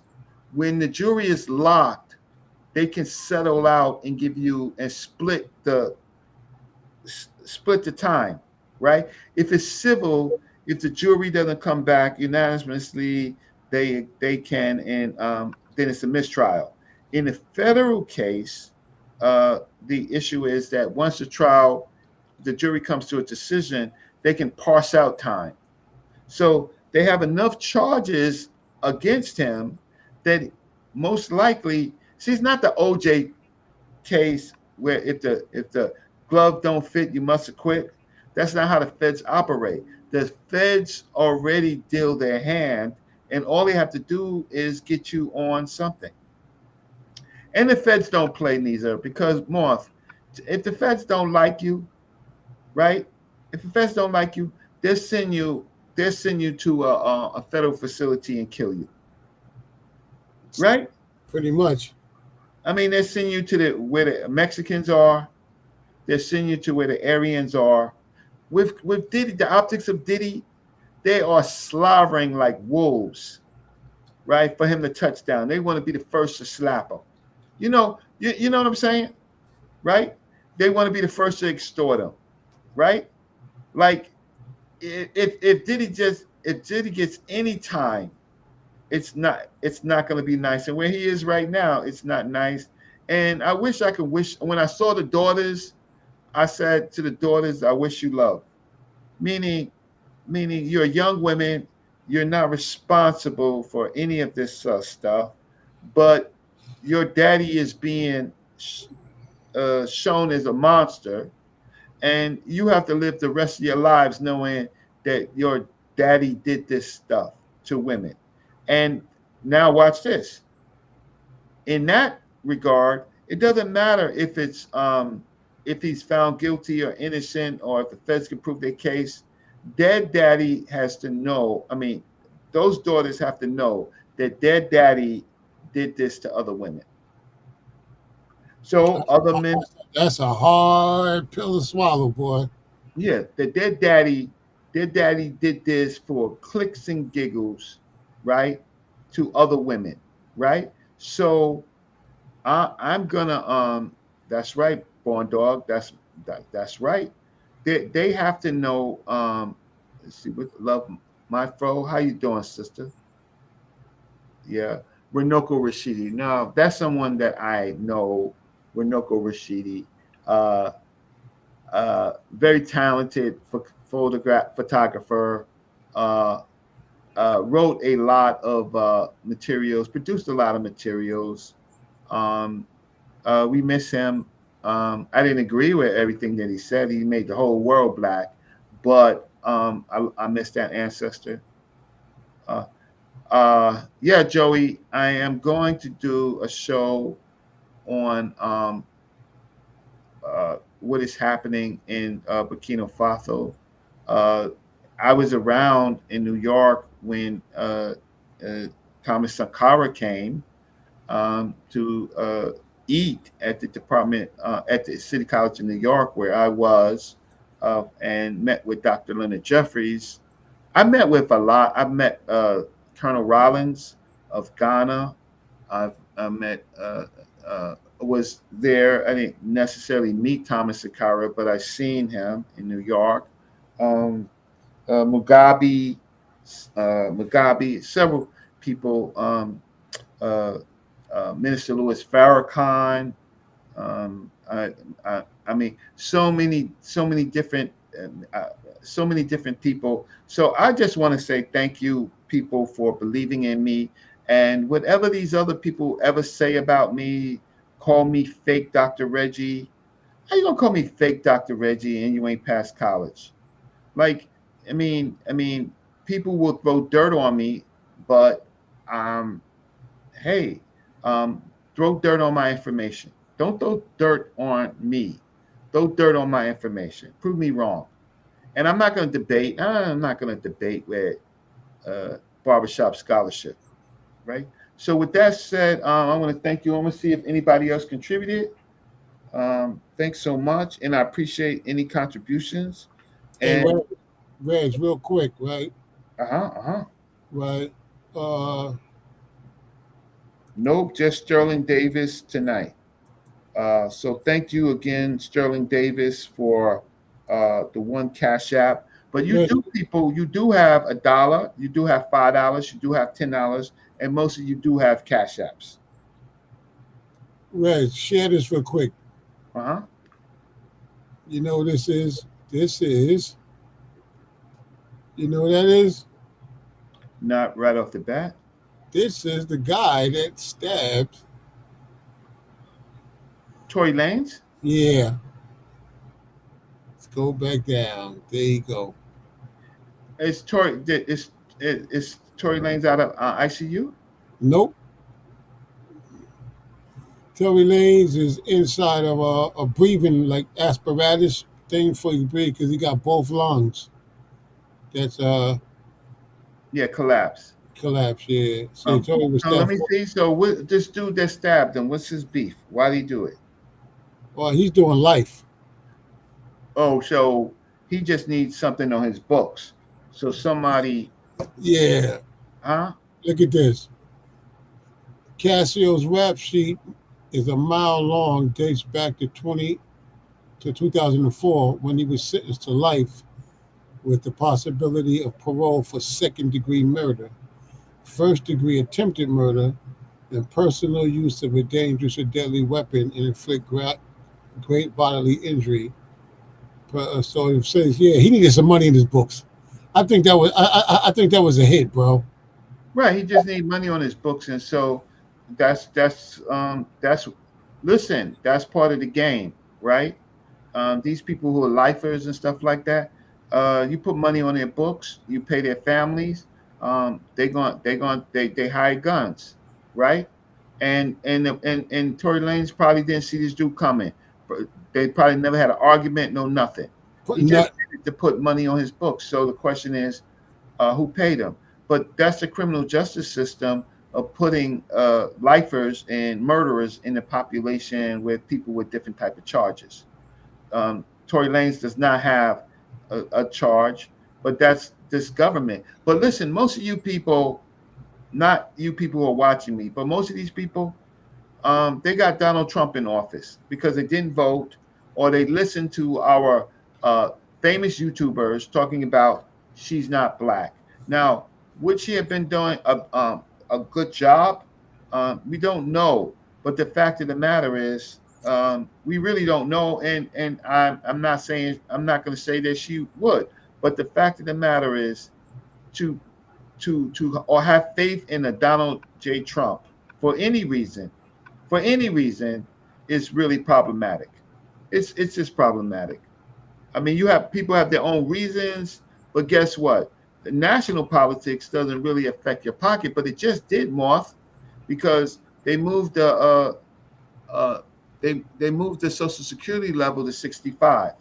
when the jury is locked, they can settle out and give you and split the time, right? If it's civil, if the jury doesn't come back unanimously, they can, and then it's a mistrial. In a federal case, the issue is that once the jury comes to a decision, they can parse out time. So they have enough charges against him that most likely, see, it's not the OJ case where if the glove don't fit, you must acquit. That's not how the feds operate. The feds already deal their hand, and all they have to do is get you on something. And the feds don't play neither, because Morph, if the feds don't like you, right? If the feds don't like you, they'll send you to a federal facility and kill you, right? Pretty much. I mean, they send you to where the Mexicans are. They send you to where the Aryans are. With Diddy, the optics of Diddy, they are slavering like wolves, right? For him to touch down, they want to be the first to slap him. You know what I'm saying, right? They want to be the first to extort him, right? Like if Diddy gets any time, it's not going to be nice. And where he is right now, it's not nice. And I wish I could wish when I saw the daughters, I said to the daughters, I wish you love. Meaning, you're young women, you're not responsible for any of this stuff. But your daddy is being shown as a monster, and you have to live the rest of your lives knowing that your daddy did this stuff to women. And now watch this. In that regard, it doesn't matter if he's found guilty or innocent, or if the feds can prove their case. Their daddy has to know. I mean, those daughters have to know that their daddy did this to other women. So other men, That's a hard pill to swallow, boy. yeah, that their daddy did this for clicks and giggles, right, to other women, right? So I'm gonna that's right, born dog. That's right. They have to know. Let's see, what love, my fro. How you doing, sister? Yeah, Renoko Rashidi. No, that's someone that I know. Renoko Rashidi. Uh, very talented photographer. Uh, wrote a lot of materials, produced a lot of materials. Um, we miss him. I didn't agree with everything that he said. He made the whole world black, but I miss that ancestor. Uh, yeah, Joey, I am going to do a show on what is happening in Burkina Faso. Uh, I was around in New York when uh, Thomas Sankara came to eat at the department at the City College in New York, where I was, and met with Dr. Leonard Jeffries. I met with a lot. I've met Colonel Rollins of Ghana. I met was there. I didn't necessarily meet Thomas Sankara, but I seen him in New York. Um, Mugabe, several people. Uh, Minister Louis Farrakhan. I mean, uh, so many different people. So I just want to say thank you, people, for believing in me. And whatever these other people ever say about me, call me fake Dr. Reggie. How you gonna call me fake Dr. Reggie and you ain't passed college? Like, I mean, people will throw dirt on me, but um, hey, um, throw dirt on my information. Don't throw dirt on me. Throw dirt on my information. Prove me wrong. And I'm not going to debate. I'm not going to debate with barbershop scholarship, right? So with that said, I want to thank you. I'm going to see if anybody else contributed. Thanks so much, and I appreciate any contributions. Hey, And Reg, real quick, right? uh-huh. Right. Uh, Nope, just Sterling Davis tonight. So thank you again, Sterling Davis, for the one Cash App. But you Reg, do, people, you do have $1, you do have $5, you do have $10, and most of you do have Cash Apps. Reg, share this real quick. Uh huh. You know what this is? This is, you know what that is? Not right off the bat. This is the guy that stabbed. Tory Lanez. Yeah. Let's go back down. There you go. Is Tory is Tory Lanez out of ICU? Nope. Tory Lanez is inside of a breathing like apparatus thing for you to breathe because he got both lungs. That's Yeah, collapse. collapsed. Yeah. So Tory was So let stabbed. me see. So this dude that stabbed him, what's his beef? Why did he do it? Well, he's doing life. Oh, so he just needs something on his books. So somebody, Yeah. huh? Look at this. Cassio's rap sheet is a mile long, dates back to 2004 when he was sentenced to life with the possibility of parole for second degree murder, first degree attempted murder, and personal use of a dangerous or deadly weapon and inflict great bodily injury. So it says, yeah, he needed some money in his books. I think that was a hit, bro. Right. He just needs money on his books, and so that's listen, that's part of the game, right? These people who are lifers and stuff like that, you put money on their books, you pay their families, they hide guns, right? And Tory Lanez probably didn't see this dude coming. They probably never had an argument, no nothing. Put He just nut. did it to put money on his books. So the question is, who paid him? But that's the criminal justice system of putting lifers and murderers in the population with people with different type of charges. Tory Lanez does not have a charge, but that's this government. But listen, most of you people, not you people who are watching me, but most of these people, they got Donald Trump in office because they didn't vote or they listened to our uh, famous YouTubers talking about she's not black. Now, would she have been doing a good job? We don't know. But the fact of the matter is, we really don't know. And I'm not saying, I'm not going to say that she would. But the fact of the matter is, to or have faith in a Donald J. Trump for any reason is really problematic. It's just problematic. I mean, you have people have their own reasons, but guess what? The national politics doesn't really affect your pocket, but it just did, Morph, because they moved the uh, they moved the Social Security level to 65.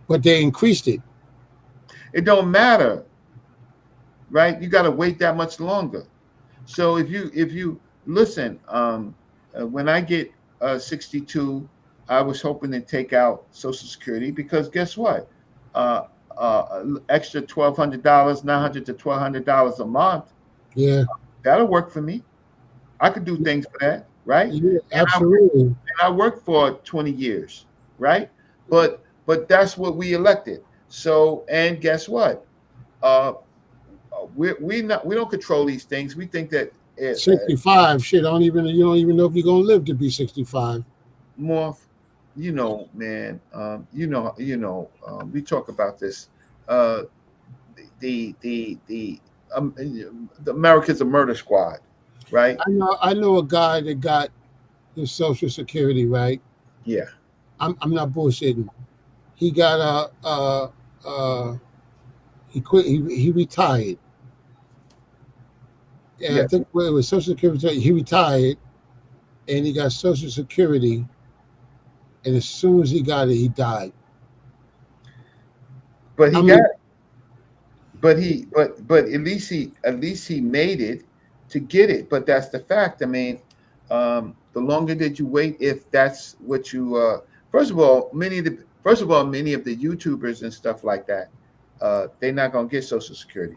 But they increased it. It don't matter, right? You got to wait that much longer. So if you listen, when I get 62, I was hoping to take out Social Security because guess what? Uh, Extra $1,200, 900 to $1,200 a month. Yeah. That'll work for me. I could do things for that, right? Yeah, And absolutely. I worked for 20 years, right? But that's what we elected. So and guess what? Uh, we don't control these things. We think that 65. Shit, I don't even you don't even know if you're gonna live to be 65. more, man, we talk about this. Uh, the America's a murder squad, right? I know a guy that got his Social Security, right? Yeah, I'm not bullshitting. He got he quit he retired. And yeah. I think well, it was Social Security. He retired and he got Social Security, and as soon as he got it, he died. But I he got mean, but at least he made it to get it. But that's the fact. I mean, the longer that you wait, if that's what you first of all many of the YouTubers and stuff like that, they're not gonna get Social Security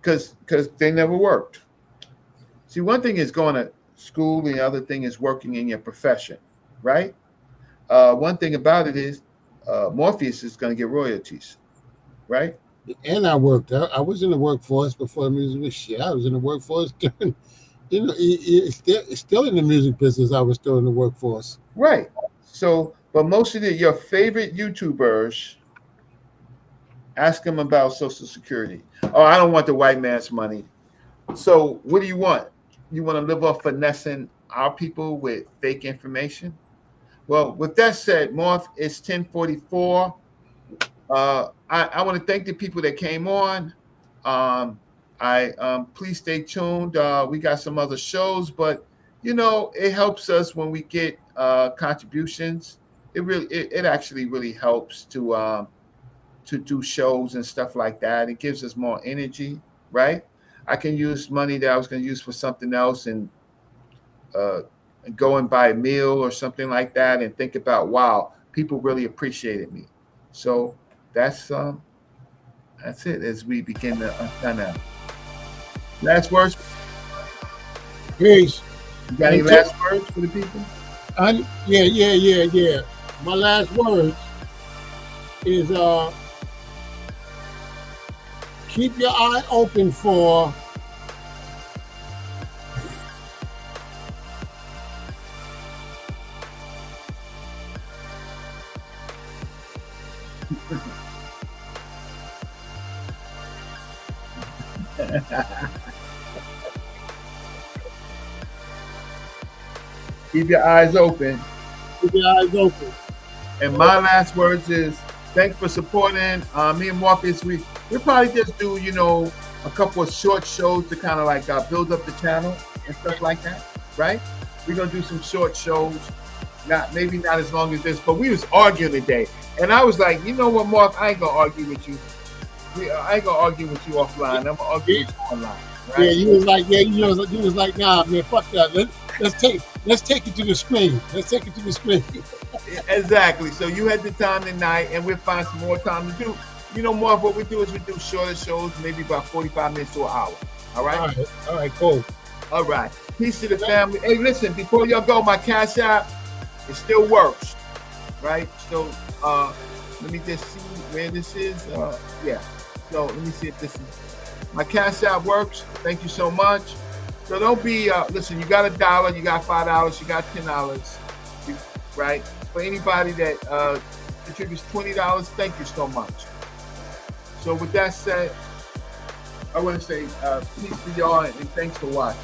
because they never worked. See, one thing is going to school, and the other thing is working in your profession, right? One thing about it is Morpheus is going to get royalties, right? and I worked. I was in the workforce before the music was shit. I was in the workforce during, it's still in the music business. I was still in the workforce. Right. So, but most of your favorite YouTubers ask them about Social Security. Oh, I don't want the white man's money. So, what do you want? You want to live off finessing our people with fake information? Well, with that said, Morph, it's 10:44. I want to thank the people that came on. I Please stay tuned. We got some other shows, but it helps us when we get contributions. It actually really helps to do shows and stuff like that. It gives us more energy, right? I can use money that I was going to use for something else and uh, go and buy a meal or something like that and think about, wow, people really appreciated me. So that's it as we begin to kind of last words. Peace. You got any last words for the people? Yeah. My last words is keep your eye open for Keep your eyes open. Keep your eyes open. And my last words is thanks for supporting me and Morpheus. We'll probably just do, a couple of short shows to kind of like build up the channel and stuff like that, right? We're gonna do some short shows, maybe not as long as this, but we was arguing today, and I was like, you know what, Mark, I ain't gonna argue with you. I ain't gonna argue with you offline. I'm gonna argue with you online. Right? Yeah, you was like, nah, man, fuck that. Let's take it to the screen. Let's take it to the screen. Exactly. So you had the time tonight, and we'll find some more time to do. Mark, what we do is we do shorter shows, maybe about 45 minutes to an hour. All right? All right, cool. All right. Peace to the family. Hey, listen, before y'all go, my Cash App, it still works, right? So let me just see where this is. Yeah. So let me see if this is. My Cash App works. Thank you so much. So don't be, listen, you got $1, you got $5, you got $10, right? For anybody that contributes $20, thank you so much. So with that said, I want to say peace to y'all and thanks for watching.